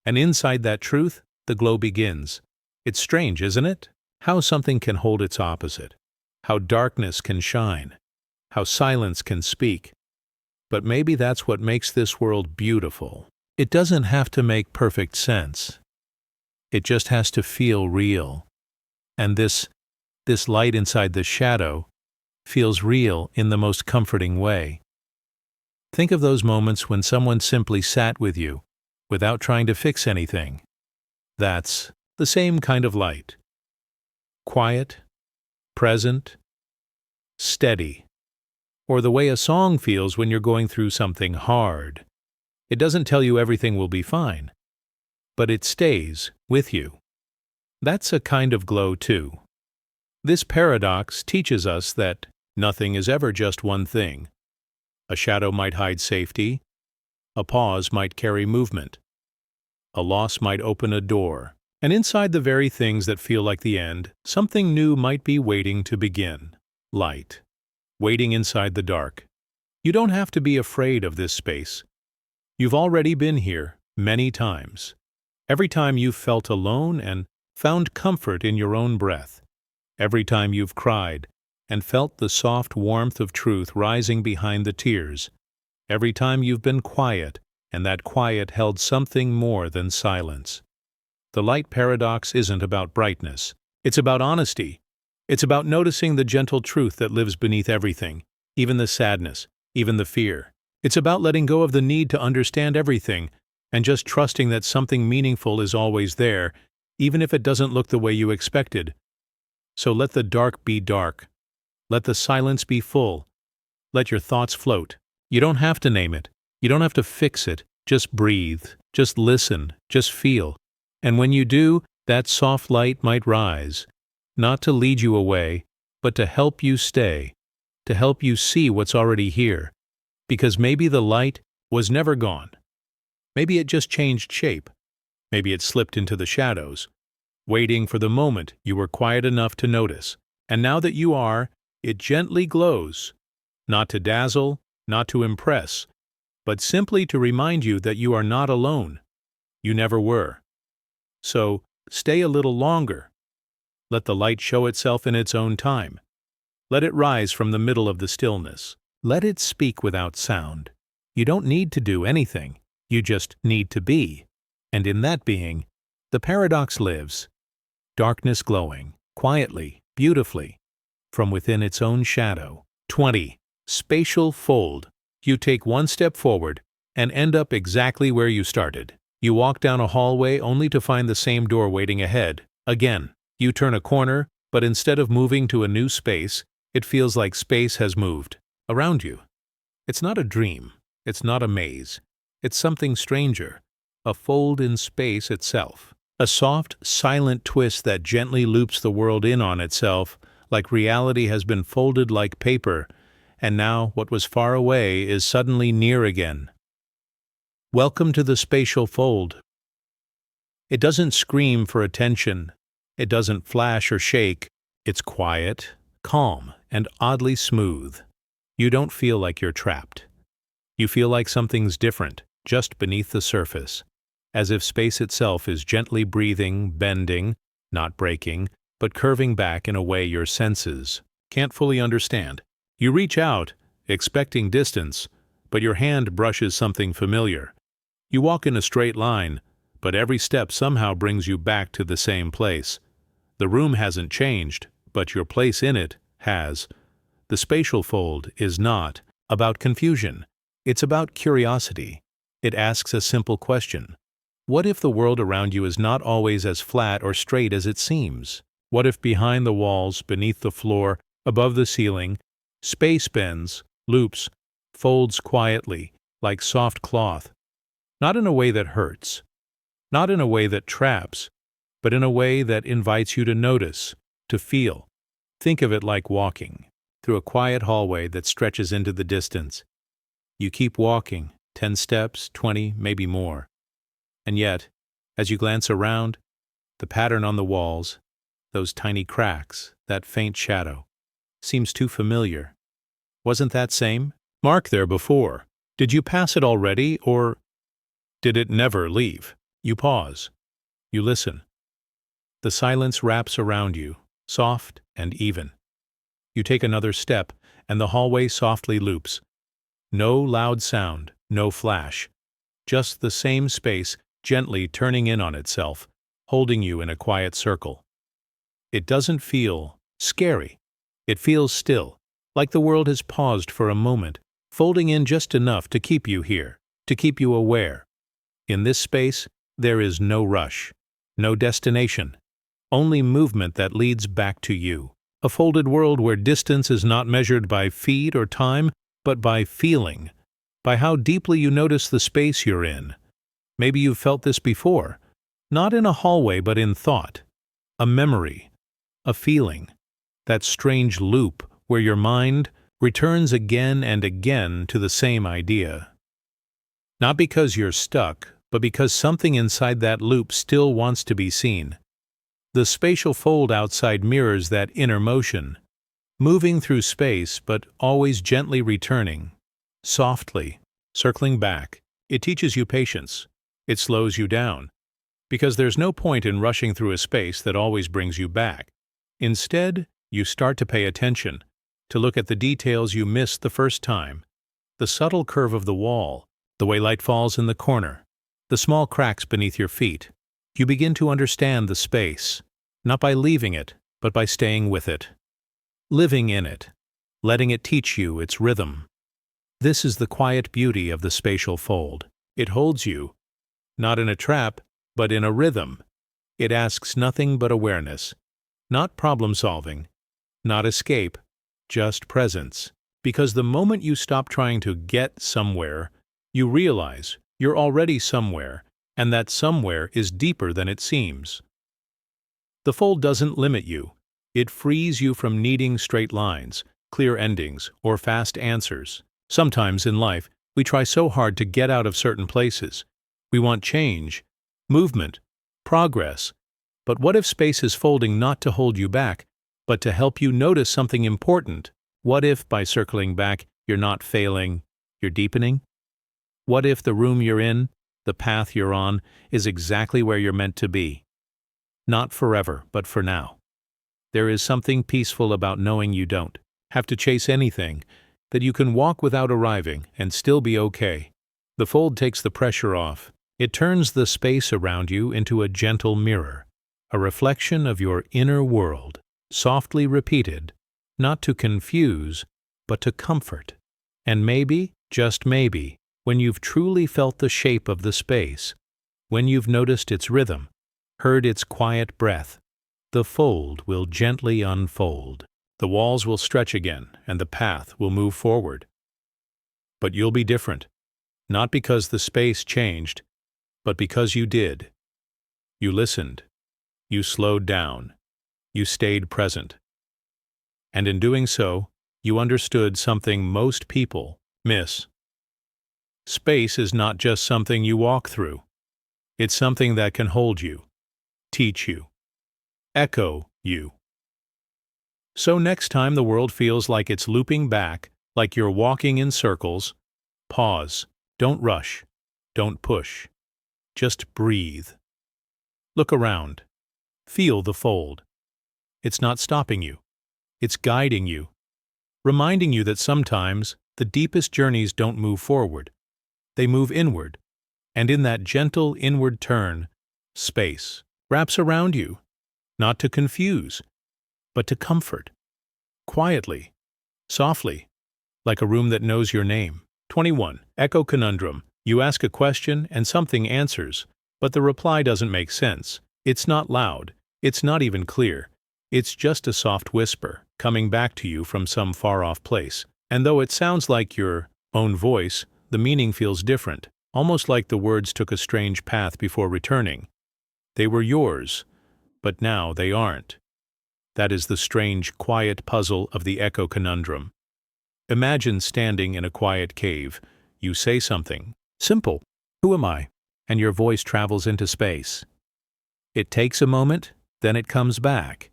And inside that truth, the glow begins. It's strange, isn't it? How something can hold its opposite, how darkness can shine, how silence can speak. But maybe that's what makes this world beautiful. It doesn't have to make perfect sense. It just has to feel real. And this light inside the shadow feels real in the most comforting way. Think of those moments when someone simply sat with you, without trying to fix anything. That's the same kind of light. Quiet, present, steady. Or the way a song feels when you're going through something hard. It doesn't tell you everything will be fine, but it stays with you. That's a kind of glow too. This paradox teaches us that nothing is ever just one thing. A shadow might hide safety, a pause might carry movement, a loss might open a door, and inside the very things that feel like the end, something new might be waiting to begin. Light. Waiting inside the dark. You don't have to be afraid of this space. You've already been here many times. Every time you've felt alone and found comfort in your own breath. Every time you've cried and felt the soft warmth of truth rising behind the tears. Every time you've been quiet and that quiet held something more than silence. The light paradox isn't about brightness. It's about honesty. It's about noticing the gentle truth that lives beneath everything, even the sadness, even the fear. It's about letting go of the need to understand everything and just trusting that something meaningful is always there, even if it doesn't look the way you expected. So let the dark be dark. Let the silence be full. Let your thoughts float. You don't have to name it. You don't have to fix it. Just breathe. Just listen. Just feel. And when you do, that soft light might rise. Not to lead you away, but to help you stay, to help you see what's already here. Because maybe the light was never gone. Maybe it just changed shape. Maybe it slipped into the shadows, waiting for the moment you were quiet enough to notice. And now that you are, it gently glows, not to dazzle, not to impress, but simply to remind you that you are not alone. You never were. So, stay a little longer. Let the light show itself in its own time. Let it rise from the middle of the stillness. Let it speak without sound. You don't need to do anything. You just need to be. And in that being, the paradox lives. Darkness glowing, quietly, beautifully, from within its own shadow. 20. Spatial fold. You take one step forward and end up exactly where you started. You walk down a hallway only to find the same door waiting ahead. Again. You turn a corner, but instead of moving to a new space, it feels like space has moved around you. It's not a dream. It's not a maze. It's something stranger, a fold in space itself. A soft, silent twist that gently loops the world in on itself, like reality has been folded like paper, and now what was far away is suddenly near again. Welcome to the spatial fold. It doesn't scream for attention. It doesn't flash or shake. It's quiet, calm, and oddly smooth. You don't feel like you're trapped. You feel like something's different, just beneath the surface, as if space itself is gently breathing, bending, not breaking, but curving back in a way your senses can't fully understand. You reach out, expecting distance, but your hand brushes something familiar. You walk in a straight line, but every step somehow brings you back to the same place. The room hasn't changed, but your place in it has. The spatial fold is not about confusion. It's about curiosity. It asks a simple question. What if the world around you is not always as flat or straight as it seems? What if behind the walls, beneath the floor, above the ceiling, space bends, loops, folds quietly, like soft cloth? Not in a way that hurts. Not in a way that traps. But in a way that invites you to notice, to feel. Think of it like walking through a quiet hallway that stretches into the distance. You keep walking, 10 steps, 20, maybe more. And yet, As you glance around, the pattern on the walls, those tiny cracks, that faint shadow, seems too familiar. Wasn't that same mark there before? Did you pass it already, or did it never leave? You pause. You listen. The silence wraps around you, soft and even. You take another step, and the hallway softly loops. No loud sound, no flash. Just the same space gently turning in on itself, holding you in a quiet circle. It doesn't feel scary. It feels still, like the world has paused for a moment, folding in just enough to keep you here, to keep you aware. In this space, there is no rush, no destination, only movement that leads back to you. A folded world where distance is not measured by feet or time, but by feeling, by how deeply you notice the space you're in. Maybe you've felt this before, not in a hallway but in thought, a memory, a feeling, that strange loop where your mind returns again and again to the same idea. Not because you're stuck, but because something inside that loop still wants to be seen. The spatial fold outside mirrors that inner motion, moving through space but always gently returning, softly, circling back. It teaches you patience. It slows you down, because there's no point in rushing through a space that always brings you back. Instead, you start to pay attention, to look at the details you missed the first time, the subtle curve of the wall, the way light falls in the corner, the small cracks beneath your feet. You begin to understand the space, not by leaving it, but by staying with it, living in it, letting it teach you its rhythm. This is the quiet beauty of the spatial fold. It holds you, not in a trap, but in a rhythm. It asks nothing but awareness, not problem-solving, not escape, just presence. Because the moment you stop trying to get somewhere, you realize you're already somewhere, and that somewhere is deeper than it seems. The fold doesn't limit you. It frees you from needing straight lines, clear endings, or fast answers. Sometimes in life, we try so hard to get out of certain places. We want change, movement, progress. But what if space is folding not to hold you back, but to help you notice something important? What if, by circling back, you're not failing, you're deepening? What if the room you're in, the path you're on, is exactly where you're meant to be? Not forever, but for now. There is something peaceful about knowing you don't have to chase anything, that you can walk without arriving and still be okay. The fold takes the pressure off. It turns the space around you into a gentle mirror, a reflection of your inner world, softly repeated, not to confuse, but to comfort. And maybe, just maybe, when you've truly felt the shape of the space, when you've noticed its rhythm, heard its quiet breath, the fold will gently unfold. The walls will stretch again, and the path will move forward. But you'll be different, not because the space changed, but because you did. You listened. You slowed down. You stayed present. And in doing so, you understood something most people miss. Space is not just something you walk through. It's something that can hold you, teach you, echo you. So next time the world feels like it's looping back, like you're walking in circles, pause. Don't rush. Don't push. Just breathe. Look around. Feel the fold. It's not stopping you. It's guiding you, reminding you that sometimes the deepest journeys don't move forward. They move inward. And in that gentle inward turn, space wraps around you, not to confuse, but to comfort. Quietly, softly, like a room that knows your name. 21. Echo conundrum. You ask a question and something answers, but the reply doesn't make sense. It's not loud. It's not even clear. It's just a soft whisper, coming back to you from some far-off place. And though it sounds like your own voice, the meaning feels different, almost like the words took a strange path before returning. They were yours, but now they aren't. That is the strange, quiet puzzle of the echo conundrum. Imagine standing in a quiet cave. You say something simple. Who am I? and your voice travels into space. It takes a moment, then it comes back.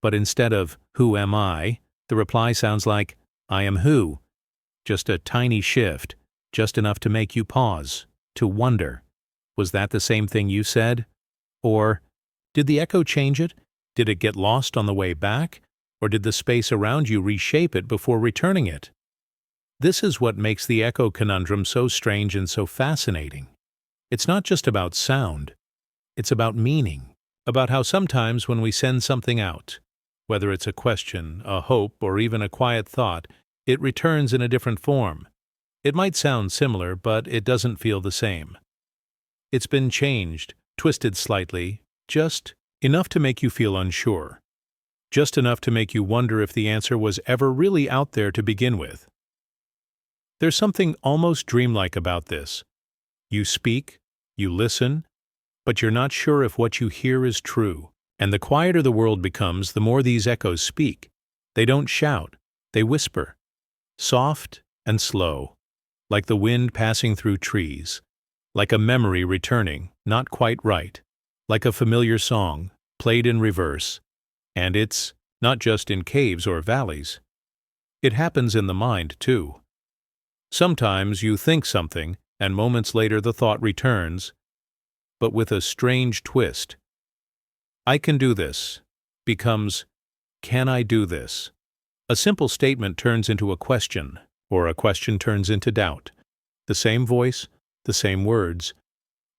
But instead of, "Who am I?" the reply sounds like, "I am who." Just a tiny shift, just enough to make you pause, to wonder, was that the same thing you said? Or, did the echo change it? Did it get lost on the way back? Or did the space around you reshape it before returning it? This is what makes the echo conundrum so strange and so fascinating. It's not just about sound. It's about meaning, about how sometimes when we send something out, whether it's a question, a hope, or even a quiet thought, it returns in a different form. It might sound similar, but it doesn't feel the same. It's been changed, twisted slightly, just enough to make you feel unsure. Just enough to make you wonder if the answer was ever really out there to begin with. There's something almost dreamlike about this. You speak, you listen, but you're not sure if what you hear is true. And the quieter the world becomes, the more these echoes speak. They don't shout, they whisper. Soft and slow, like the wind passing through trees, like a memory returning, not quite right, like a familiar song, played in reverse. And it's not just in caves or valleys. It happens in the mind, too. Sometimes you think something, and moments later the thought returns, but with a strange twist. "I can do this" becomes, "Can I do this?" A simple statement turns into a question, or a question turns into doubt. The same voice, the same words,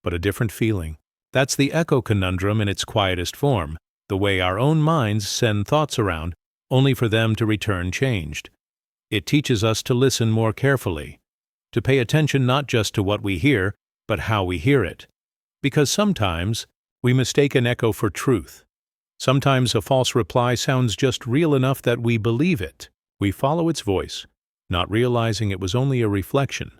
but a different feeling. That's the echo conundrum in its quietest form, the way our own minds send thoughts around, only for them to return changed. It teaches us to listen more carefully, to pay attention not just to what we hear, but how we hear it. Because sometimes we mistake an echo for truth. Sometimes a false reply sounds just real enough that we believe it. We follow its voice, not realizing it was only a reflection.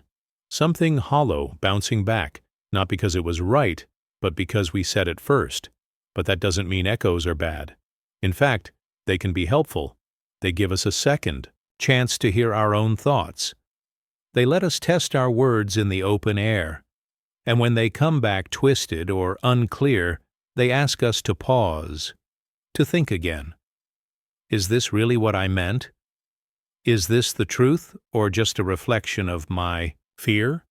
Something hollow bouncing back, not because it was right, but because we said it first. But that doesn't mean echoes are bad. In fact, they can be helpful. They give us a second chance to hear our own thoughts. They let us test our words in the open air. And when they come back twisted or unclear, they ask us to pause, to think again. Is this really what I meant? Is this the truth, or just a reflection of my fear?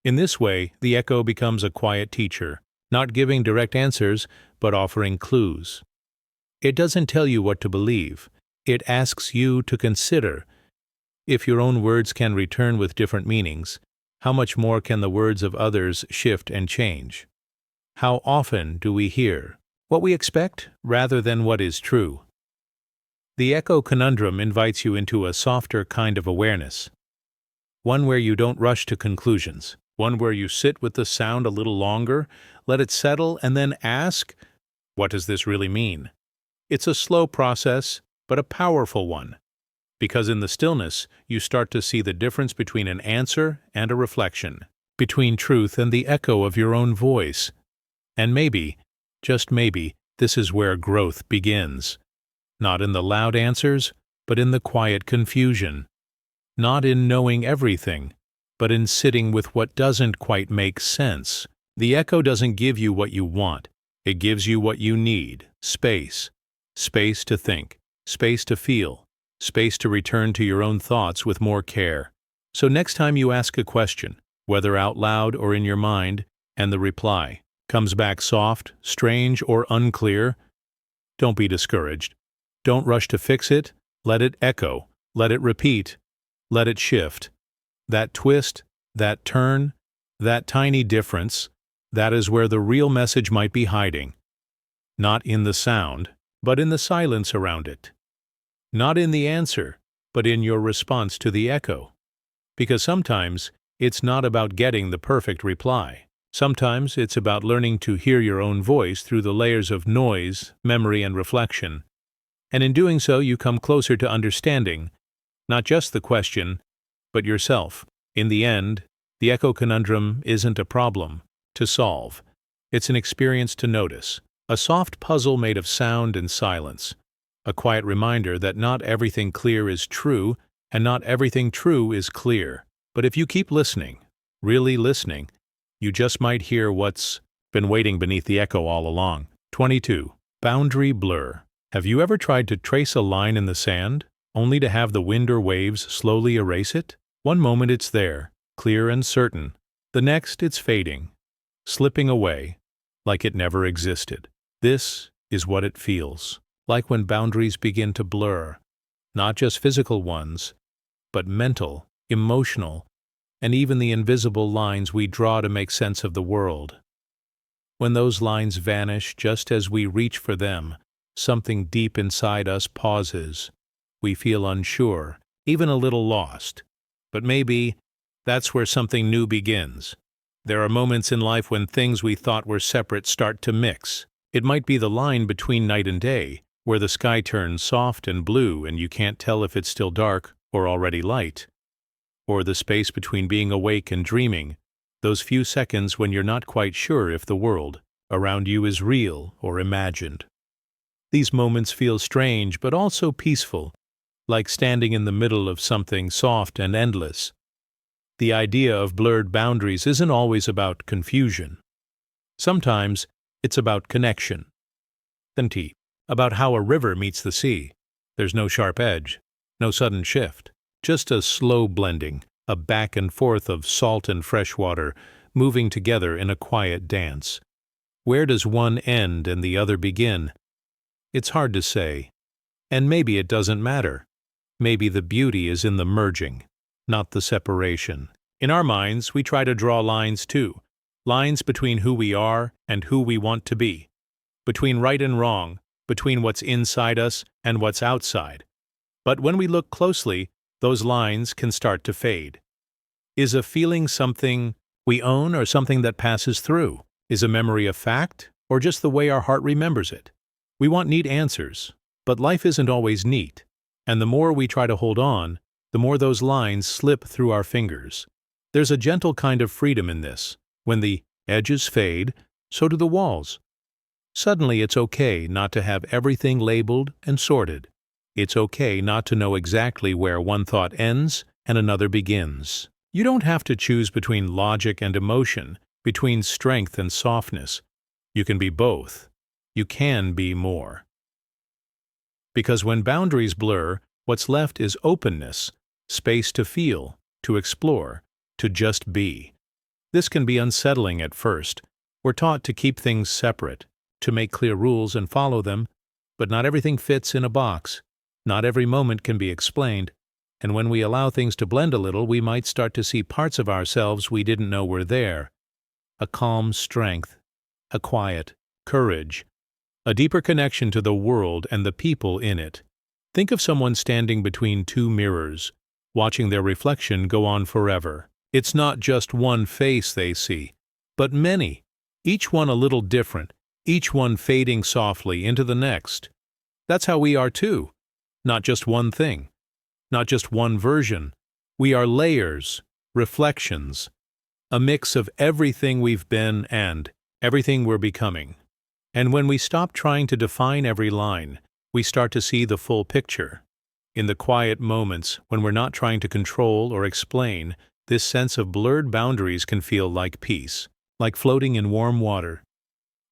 In this way, the echo becomes a quiet teacher, not giving direct answers, but offering clues. It doesn't tell you what to believe. It asks you to consider. If your own words can return with different meanings, how much more can the words of others shift and change? How often do we hear what we expect rather than what is true? The echo conundrum invites you into a softer kind of awareness, one where you don't rush to conclusions, one where you sit with the sound a little longer, let it settle, and then ask, what does this really mean? It's a slow process, but a powerful one, because in the stillness you start to see the difference between an answer and a reflection, between truth and the echo of your own voice. And maybe, just maybe, this is where growth begins. Not in the loud answers, but in the quiet confusion. Not in knowing everything, but in sitting with what doesn't quite make sense. The echo doesn't give you what you want. It gives you what you need: space. Space to think, space to feel, space to return to your own thoughts with more care. So next time you ask a question, whether out loud or in your mind, and the reply comes back soft, strange, or unclear, don't be discouraged. Don't rush to fix it. Let it echo. Let it repeat. Let it shift. That twist, that turn, that tiny difference, that is where the real message might be hiding. Not in the sound, but in the silence around it. Not in the answer, but in your response to the echo. Because sometimes it's not about getting the perfect reply. Sometimes it's about learning to hear your own voice through the layers of noise, memory, and reflection. And in doing so, you come closer to understanding, not just the question, but yourself. In the end, the echo conundrum isn't a problem to solve. It's an experience to notice, a soft puzzle made of sound and silence, a quiet reminder that not everything clear is true, and not everything true is clear. But if you keep listening, really listening, You just might hear what's been waiting beneath the echo all along. 22. Boundary blur. Have you ever tried to trace a line in the sand, only to have the wind or waves slowly erase it? One moment it's there, clear and certain. The next it's fading, slipping away, like it never existed. This is what it feels like when boundaries begin to blur. Not just physical ones, but mental, emotional, and even the invisible lines we draw to make sense of the world. When those lines vanish just as we reach for them, something deep inside us pauses. We feel unsure, even a little lost. But maybe that's where something new begins. There are moments in life when things we thought were separate start to mix. It might be the line between night and day, where the sky turns soft and blue and you can't tell if it's still dark or already light. Or the space between being awake and dreaming, those few seconds when you're not quite sure if the world around you is real or imagined. These moments feel strange but also peaceful, like standing in the middle of something soft and endless. The idea of blurred boundaries isn't always about confusion. Sometimes it's about connection. About how a river meets the sea. There's no sharp edge, no sudden shift, just a slow blending, a back and forth of salt and fresh water moving together in a quiet dance. Where does one end and the other begin? It's hard to say. And maybe it doesn't matter. Maybe the beauty is in the merging, not the separation. In our minds, we try to draw lines too. Lines between who we are and who we want to be. Between right and wrong, between what's inside us and what's outside. But when we look closely, those lines can start to fade. Is a feeling something we own or something that passes through? Is a memory a fact or just the way our heart remembers it? We want neat answers, but life isn't always neat. And the more we try to hold on, the more those lines slip through our fingers. There's a gentle kind of freedom in this. When the edges fade, so do the walls. Suddenly it's okay not to have everything labeled and sorted. It's okay not to know exactly where one thought ends and another begins. You don't have to choose between logic and emotion, between strength and softness. You can be both. You can be more. Because when boundaries blur, what's left is openness, space to feel, to explore, to just be. This can be unsettling at first. We're taught to keep things separate, to make clear rules and follow them, but not everything fits in a box. Not every moment can be explained, and when we allow things to blend a little, we might start to see parts of ourselves we didn't know were there. A calm strength, a quiet courage, a deeper connection to the world and the people in it. Think of someone standing between two mirrors, watching their reflection go on forever. It's not just one face they see, but many, each one a little different, each one fading softly into the next. That's how we are too. Not just one thing, not just one version. We are layers, reflections, a mix of everything we've been and everything we're becoming. And when we stop trying to define every line, we start to see the full picture. In the quiet moments, when we're not trying to control or explain, this sense of blurred boundaries can feel like peace, like floating in warm water,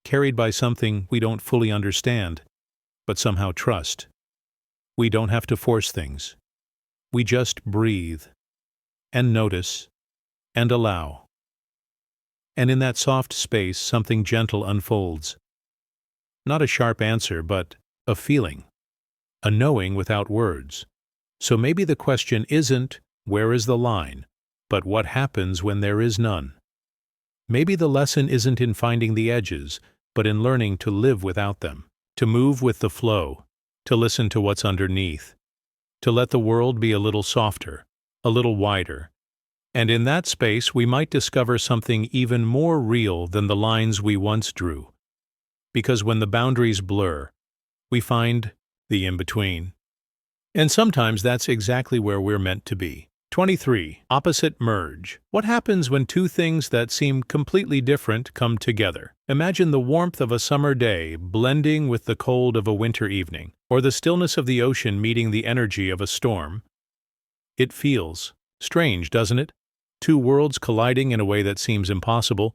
carried by something we don't fully understand, but somehow trust. We don't have to force things. We just breathe, and notice, and allow. And in that soft space, something gentle unfolds. Not a sharp answer, but a feeling, a knowing without words. So maybe the question isn't, where is the line, but what happens when there is none? Maybe the lesson isn't in finding the edges, but in learning to live without them, to move with the flow, to listen to what's underneath, to let the world be a little softer, a little wider. And in that space we might discover something even more real than the lines we once drew. Because when the boundaries blur, we find the in-between. And sometimes that's exactly where we're meant to be. 23. Opposite merge. What happens when two things that seem completely different come together? Imagine the warmth of a summer day blending with the cold of a winter evening, or the stillness of the ocean meeting the energy of a storm. It feels strange, doesn't it? Two worlds colliding in a way that seems impossible,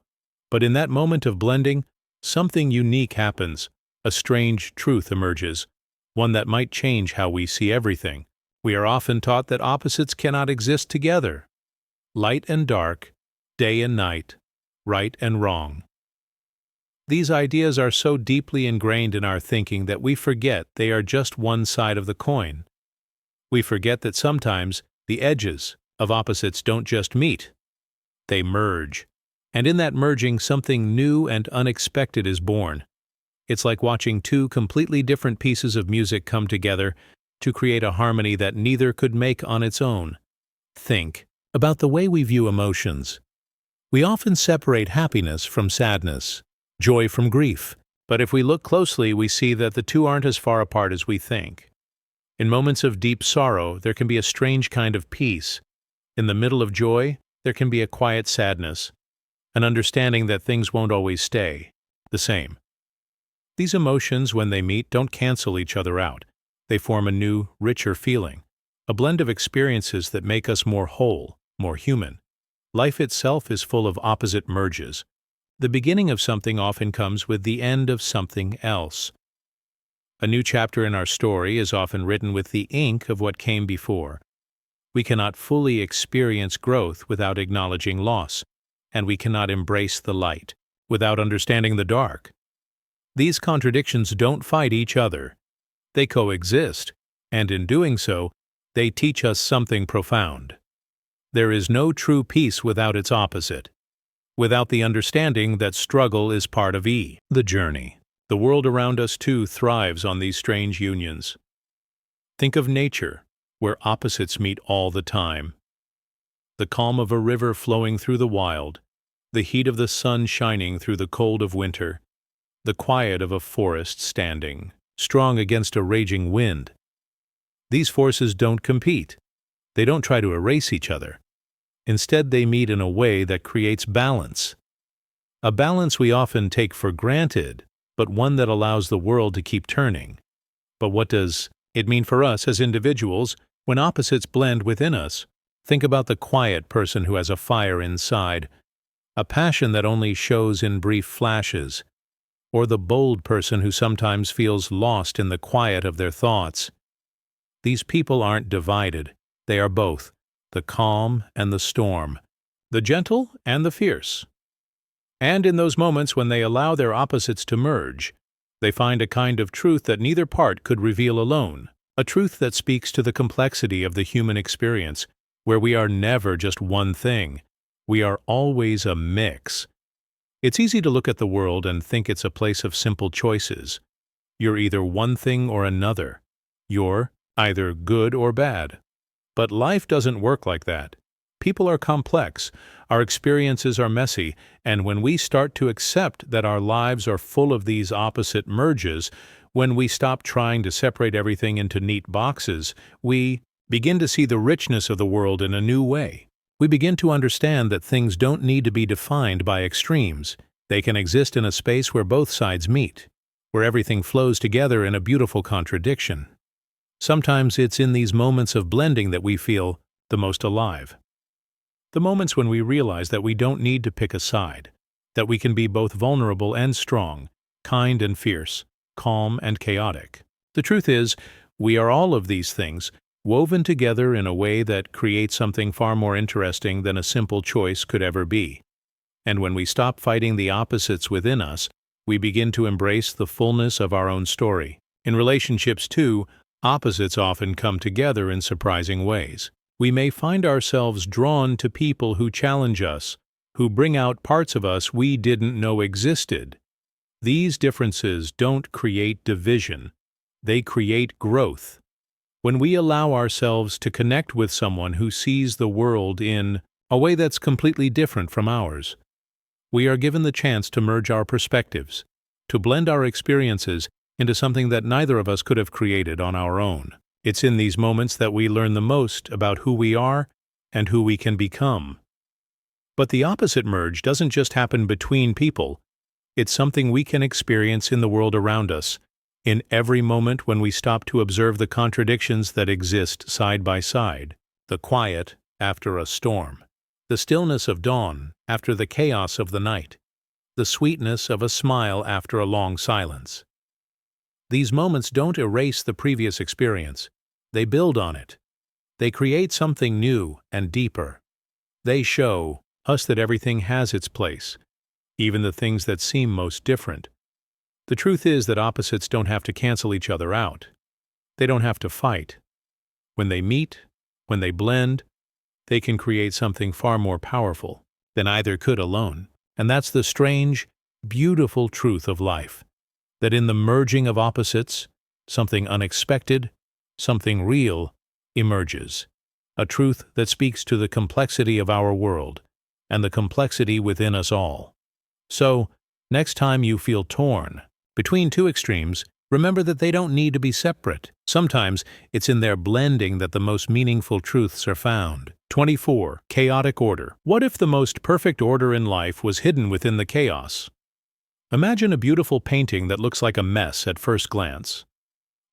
But in that moment of blending, something unique happens. A strange truth emerges, one that might change how we see everything. We are often taught that opposites cannot exist together. Light and dark, day and night, right and wrong. These ideas are so deeply ingrained in our thinking that we forget they are just one side of the coin. We forget that sometimes the edges of opposites don't just meet, they merge. And in that merging, something new and unexpected is born. It's like watching two completely different pieces of music come together to create a harmony that neither could make on its own. Think about the way we view emotions. We often separate happiness from sadness, joy from grief. But if we look closely, we see that the two aren't as far apart as we think. In moments of deep sorrow, there can be a strange kind of peace. In the middle of joy, there can be a quiet sadness, an understanding that things won't always stay the same. These emotions, when they meet, don't cancel each other out. They form a new, richer feeling, a blend of experiences that make us more whole, more human. Life itself is full of opposite merges. The beginning of something often comes with the end of something else. A new chapter in our story is often written with the ink of what came before. We cannot fully experience growth without acknowledging loss, and we cannot embrace the light without understanding the dark. These contradictions don't fight each other. They coexist, and in doing so, they teach us something profound. There is no true peace without its opposite, without the understanding that struggle is part of the journey. The world around us, too, thrives on these strange unions. Think of nature, where opposites meet all the time. The calm of a river flowing through the wild, the heat of the sun shining through the cold of winter, the quiet of a forest standing strong against a raging wind. These forces don't compete. They don't try to erase each other. Instead, they meet in a way that creates balance. A balance we often take for granted, but one that allows the world to keep turning. But what does it mean for us as individuals when opposites blend within us? Think about the quiet person who has a fire inside, a passion that only shows in brief flashes, or the bold person who sometimes feels lost in the quiet of their thoughts. These people aren't divided. They are both, the calm and the storm, the gentle and the fierce. And in those moments when they allow their opposites to merge, they find a kind of truth that neither part could reveal alone, a truth that speaks to the complexity of the human experience, where we are never just one thing. We are always a mix. It's easy to look at the world and think it's a place of simple choices. You're either one thing or another. You're either good or bad. But life doesn't work like that. People are complex, our experiences are messy, and when we start to accept that our lives are full of these opposite merges, when we stop trying to separate everything into neat boxes, we begin to see the richness of the world in a new way. We begin to understand that things don't need to be defined by extremes. They can exist in a space where both sides meet, where everything flows together in a beautiful contradiction. Sometimes it's in these moments of blending that we feel the most alive. The moments when we realize that we don't need to pick a side, that we can be both vulnerable and strong, kind and fierce, calm and chaotic. The truth is, we are all of these things, woven together in a way that creates something far more interesting than a simple choice could ever be. And when we stop fighting the opposites within us, we begin to embrace the fullness of our own story. In relationships, too, opposites often come together in surprising ways. We may find ourselves drawn to people who challenge us, who bring out parts of us we didn't know existed. These differences don't create division. They create growth. When we allow ourselves to connect with someone who sees the world in a way that's completely different from ours, we are given the chance to merge our perspectives, to blend our experiences into something that neither of us could have created on our own. It's in these moments that we learn the most about who we are and who we can become. But the opposite merge doesn't just happen between people. It's something we can experience in the world around us, in every moment when we stop to observe the contradictions that exist side by side, the quiet after a storm, the stillness of dawn after the chaos of the night. the sweetness of a smile after a long silence. These moments don't erase the previous experience. They build on it. They create something new and deeper. They show us that everything has its place, even the things that seem most different. The truth is that opposites don't have to cancel each other out. They don't have to fight. When they meet, when they blend, they can create something far more powerful than either could alone. And that's the strange, beautiful truth of life, that in the merging of opposites, something unexpected, something real, emerges. A truth that speaks to the complexity of our world and the complexity within us all. So, next time you feel torn between two extremes, remember that they don't need to be separate. Sometimes it's in their blending that the most meaningful truths are found. 24. Chaotic order. What if the most perfect order in life was hidden within the chaos? Imagine a beautiful painting that looks like a mess at first glance.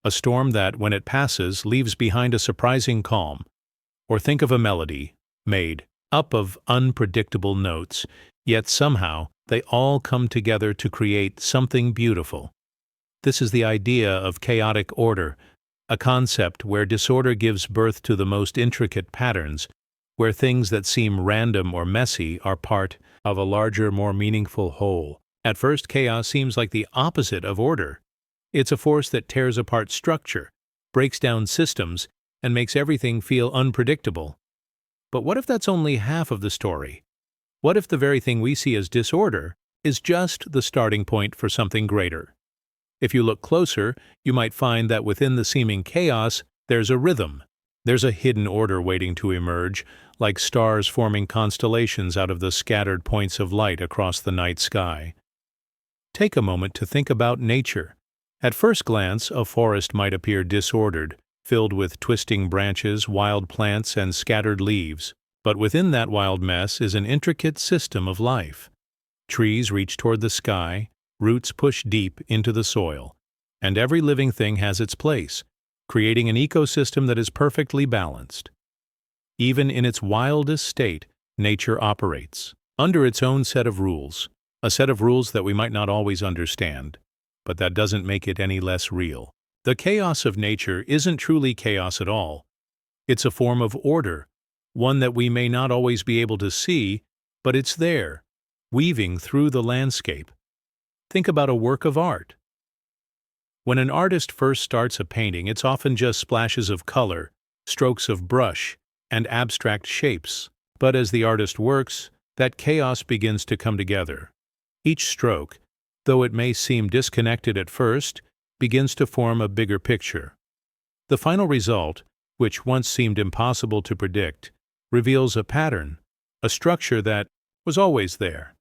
A storm that, when it passes, leaves behind a surprising calm. Or think of a melody made up of unpredictable notes, yet somehow they all come together to create something beautiful. This is the idea of chaotic order, a concept where disorder gives birth to the most intricate patterns, where things that seem random or messy are part of a larger, more meaningful whole. At first, chaos seems like the opposite of order. It's a force that tears apart structure, breaks down systems, and makes everything feel unpredictable. But what if that's only half of the story? What if the very thing we see as disorder is just the starting point for something greater? If you look closer, you might find that within the seeming chaos, there's a rhythm. There's a hidden order waiting to emerge, like stars forming constellations out of the scattered points of light across the night sky. Take a moment to think about nature. At first glance, a forest might appear disordered, filled with twisting branches, wild plants, and scattered leaves. But within that wild mess is an intricate system of life. Trees reach toward the sky, roots push deep into the soil, and every living thing has its place, creating an ecosystem that is perfectly balanced. Even in its wildest state, nature operates under its own set of rules, a set of rules that we might not always understand, but that doesn't make it any less real. The chaos of nature isn't truly chaos at all. It's a form of order, one that we may not always be able to see, but it's there, weaving through the landscape. Think about a work of art. When an artist first starts a painting, it's often just splashes of color, strokes of brush, and abstract shapes. But as the artist works, that chaos begins to come together. Each stroke, though it may seem disconnected at first, begins to form a bigger picture. The final result, which once seemed impossible to predict, reveals a pattern, a structure that was always there.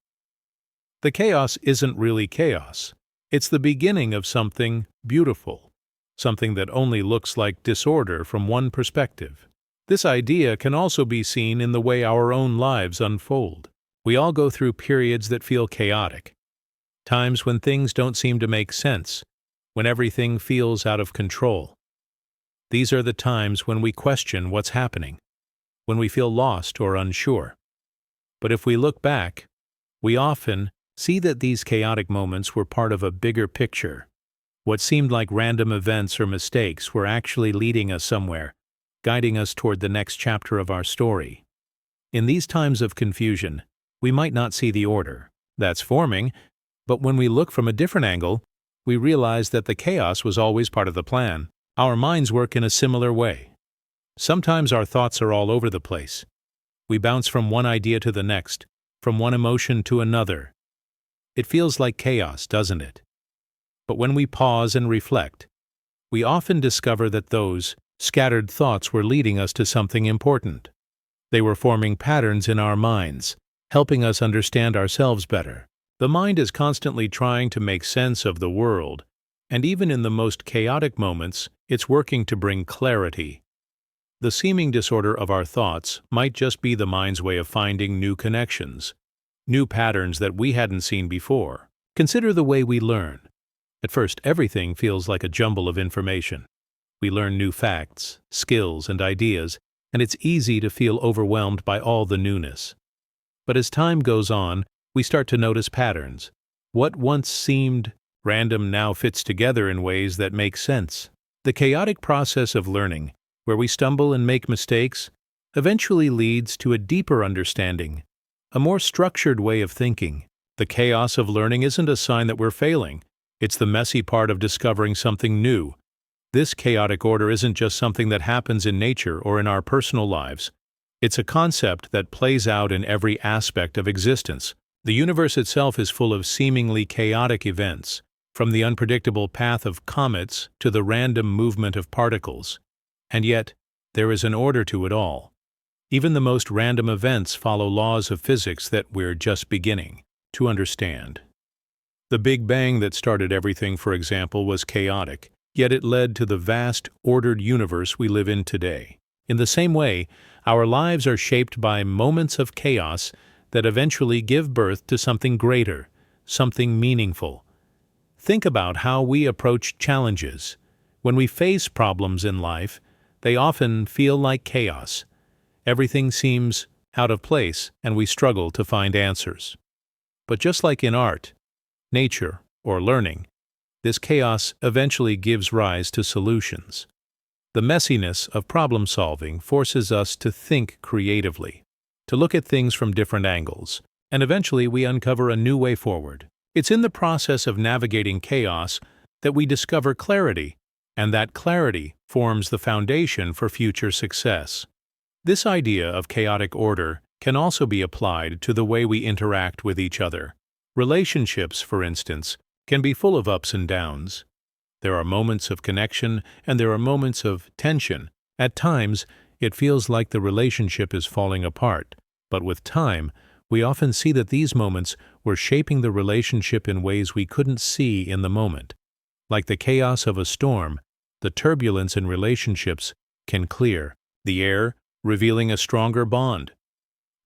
The chaos isn't really chaos. It's the beginning of something beautiful, something that only looks like disorder from one perspective. This idea can also be seen in the way our own lives unfold. We all go through periods that feel chaotic, times when things don't seem to make sense, when everything feels out of control. These are the times when we question what's happening, when we feel lost or unsure. But if we look back, we often see that these chaotic moments were part of a bigger picture. What seemed like random events or mistakes were actually leading us somewhere, guiding us toward the next chapter of our story. In these times of confusion, we might not see the order that's forming, but when we look from a different angle, we realize that the chaos was always part of the plan. Our minds work in a similar way. Sometimes our thoughts are all over the place. We bounce from one idea to the next, from one emotion to another. It feels like chaos, doesn't it? But when we pause and reflect, we often discover that those scattered thoughts were leading us to something important. They were forming patterns in our minds, helping us understand ourselves better. The mind is constantly trying to make sense of the world, and even in the most chaotic moments, it's working to bring clarity. The seeming disorder of our thoughts might just be the mind's way of finding new connections, new patterns that we hadn't seen before. Consider the way we learn. At first, everything feels like a jumble of information. We learn new facts, skills, and ideas, and it's easy to feel overwhelmed by all the newness. But as time goes on, we start to notice patterns. What once seemed random now fits together in ways that make sense. The chaotic process of learning, where we stumble and make mistakes, eventually leads to a deeper understanding, a more structured way of thinking. The chaos of learning isn't a sign that we're failing. It's the messy part of discovering something new. This chaotic order isn't just something that happens in nature or in our personal lives. It's a concept that plays out in every aspect of existence. The universe itself is full of seemingly chaotic events, from the unpredictable path of comets to the random movement of particles. And yet, there is an order to it all. Even the most random events follow laws of physics that we're just beginning to understand. The Big Bang that started everything, for example, was chaotic, yet it led to the vast, ordered universe we live in today. In the same way, our lives are shaped by moments of chaos that eventually give birth to something greater, something meaningful. Think about how we approach challenges. When we face problems in life, they often feel like chaos. Everything seems out of place, and we struggle to find answers. But just like in art, nature, or learning, this chaos eventually gives rise to solutions. The messiness of problem-solving forces us to think creatively, to look at things from different angles, and eventually we uncover a new way forward. It's in the process of navigating chaos that we discover clarity, and that clarity forms the foundation for future success. This idea of chaotic order can also be applied to the way we interact with each other. Relationships, for instance, can be full of ups and downs. There are moments of connection and there are moments of tension. At times, it feels like the relationship is falling apart, but with time, we often see that these moments were shaping the relationship in ways we couldn't see in the moment. Like the chaos of a storm, the turbulence in relationships can clear the air, revealing a stronger bond.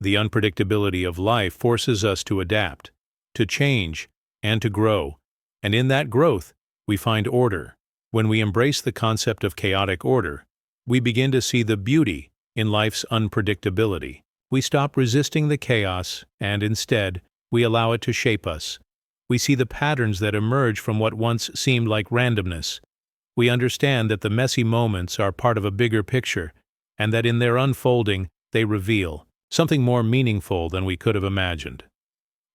The unpredictability of life forces us to adapt, to change, and to grow. And in that growth, we find order. When we embrace the concept of chaotic order, we begin to see the beauty in life's unpredictability. We stop resisting the chaos, and instead, we allow it to shape us. We see the patterns that emerge from what once seemed like randomness. We understand that the messy moments are part of a bigger picture, and that in their unfolding, they reveal something more meaningful than we could have imagined.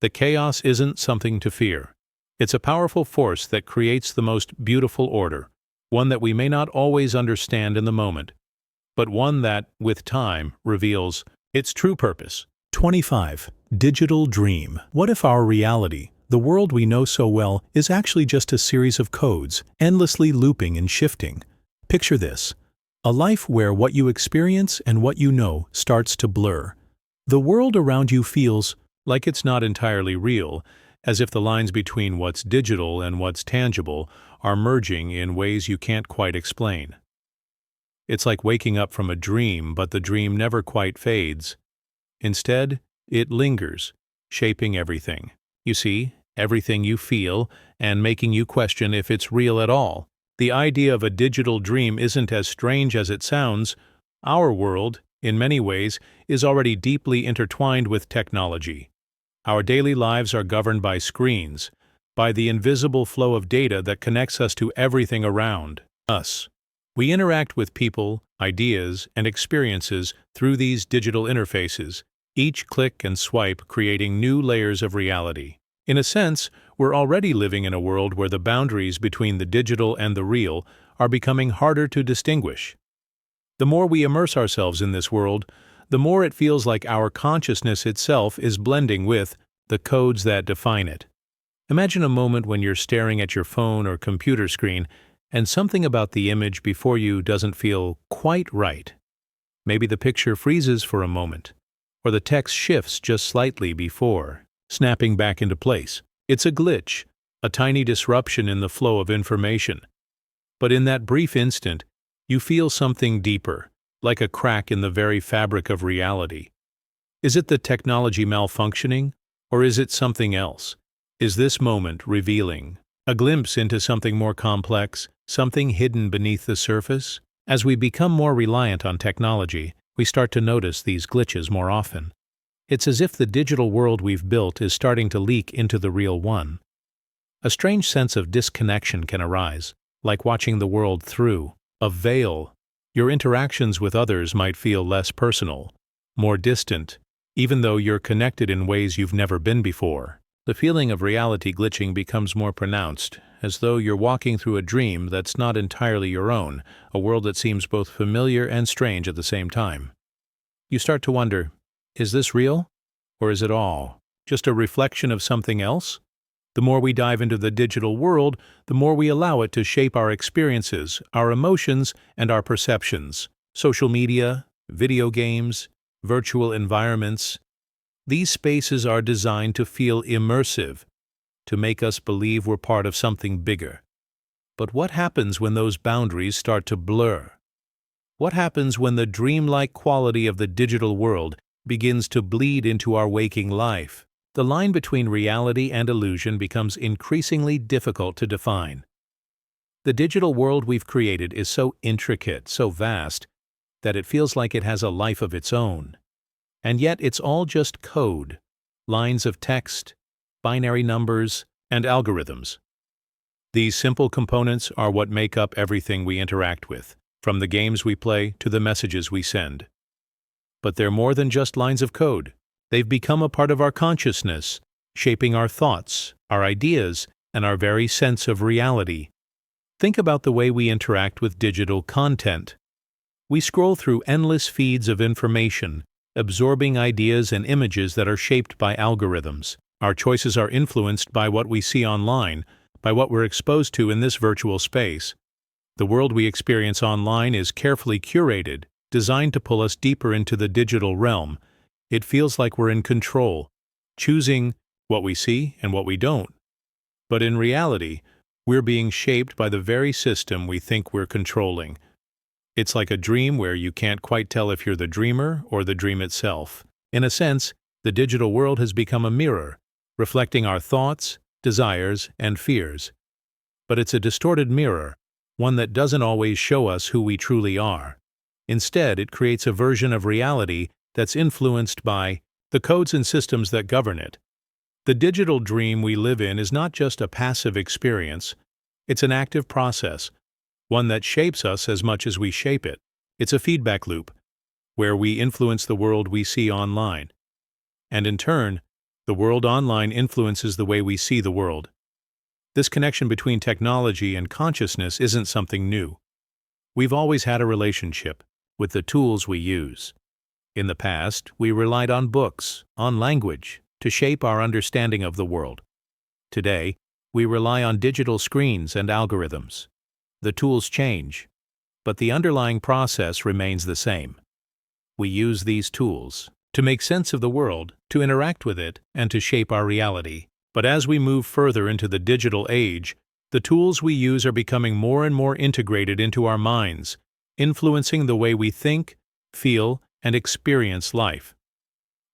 The chaos isn't something to fear. It's a powerful force that creates the most beautiful order, one that we may not always understand in the moment, but one that, with time, reveals its true purpose. 25. Digital dream. What if our reality, the world we know so well, is actually just a series of codes, endlessly looping and shifting? Picture this: a life where what you experience and what you know starts to blur. The world around you feels Like it's not entirely real, as if the lines between what's digital and what's tangible are merging in ways you can't quite explain. It's like waking up from a dream, but the dream never quite fades. Instead, it lingers, shaping everything. You see, everything you feel, and making you question if it's real at all. The idea of a digital dream isn't as strange as it sounds. Our world, in many ways, is already deeply intertwined with technology. Our daily lives are governed by screens, by the invisible flow of data that connects us to everything around us. We interact with people, ideas, and experiences through these digital interfaces, each click and swipe creating new layers of reality. In a sense, we're already living in a world where the boundaries between the digital and the real are becoming harder to distinguish. The more we immerse ourselves in this world, the more it feels like our consciousness itself is blending with the codes that define it. Imagine a moment when you're staring at your phone or computer screen and something about the image before you doesn't feel quite right. Maybe the picture freezes for a moment, or the text shifts just slightly before snapping back into place. It's a glitch, a tiny disruption in the flow of information. But in that brief instant, you feel something deeper, like a crack in the very fabric of reality. Is it the technology malfunctioning, or is it something else? Is this moment revealing a glimpse into something more complex, something hidden beneath the surface? As we become more reliant on technology, we start to notice these glitches more often. It's as if the digital world we've built is starting to leak into the real one. A strange sense of disconnection can arise, like watching the world through a veil. Your interactions with others might feel less personal, more distant, even though you're connected in ways you've never been before. The feeling of reality glitching becomes more pronounced, as though you're walking through a dream that's not entirely your own, a world that seems both familiar and strange at the same time. You start to wonder, is this real? Or is it all just a reflection of something else? The more we dive into the digital world, the more we allow it to shape our experiences, our emotions, and our perceptions. Social media, video games, virtual environments. These spaces are designed to feel immersive, to make us believe we're part of something bigger. But what happens when those boundaries start to blur? What happens when the dreamlike quality of the digital world begins to bleed into our waking life? The line between reality and illusion becomes increasingly difficult to define. The digital world we've created is so intricate, so vast, that it feels like it has a life of its own. And yet it's all just code, lines of text, binary numbers, and algorithms. These simple components are what make up everything we interact with, from the games we play to the messages we send. But they're more than just lines of code. They've become a part of our consciousness, shaping our thoughts, our ideas, and our very sense of reality. Think about the way we interact with digital content. We scroll through endless feeds of information, absorbing ideas and images that are shaped by algorithms. Our choices are influenced by what we see online, by what we're exposed to in this virtual space. The world we experience online is carefully curated, designed to pull us deeper into the digital realm. It feels like we're in control, choosing what we see and what we don't. But in reality, we're being shaped by the very system we think we're controlling. It's like a dream where you can't quite tell if you're the dreamer or the dream itself. In a sense, the digital world has become a mirror, reflecting our thoughts, desires, and fears. But it's a distorted mirror, one that doesn't always show us who we truly are. Instead, it creates a version of reality that's influenced by the codes and systems that govern it. The digital dream we live in is not just a passive experience, it's an active process, one that shapes us as much as we shape it. It's a feedback loop, where we influence the world we see online. And in turn, the world online influences the way we see the world. This connection between technology and consciousness isn't something new. We've always had a relationship with the tools we use. In the past, we relied on books, on language, to shape our understanding of the world. Today, we rely on digital screens and algorithms. The tools change, but the underlying process remains the same. We use these tools to make sense of the world, to interact with it, and to shape our reality. But as we move further into the digital age, the tools we use are becoming more and more integrated into our minds, influencing the way we think, feel, and experience life.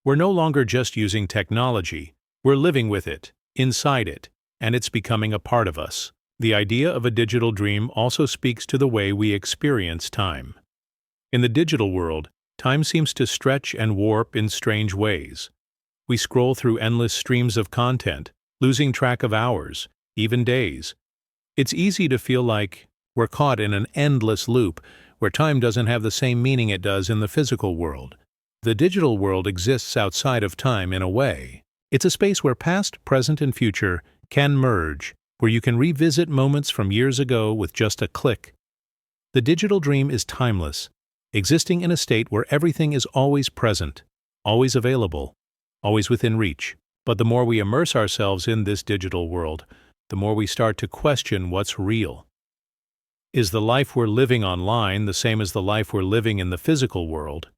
We're no longer just using technology, we're living with it, inside it, and it's becoming a part of us. The idea of a digital dream also speaks to the way we experience time. In the digital world, time seems to stretch and warp in strange ways. We scroll through endless streams of content, losing track of hours, even days. It's easy to feel like we're caught in an endless loop where time doesn't have the same meaning it does in the physical world. The digital world exists outside of time in a way. It's a space where past, present, and future can merge, where you can revisit moments from years ago with just a click. The digital dream is timeless, existing in a state where everything is always present, always available, always within reach. But the more we immerse ourselves in this digital world, the more we start to question what's real. Is the life we're living online the same as the life we're living in the physical world?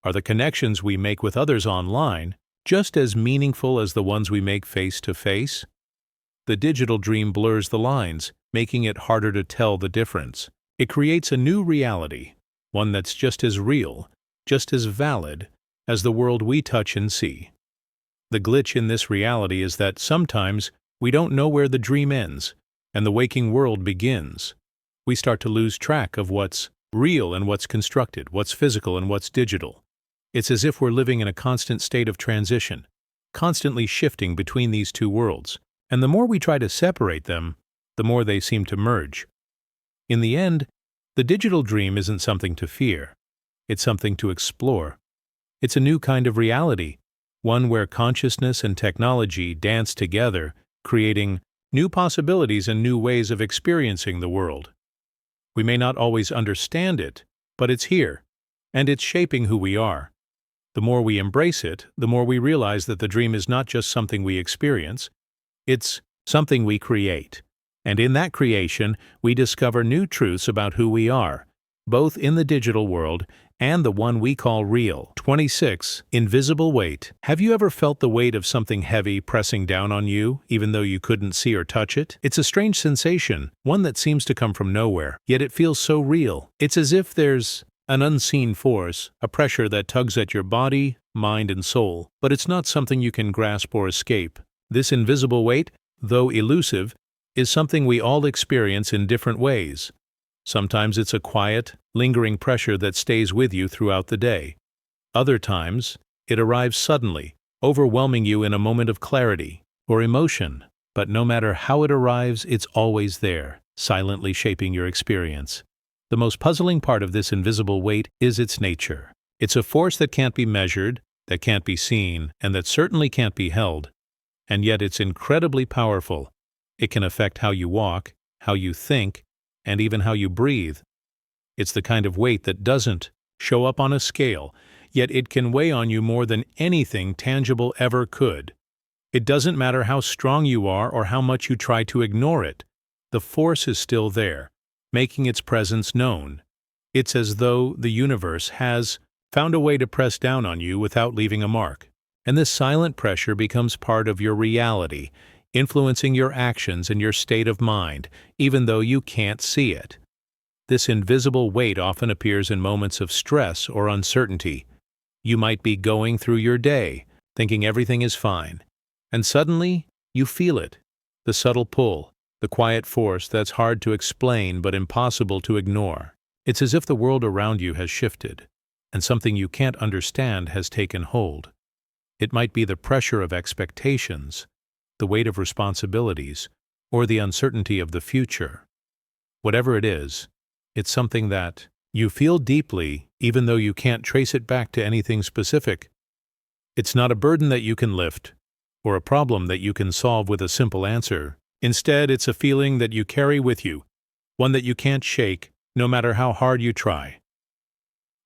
Are the connections we make with others online just as meaningful as the ones we make face-to-face? The digital dream blurs the lines, making it harder to tell the difference. It creates a new reality, one that's just as real, just as valid, as the world we touch and see. The glitch in this reality is that sometimes we don't know where the dream ends and the waking world begins. We start to lose track of what's real and what's constructed, what's physical and what's digital. It's as if we're living in a constant state of transition, constantly shifting between these two worlds, and the more we try to separate them, the more they seem to merge. In the end, the digital dream isn't something to fear. It's something to explore. It's a new kind of reality, one where consciousness and technology dance together, creating new possibilities and new ways of experiencing the world. We may not always understand it, but it's here, and it's shaping who we are. The more we embrace it, the more we realize that the dream is not just something we experience, it's something we create. And in that creation, we discover new truths about who we are, both in the digital world and the one we call real. 26. Invisible weight. Have you ever felt the weight of something heavy pressing down on you, even though you couldn't see or touch it? It's a strange sensation, one that seems to come from nowhere, yet it feels so real. It's as if there's an unseen force, a pressure that tugs at your body, mind, and soul, but it's not something you can grasp or escape. This invisible weight, though elusive, is something we all experience in different ways. Sometimes it's a quiet, lingering pressure that stays with you throughout the day. Other times, it arrives suddenly, overwhelming you in a moment of clarity or emotion. But no matter how it arrives, it's always there, silently shaping your experience. The most puzzling part of this invisible weight is its nature. It's a force that can't be measured, that can't be seen, and that certainly can't be held. And yet it's incredibly powerful. It can affect how you walk, how you think, and even how you breathe. It's the kind of weight that doesn't show up on a scale, yet it can weigh on you more than anything tangible ever could. It doesn't matter how strong you are or how much you try to ignore it. The force is still there, making its presence known. It's as though the universe has found a way to press down on you without leaving a mark. And this silent pressure becomes part of your reality, influencing your actions and your state of mind, even though you can't see it. This invisible weight often appears in moments of stress or uncertainty. You might be going through your day, thinking everything is fine, and suddenly you feel it, the subtle pull, the quiet force that's hard to explain but impossible to ignore. It's as if the world around you has shifted, and something you can't understand has taken hold. It might be the pressure of expectations, the weight of responsibilities, or the uncertainty of the future. Whatever it is, it's something that you feel deeply even though you can't trace it back to anything specific. It's not a burden that you can lift, or a problem that you can solve with a simple answer. Instead, it's a feeling that you carry with you, one that you can't shake, no matter how hard you try.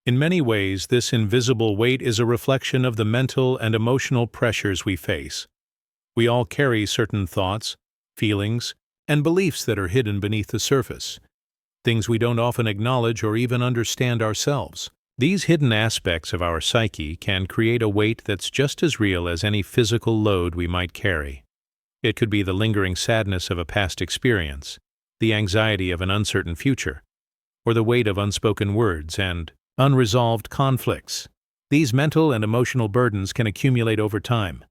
In many ways, this invisible weight is a reflection of the mental and emotional pressures we face. We all carry certain thoughts, feelings, and beliefs that are hidden beneath the surface, things we don't often acknowledge or even understand ourselves. These hidden aspects of our psyche can create a weight that's just as real as any physical load we might carry. It could be the lingering sadness of a past experience, the anxiety of an uncertain future, or the weight of unspoken words and unresolved conflicts. These mental and emotional burdens can accumulate over time,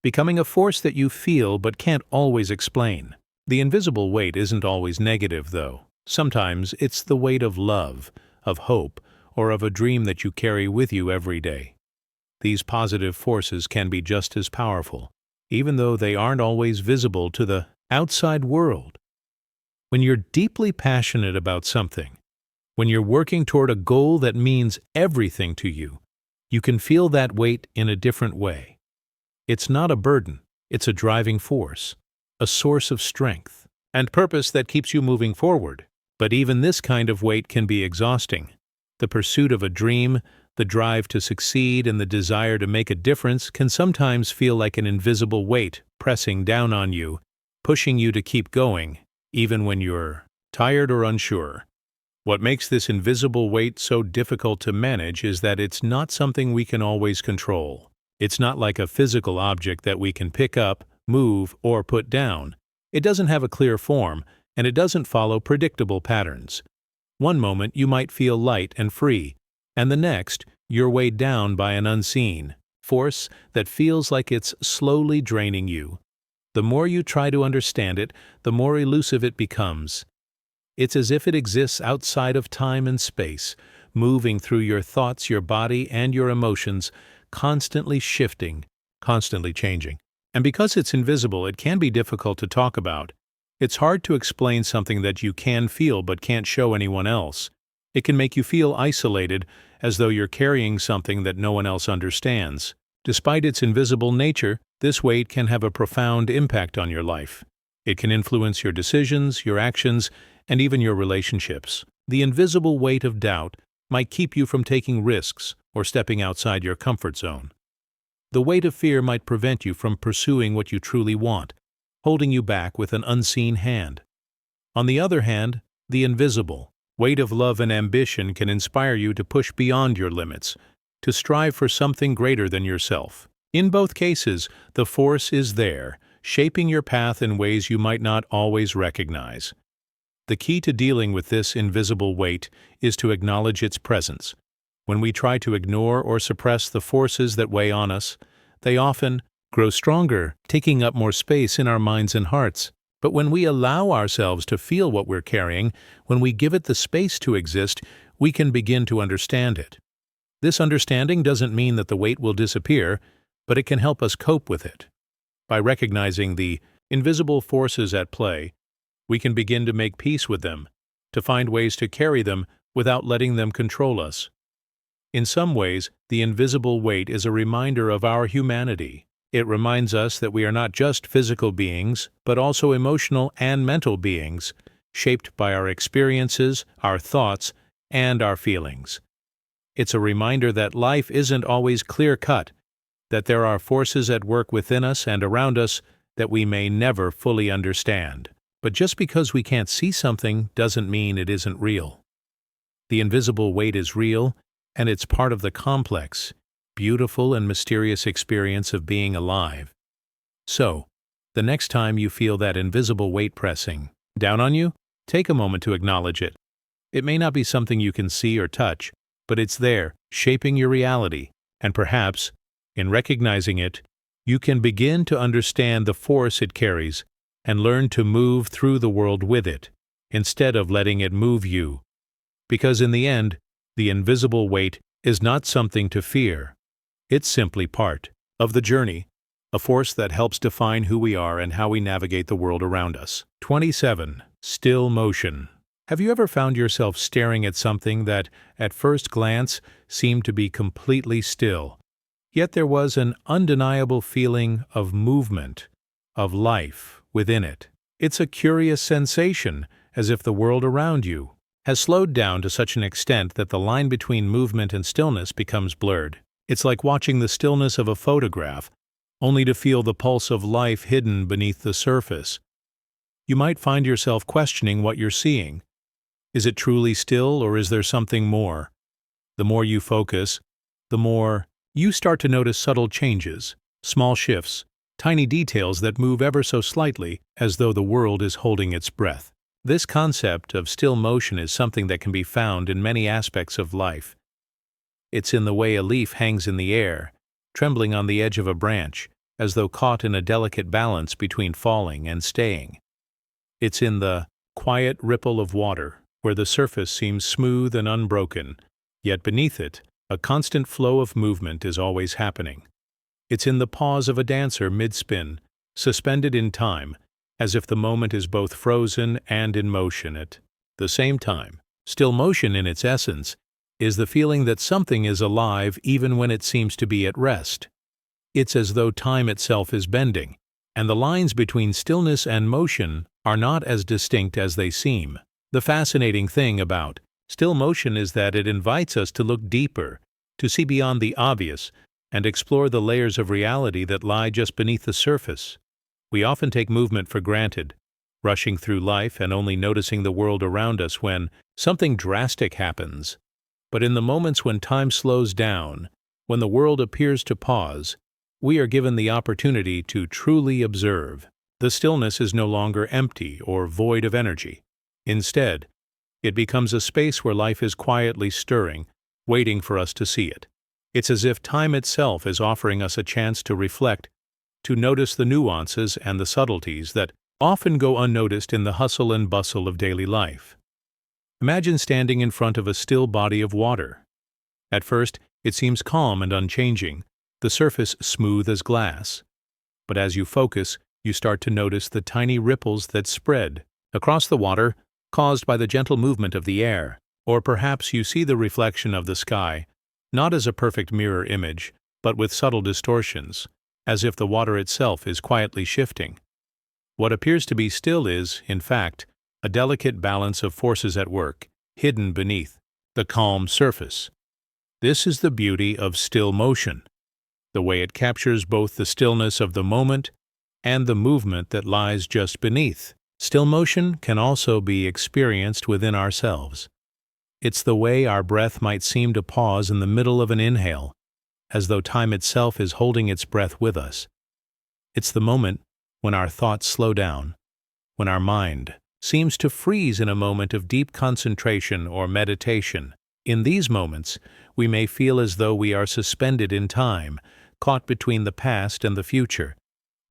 becoming a force that you feel but can't always explain. The invisible weight isn't always negative, though. Sometimes it's the weight of love, of hope, or of a dream that you carry with you every day. These positive forces can be just as powerful, even though they aren't always visible to the outside world. When you're deeply passionate about something, when you're working toward a goal that means everything to you, you can feel that weight in a different way. It's not a burden, it's a driving force, a source of strength and purpose that keeps you moving forward. But even this kind of weight can be exhausting. The pursuit of a dream, the drive to succeed, and the desire to make a difference can sometimes feel like an invisible weight pressing down on you, pushing you to keep going, even when you're tired or unsure. What makes this invisible weight so difficult to manage is that it's not something we can always control. It's not like a physical object that we can pick up, move, or put down. It doesn't have a clear form, and it doesn't follow predictable patterns. One moment you might feel light and free, and the next you're weighed down by an unseen force that feels like it's slowly draining you. The more you try to understand it, the more elusive it becomes. It's as if it exists outside of time and space, moving through your thoughts, your body, and your emotions, constantly shifting, constantly changing. And because it's invisible, it can be difficult to talk about. It's hard to explain something that you can feel but can't show anyone else. It can make you feel isolated, as though you're carrying something that no one else understands. Despite its invisible nature, this weight can have a profound impact on your life. It can influence your decisions, your actions, and even your relationships. The invisible weight of doubt might keep you from taking risks or stepping outside your comfort zone. The weight of fear might prevent you from pursuing what you truly want, holding you back with an unseen hand. On the other hand, the invisible weight of love and ambition can inspire you to push beyond your limits, to strive for something greater than yourself. In both cases, the force is there, shaping your path in ways you might not always recognize. The key to dealing with this invisible weight is to acknowledge its presence. When we try to ignore or suppress the forces that weigh on us, they often grow stronger, taking up more space in our minds and hearts. But when we allow ourselves to feel what we're carrying, when we give it the space to exist, we can begin to understand it. This understanding doesn't mean that the weight will disappear, but it can help us cope with it. By recognizing the invisible forces at play, we can begin to make peace with them, to find ways to carry them without letting them control us. In some ways, the invisible weight is a reminder of our humanity. It reminds us that we are not just physical beings, but also emotional and mental beings, shaped by our experiences, our thoughts, and our feelings. It's a reminder that life isn't always clear-cut, that there are forces at work within us and around us that we may never fully understand. But just because we can't see something doesn't mean it isn't real. The invisible weight is real, and it's part of the complex, beautiful and mysterious experience of being alive. So, the next time you feel that invisible weight pressing down on you, take a moment to acknowledge it. It may not be something you can see or touch, but it's there, shaping your reality, and perhaps, in recognizing it, you can begin to understand the force it carries and learn to move through the world with it, instead of letting it move you. Because in the end, the invisible weight is not something to fear. It's simply part of the journey, a force that helps define who we are and how we navigate the world around us. 27. Still motion. Have you ever found yourself staring at something that, at first glance, seemed to be completely still? Yet there was an undeniable feeling of movement, of life within it. It's a curious sensation, as if the world around you has slowed down to such an extent that the line between movement and stillness becomes blurred. It's like watching the stillness of a photograph, only to feel the pulse of life hidden beneath the surface. You might find yourself questioning what you're seeing. Is it truly still, or is there something more? The more you focus, the more you start to notice subtle changes, small shifts, tiny details that move ever so slightly, as though the world is holding its breath. This concept of still motion is something that can be found in many aspects of life. It's in the way a leaf hangs in the air, trembling on the edge of a branch, as though caught in a delicate balance between falling and staying. It's in the quiet ripple of water, where the surface seems smooth and unbroken, yet beneath it, a constant flow of movement is always happening. It's in the pause of a dancer mid-spin, suspended in time, as if the moment is both frozen and in motion at the same time. Still motion, in its essence, is the feeling that something is alive even when it seems to be at rest. It's as though time itself is bending, and the lines between stillness and motion are not as distinct as they seem. The fascinating thing about still motion is that it invites us to look deeper, to see beyond the obvious, and explore the layers of reality that lie just beneath the surface. We often take movement for granted, rushing through life and only noticing the world around us when something drastic happens. But in the moments when time slows down, when the world appears to pause, we are given the opportunity to truly observe. The stillness is no longer empty or void of energy. Instead, it becomes a space where life is quietly stirring, waiting for us to see it. It's as if time itself is offering us a chance to reflect, to notice the nuances and the subtleties that often go unnoticed in the hustle and bustle of daily life. Imagine standing in front of a still body of water. At first, it seems calm and unchanging, the surface smooth as glass. But as you focus, you start to notice the tiny ripples that spread across the water, caused by the gentle movement of the air. Or perhaps you see the reflection of the sky, not as a perfect mirror image, but with subtle distortions, as if the water itself is quietly shifting. What appears to be still is, in fact, a delicate balance of forces at work, hidden beneath the calm surface. This is the beauty of still motion, the way it captures both the stillness of the moment and the movement that lies just beneath. Still motion can also be experienced within ourselves. It's the way our breath might seem to pause in the middle of an inhale, as though time itself is holding its breath with us. It's the moment when our thoughts slow down, when our mind seems to freeze in a moment of deep concentration or meditation. In these moments, we may feel as though we are suspended in time, caught between the past and the future,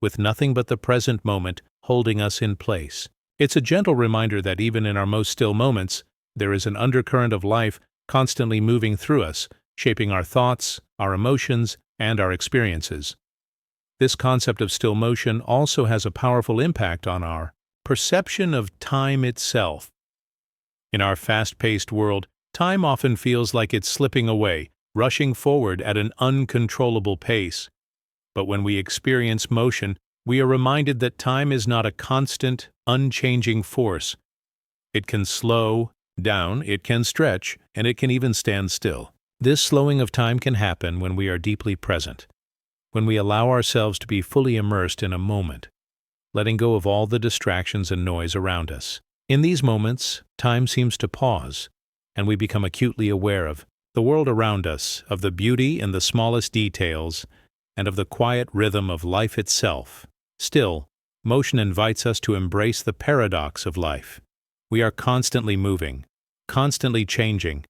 with nothing but the present moment holding us in place. It's a gentle reminder that even in our most still moments, there is an undercurrent of life constantly moving through us, shaping our thoughts, our emotions, and our experiences. This concept of still motion also has a powerful impact on our perception of time itself. In our fast-paced world, time often feels like it's slipping away, rushing forward at an uncontrollable pace. But when we experience motion, we are reminded that time is not a constant, unchanging force. It can slow down, it can stretch, and it can even stand still. This slowing of time can happen when we are deeply present, when we allow ourselves to be fully immersed in a moment, letting go of all the distractions and noise around us. In these moments, time seems to pause, and we become acutely aware of the world around us, of the beauty in the smallest details, and of the quiet rhythm of life itself. Still, motion invites us to embrace the paradox of life. We are constantly moving, constantly changing,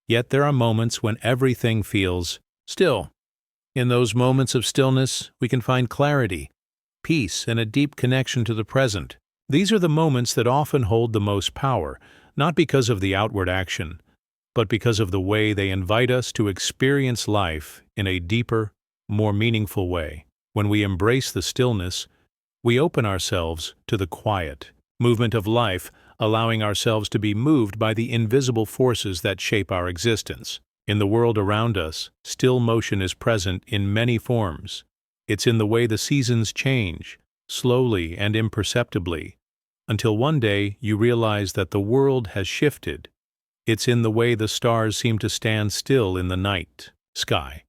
yet there are moments when everything feels still. In those moments of stillness, we can find clarity, peace, and a deep connection to the present. These are the moments that often hold the most power, not because of the outward action, but because of the way they invite us to experience life in a deeper, more meaningful way. When we embrace the stillness, we open ourselves to the quiet movement of life, allowing ourselves to be moved by the invisible forces that shape our existence. In the world around us, still motion is present in many forms. It's in the way the seasons change, slowly and imperceptibly, until one day you realize that the world has shifted. It's in the way the stars seem to stand still in the night sky,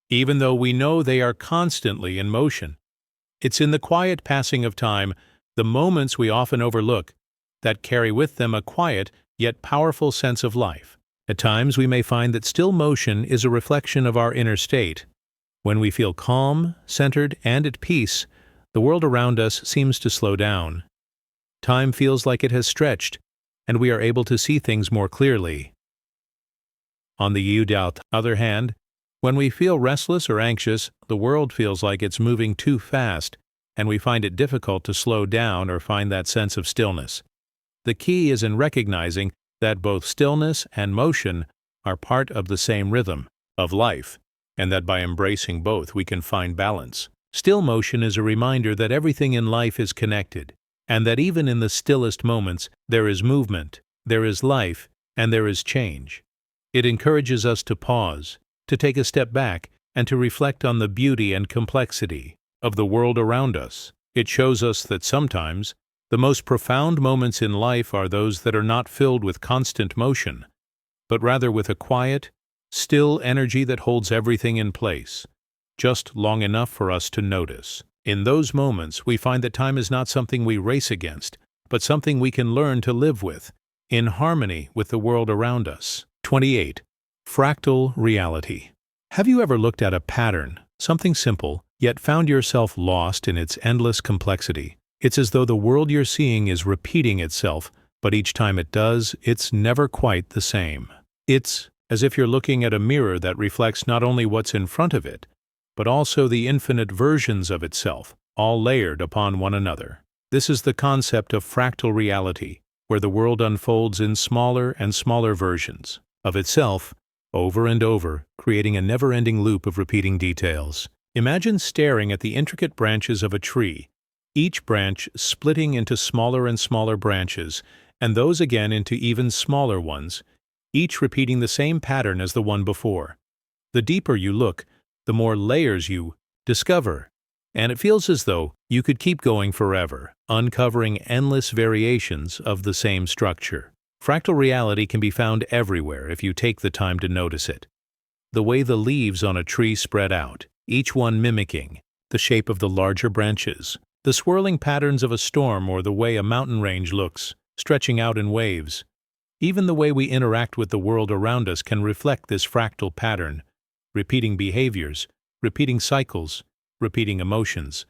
even though we know they are constantly in motion. It's in the quiet passing of time, the moments we often overlook, that carry with them a quiet yet powerful sense of life. At times we may find that still motion is a reflection of our inner state. When we feel calm, centered, and at peace, the world around us seems to slow down. Time feels like it has stretched, and we are able to see things more clearly. On the other hand, when we feel restless or anxious, the world feels like it's moving too fast, and we find it difficult to slow down or find that sense of stillness. The key is in recognizing that both stillness and motion are part of the same rhythm of life, and that by embracing both we can find balance. Still motion is a reminder that everything in life is connected, and that even in the stillest moments there is movement, there is life, and there is change. It encourages us to pause, to take a step back, and to reflect on the beauty and complexity of the world around us. It shows us that sometimes the most profound moments in life are those that are not filled with constant motion, but rather with a quiet, still energy that holds everything in place, just long enough for us to notice. In those moments, we find that time is not something we race against, but something we can learn to live with, in harmony with the world around us. 28. Fractal reality. Have you ever looked at a pattern, something simple, yet found yourself lost in its endless complexity? It's as though the world you're seeing is repeating itself, but each time it does, it's never quite the same. It's as if you're looking at a mirror that reflects not only what's in front of it, but also the infinite versions of itself, all layered upon one another. This is the concept of fractal reality, where the world unfolds in smaller and smaller versions of itself, over and over, creating a never-ending loop of repeating details. Imagine staring at the intricate branches of a tree, each branch splitting into smaller and smaller branches, and those again into even smaller ones, each repeating the same pattern as the one before. The deeper you look, the more layers you discover, and it feels as though you could keep going forever, uncovering endless variations of the same structure. Fractal reality can be found everywhere if you take the time to notice it. The way the leaves on a tree spread out, each one mimicking the shape of the larger branches, the swirling patterns of a storm, or the way a mountain range looks, stretching out in waves. Even the way we interact with the world around us can reflect this fractal pattern, repeating behaviors, repeating cycles, repeating emotions.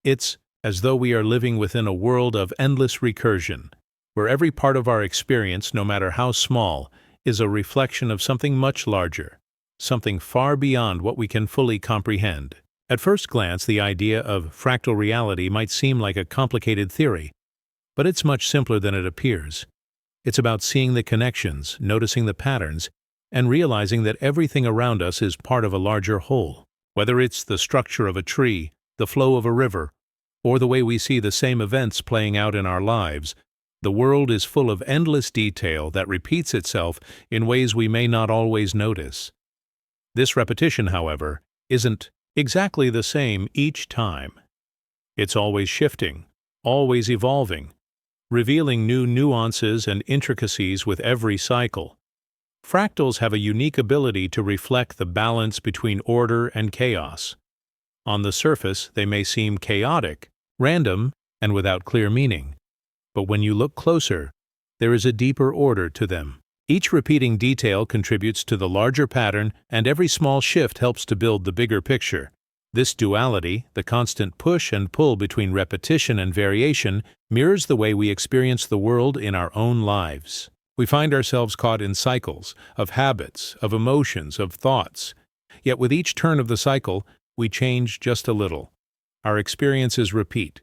It's as though we are living within a world of endless recursion, where every part of our experience, no matter how small, is a reflection of something much larger, something far beyond what we can fully comprehend. At first glance, the idea of fractal reality might seem like a complicated theory, but it's much simpler than it appears. It's about seeing the connections, noticing the patterns, and realizing that everything around us is part of a larger whole. Whether it's the structure of a tree, the flow of a river, or the way we see the same events playing out in our lives, the world is full of endless detail that repeats itself in ways we may not always notice. This repetition, however, isn't exactly the same each time. It's always shifting, always evolving, revealing new nuances and intricacies with every cycle. Fractals have a unique ability to reflect the balance between order and chaos. On the surface, they may seem chaotic, random, and without clear meaning. But when you look closer, there is a deeper order to them. Each repeating detail contributes to the larger pattern, and every small shift helps to build the bigger picture. This duality, the constant push and pull between repetition and variation, mirrors the way we experience the world in our own lives. We find ourselves caught in cycles of habits, of emotions, of thoughts. Yet with each turn of the cycle, we change just a little. Our experiences repeat,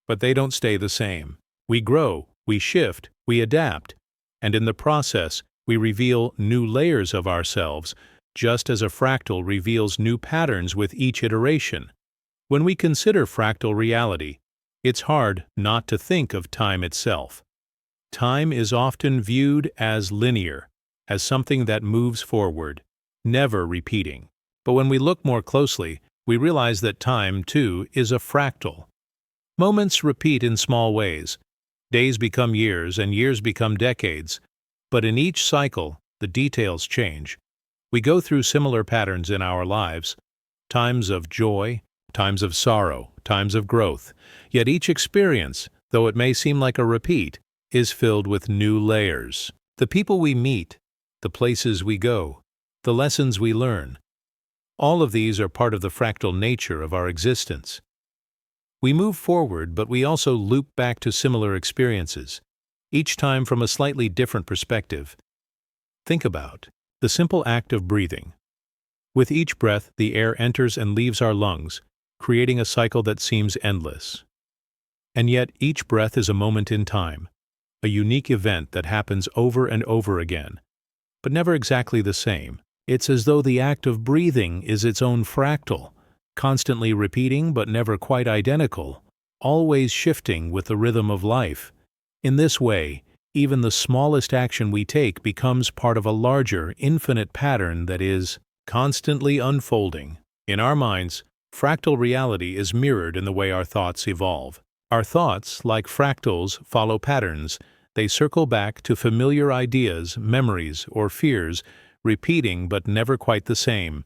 but they don't stay the same. We grow, we shift, we adapt, and in the process, we reveal new layers of ourselves, just as a fractal reveals new patterns with each iteration. When we consider fractal reality, it's hard not to think of time itself. Time is often viewed as linear, as something that moves forward, never repeating. But when we look more closely, we realize that time, too, is a fractal. Moments repeat in small ways. Days become years, and years become decades. But in each cycle, the details change. We go through similar patterns in our lives, times of joy, times of sorrow, times of growth. Yet each experience, though it may seem like a repeat, is filled with new layers. The people we meet, the places we go, the lessons we learn, all of these are part of the fractal nature of our existence. We move forward, but we also loop back to similar experiences, each time from a slightly different perspective. Think about the simple act of breathing. With each breath, the air enters and leaves our lungs, creating a cycle that seems endless. And yet each breath is a moment in time, a unique event that happens over and over again, but never exactly the same. It's as though the act of breathing is its own fractal, constantly repeating but never quite identical, always shifting with the rhythm of life. In this way, even the smallest action we take becomes part of a larger, infinite pattern that is constantly unfolding. In our minds, fractal reality is mirrored in the way our thoughts evolve. Our thoughts, like fractals, follow patterns. They circle back to familiar ideas, memories, or fears, repeating but never quite the same.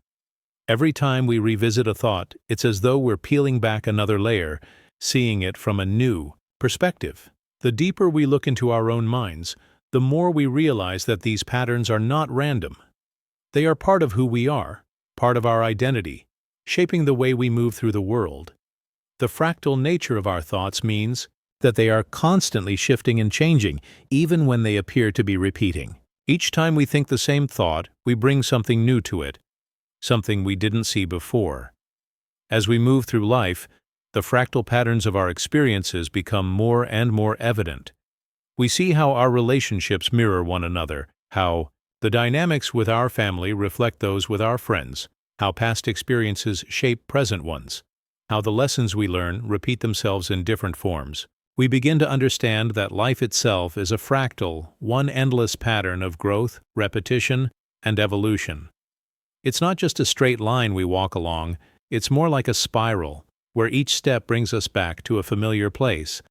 Every time we revisit a thought, it's as though we're peeling back another layer, seeing it from a new perspective. The deeper we look into our own minds, the more we realize that these patterns are not random. They are part of who we are, part of our identity, shaping the way we move through the world. The fractal nature of our thoughts means that they are constantly shifting and changing, even when they appear to be repeating. Each time we think the same thought, we bring something new to it, something we didn't see before. As we move through life, the fractal patterns of our experiences become more and more evident. We see how our relationships mirror one another, how the dynamics with our family reflect those with our friends, how past experiences shape present ones, how the lessons we learn repeat themselves in different forms. We begin to understand that life itself is a fractal, one endless pattern of growth, repetition, and evolution. It's not just a straight line we walk along, it's more like a spiral, where each step brings us back to a familiar place,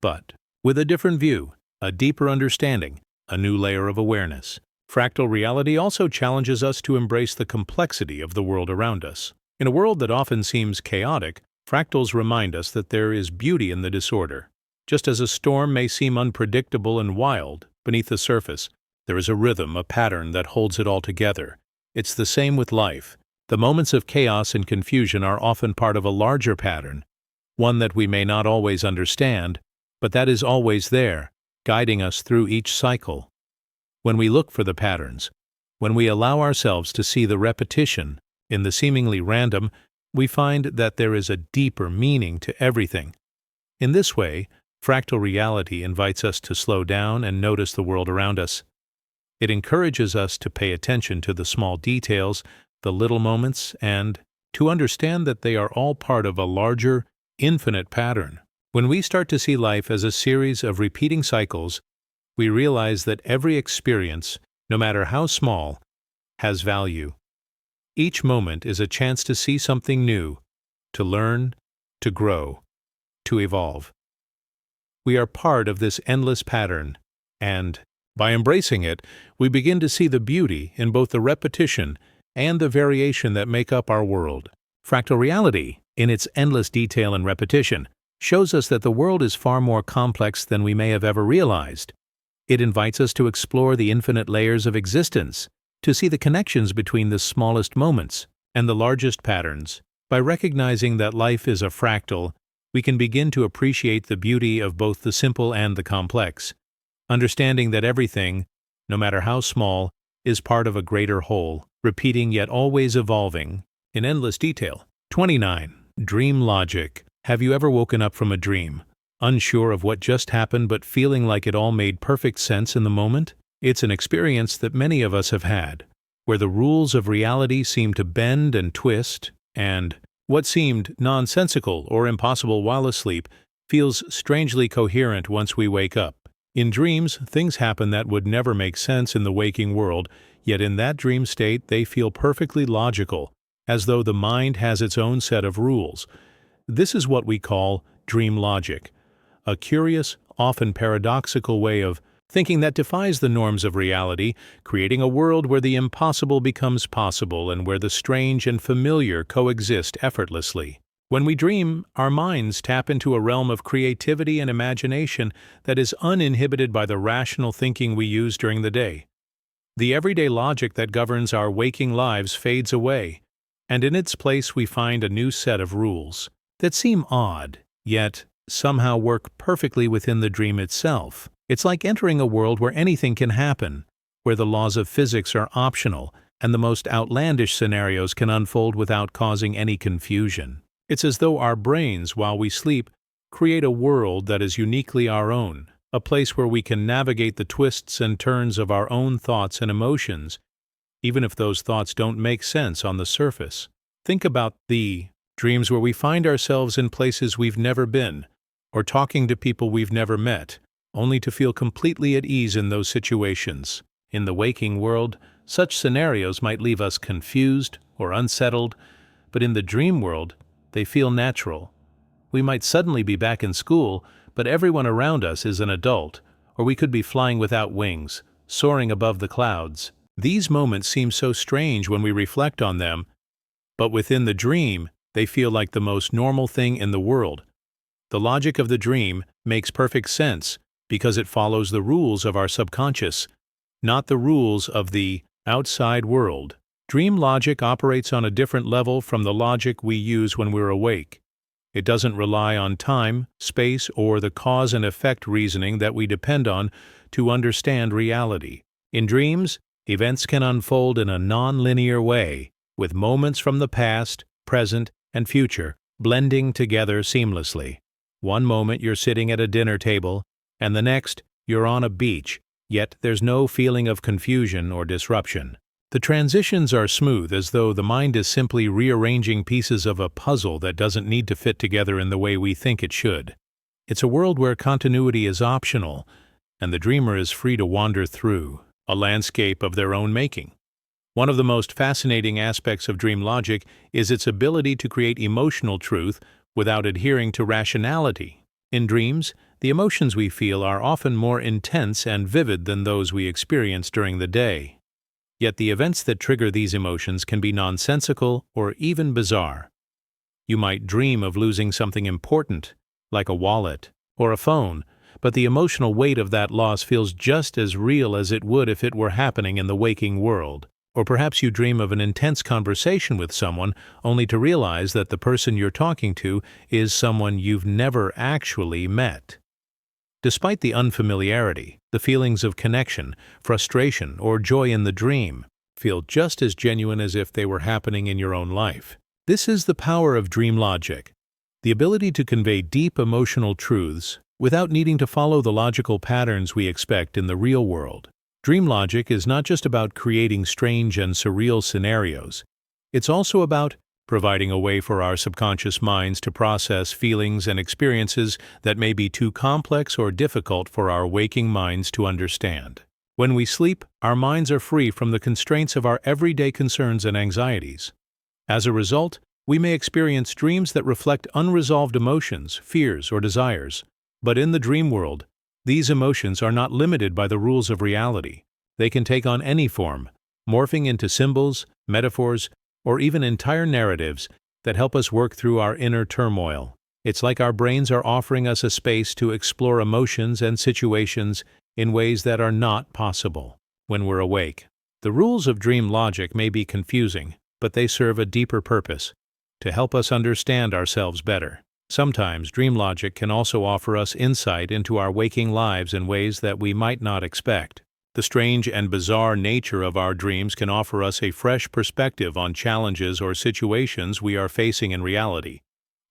but with a different view, a deeper understanding, a new layer of awareness. Fractal reality also challenges us to embrace the complexity of the world around us. In a world that often seems chaotic, fractals remind us that there is beauty in the disorder. Just as a storm may seem unpredictable and wild, beneath the surface, there is a rhythm, a pattern that holds it all together. It's the same with life. The moments of chaos and confusion are often part of a larger pattern, one that we may not always understand, but that is always there, guiding us through each cycle. When we look for the patterns, when we allow ourselves to see the repetition in the seemingly random, we find that there is a deeper meaning to everything. In this way, fractal reality invites us to slow down and notice the world around us. It encourages us to pay attention to the small details, the little moments, and to understand that they are all part of a larger, infinite pattern. When we start to see life as a series of repeating cycles, we realize that every experience, no matter how small, has value. Each moment is a chance to see something new, to learn, to grow, to evolve. We are part of this endless pattern, and by embracing it, we begin to see the beauty in both the repetition and the variation that make up our world. Fractal reality, in its endless detail and repetition, shows us that the world is far more complex than we may have ever realized. It invites us to explore the infinite layers of existence, to see the connections between the smallest moments and the largest patterns. By recognizing that life is a fractal, we can begin to appreciate the beauty of both the simple and the complex, understanding that everything, no matter how small, is part of a greater whole, repeating yet always evolving, in endless detail. 29. Dream logic. Have you ever woken up from a dream, unsure of what just happened but feeling like it all made perfect sense in the moment? It's an experience that many of us have had, where the rules of reality seem to bend and twist, and what seemed nonsensical or impossible while asleep feels strangely coherent once we wake up. In dreams, things happen that would never make sense in the waking world, yet in that dream state they feel perfectly logical, as though the mind has its own set of rules. This is what we call dream logic, a curious, often paradoxical way of thinking that defies the norms of reality, creating a world where the impossible becomes possible and where the strange and familiar coexist effortlessly. When we dream, our minds tap into a realm of creativity and imagination that is uninhibited by the rational thinking we use during the day. The everyday logic that governs our waking lives fades away, and in its place we find a new set of rules that seem odd, yet somehow work perfectly within the dream itself. It's like entering a world where anything can happen, where the laws of physics are optional, and the most outlandish scenarios can unfold without causing any confusion. It's as though our brains, while we sleep, create a world that is uniquely our own, a place where we can navigate the twists and turns of our own thoughts and emotions, even if those thoughts don't make sense on the surface. Think about the dreams where we find ourselves in places we've never been, or talking to people we've never met, only to feel completely at ease in those situations. In the waking world, such scenarios might leave us confused or unsettled, but in the dream world, they feel natural. We might suddenly be back in school, but everyone around us is an adult, or we could be flying without wings, soaring above the clouds. These moments seem so strange when we reflect on them, but within the dream, they feel like the most normal thing in the world. The logic of the dream makes perfect sense because it follows the rules of our subconscious, not the rules of the outside world. Dream logic operates on a different level from the logic we use when we're awake. It doesn't rely on time, space, or the cause and effect reasoning that we depend on to understand reality. In dreams, events can unfold in a non-linear way, with moments from the past, present, and future blending together seamlessly. One moment you're sitting at a dinner table, and the next, you're on a beach, yet there's no feeling of confusion or disruption. The transitions are smooth, as though the mind is simply rearranging pieces of a puzzle that doesn't need to fit together in the way we think it should. It's a world where continuity is optional, and the dreamer is free to wander through a landscape of their own making. One of the most fascinating aspects of dream logic is its ability to create emotional truth without adhering to rationality. In dreams, the emotions we feel are often more intense and vivid than those we experience during the day. Yet the events that trigger these emotions can be nonsensical or even bizarre. You might dream of losing something important, like a wallet or a phone, but the emotional weight of that loss feels just as real as it would if it were happening in the waking world. Or perhaps you dream of an intense conversation with someone, only to realize that the person you're talking to is someone you've never actually met. Despite the unfamiliarity, the feelings of connection, frustration, or joy in the dream feel just as genuine as if they were happening in your own life. This is the power of dream logic, the ability to convey deep emotional truths without needing to follow the logical patterns we expect in the real world. Dream logic is not just about creating strange and surreal scenarios. It's also about providing a way for our subconscious minds to process feelings and experiences that may be too complex or difficult for our waking minds to understand. When we sleep, our minds are free from the constraints of our everyday concerns and anxieties. As a result, we may experience dreams that reflect unresolved emotions, fears, or desires. But in the dream world, these emotions are not limited by the rules of reality. They can take on any form, morphing into symbols, metaphors, or even entire narratives that help us work through our inner turmoil. It's like our brains are offering us a space to explore emotions and situations in ways that are not possible when we're awake. The rules of dream logic may be confusing, but they serve a deeper purpose: to help us understand ourselves better. Sometimes dream logic can also offer us insight into our waking lives in ways that we might not expect. The strange and bizarre nature of our dreams can offer us a fresh perspective on challenges or situations we are facing in reality.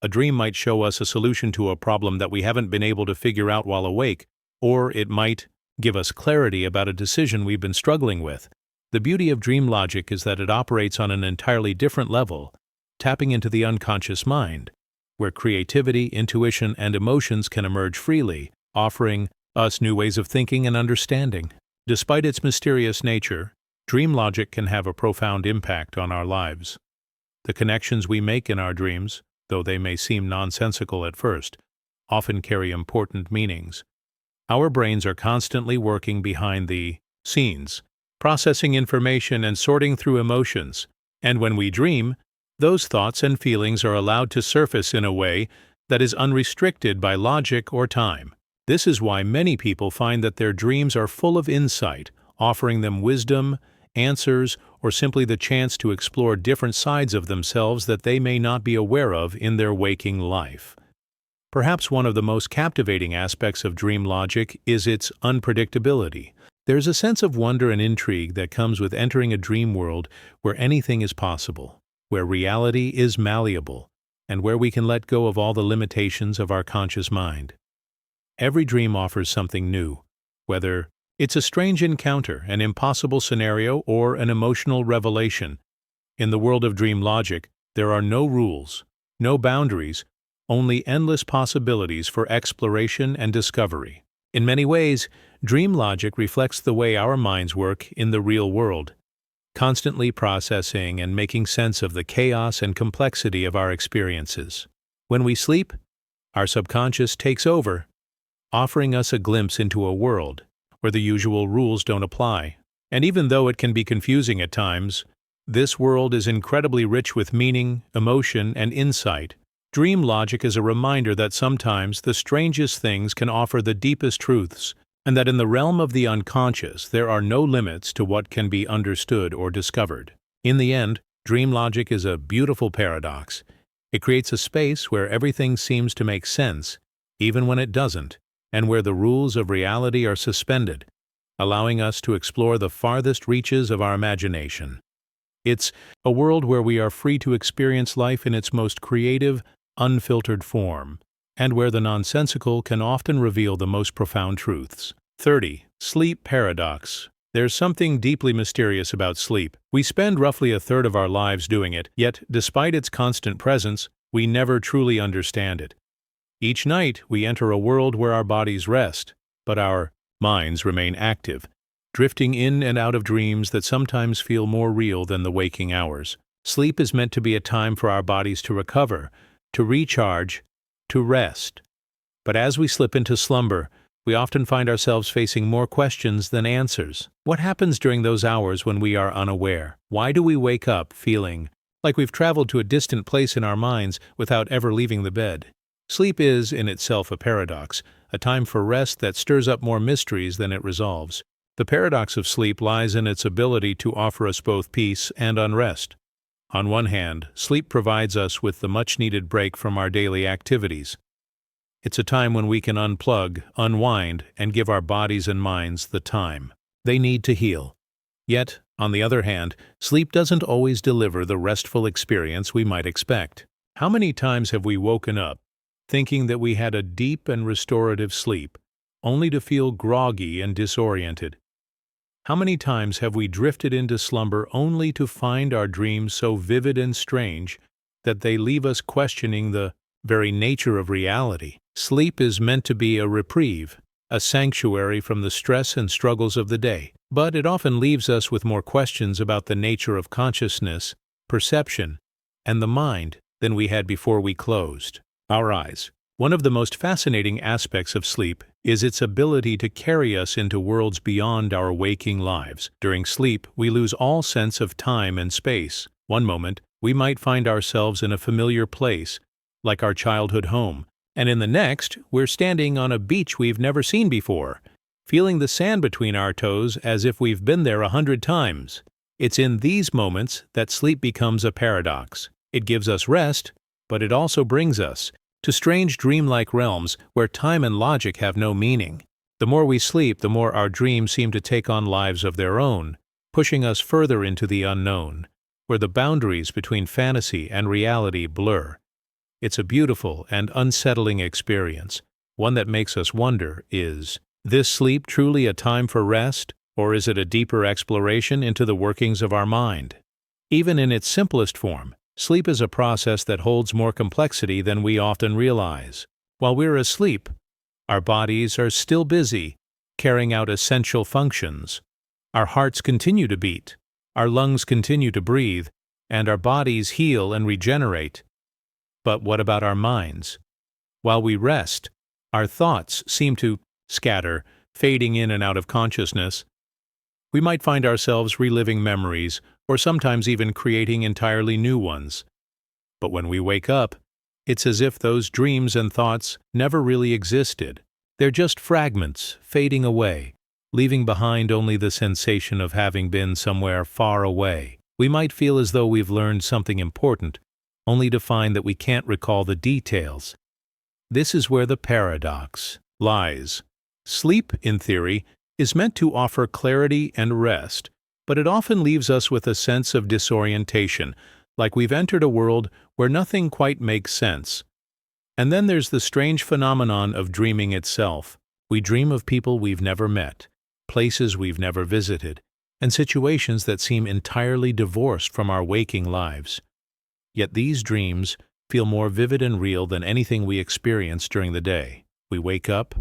A dream might show us a solution to a problem that we haven't been able to figure out while awake, or it might give us clarity about a decision we've been struggling with. The beauty of dream logic is that it operates on an entirely different level, tapping into the unconscious mind, where creativity, intuition, and emotions can emerge freely, offering us new ways of thinking and understanding. Despite its mysterious nature, dream logic can have a profound impact on our lives. The connections we make in our dreams, though they may seem nonsensical at first, often carry important meanings. Our brains are constantly working behind the scenes, processing information and sorting through emotions. And when we dream, those thoughts and feelings are allowed to surface in a way that is unrestricted by logic or time. This is why many people find that their dreams are full of insight, offering them wisdom, answers, or simply the chance to explore different sides of themselves that they may not be aware of in their waking life. Perhaps one of the most captivating aspects of dream logic is its unpredictability. There's a sense of wonder and intrigue that comes with entering a dream world where anything is possible, where reality is malleable, and where we can let go of all the limitations of our conscious mind. Every dream offers something new, whether it's a strange encounter, an impossible scenario, or an emotional revelation. In the world of dream logic, there are no rules, no boundaries, only endless possibilities for exploration and discovery. In many ways, dream logic reflects the way our minds work in the real world, constantly processing and making sense of the chaos and complexity of our experiences. When we sleep, our subconscious takes over, offering us a glimpse into a world where the usual rules don't apply. And even though it can be confusing at times, this world is incredibly rich with meaning, emotion, and insight. Dream logic is a reminder that sometimes the strangest things can offer the deepest truths, and that in the realm of the unconscious there are no limits to what can be understood or discovered. In the end, dream logic is a beautiful paradox. It creates a space where everything seems to make sense, even when it doesn't, and where the rules of reality are suspended, allowing us to explore the farthest reaches of our imagination. It's a world where we are free to experience life in its most creative, unfiltered form, and where the nonsensical can often reveal the most profound truths. 30. Sleep paradox. There's something deeply mysterious about sleep. We spend roughly a third of our lives doing it, yet despite its constant presence, we never truly understand it. Each night, we enter a world where our bodies rest, but our minds remain active, drifting in and out of dreams that sometimes feel more real than the waking hours. Sleep is meant to be a time for our bodies to recover, to recharge, to rest. But as we slip into slumber, we often find ourselves facing more questions than answers. What happens during those hours when we are unaware? Why do we wake up feeling like we've traveled to a distant place in our minds without ever leaving the bed? Sleep is, in itself, a paradox, a time for rest that stirs up more mysteries than it resolves. The paradox of sleep lies in its ability to offer us both peace and unrest. On one hand, sleep provides us with the much-needed break from our daily activities. It's a time when we can unplug, unwind, and give our bodies and minds the time they need to heal. Yet, on the other hand, sleep doesn't always deliver the restful experience we might expect. How many times have we woken up thinking that we had a deep and restorative sleep, only to feel groggy and disoriented? How many times have we drifted into slumber only to find our dreams so vivid and strange that they leave us questioning the very nature of reality? Sleep is meant to be a reprieve, a sanctuary from the stress and struggles of the day, but it often leaves us with more questions about the nature of consciousness, perception, and the mind than we had before we closed our eyes. One of the most fascinating aspects of sleep is its ability to carry us into worlds beyond our waking lives. During sleep, we lose all sense of time and space. One moment, we might find ourselves in a familiar place, like our childhood home, and in the next, we're standing on a beach we've never seen before, feeling the sand between our toes as if we've been there 100 times. It's in these moments that sleep becomes a paradox. It gives us rest, but it also brings us to strange dreamlike realms where time and logic have no meaning. The more we sleep, the more our dreams seem to take on lives of their own, pushing us further into the unknown, where the boundaries between fantasy and reality blur. It's a beautiful and unsettling experience, one that makes us wonder, is this sleep truly a time for rest, or is it a deeper exploration into the workings of our mind? Even in its simplest form, sleep is a process that holds more complexity than we often realize. While we're asleep, our bodies are still busy, carrying out essential functions. Our hearts continue to beat, our lungs continue to breathe, and our bodies heal and regenerate. But what about our minds? While we rest, our thoughts seem to scatter, fading in and out of consciousness. We might find ourselves reliving memories, or sometimes even creating entirely new ones. But when we wake up, it's as if those dreams and thoughts never really existed. They're just fragments, fading away, leaving behind only the sensation of having been somewhere far away. We might feel as though we've learned something important, only to find that we can't recall the details. This is where the paradox lies. Sleep, in theory, is meant to offer clarity and rest, but it often leaves us with a sense of disorientation, like we've entered a world where nothing quite makes sense. And then there's the strange phenomenon of dreaming itself. We dream of people we've never met, places we've never visited, and situations that seem entirely divorced from our waking lives. Yet these dreams feel more vivid and real than anything we experience during the day. We wake up,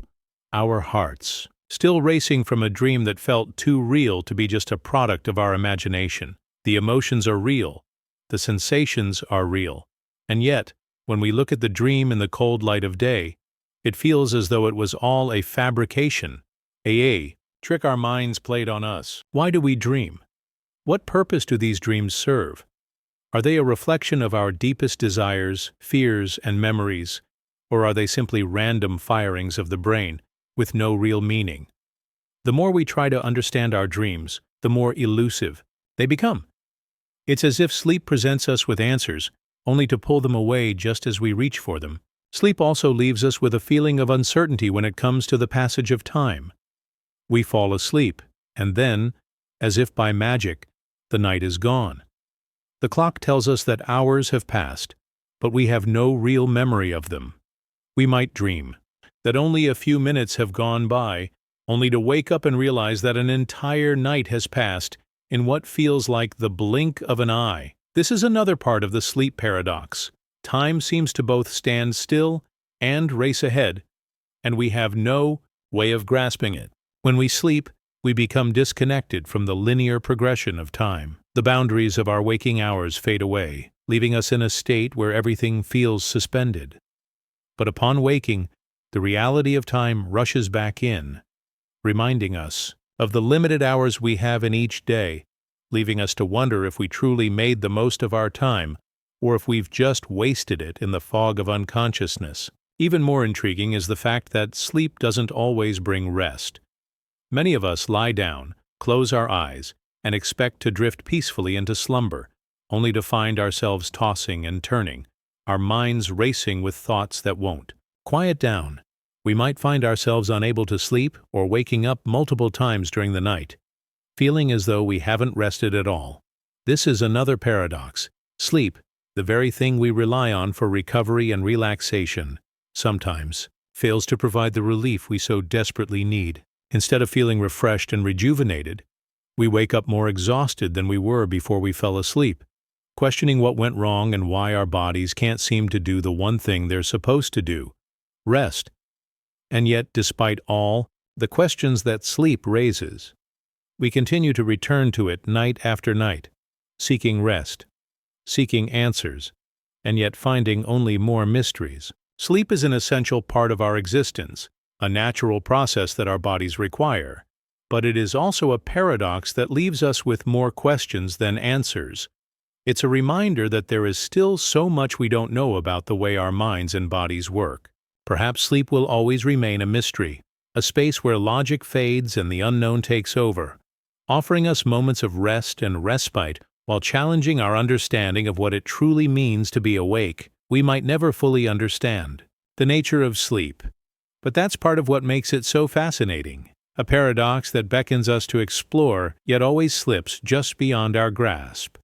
our hearts still racing from a dream that felt too real to be just a product of our imagination. The emotions are real, the sensations are real, and yet, when we look at the dream in the cold light of day, it feels as though it was all a fabrication, a trick our minds played on us. Why do we dream? What purpose do these dreams serve? Are they a reflection of our deepest desires, fears, and memories, or are they simply random firings of the brain with no real meaning? The more we try to understand our dreams, the more elusive they become. It's as if sleep presents us with answers, only to pull them away just as we reach for them. Sleep also leaves us with a feeling of uncertainty when it comes to the passage of time. We fall asleep, and then, as if by magic, the night is gone. The clock tells us that hours have passed, but we have no real memory of them. We might dream that only a few minutes have gone by, only to wake up and realize that an entire night has passed in what feels like the blink of an eye. This is another part of the sleep paradox. Time seems to both stand still and race ahead, and we have no way of grasping it. When we sleep, we become disconnected from the linear progression of time. The boundaries of our waking hours fade away, leaving us in a state where everything feels suspended. But upon waking, the reality of time rushes back in, reminding us of the limited hours we have in each day, leaving us to wonder if we truly made the most of our time, or if we've just wasted it in the fog of unconsciousness. Even more intriguing is the fact that sleep doesn't always bring rest. Many of us lie down, close our eyes, and expect to drift peacefully into slumber, only to find ourselves tossing and turning, our minds racing with thoughts that won't quiet down. We might find ourselves unable to sleep or waking up multiple times during the night, feeling as though we haven't rested at all. This is another paradox. Sleep, the very thing we rely on for recovery and relaxation, sometimes fails to provide the relief we so desperately need. Instead of feeling refreshed and rejuvenated, we wake up more exhausted than we were before we fell asleep, questioning what went wrong and why our bodies can't seem to do the one thing they're supposed to do: rest. And yet, despite all the questions that sleep raises, we continue to return to it night after night, seeking rest, seeking answers, and yet finding only more mysteries. Sleep is an essential part of our existence, a natural process that our bodies require, but it is also a paradox that leaves us with more questions than answers. It's a reminder that there is still so much we don't know about the way our minds and bodies work. Perhaps sleep will always remain a mystery, a space where logic fades and the unknown takes over, offering us moments of rest and respite while challenging our understanding of what it truly means to be awake. We might never fully understand the nature of sleep, but that's part of what makes it so fascinating, a paradox that beckons us to explore yet always slips just beyond our grasp.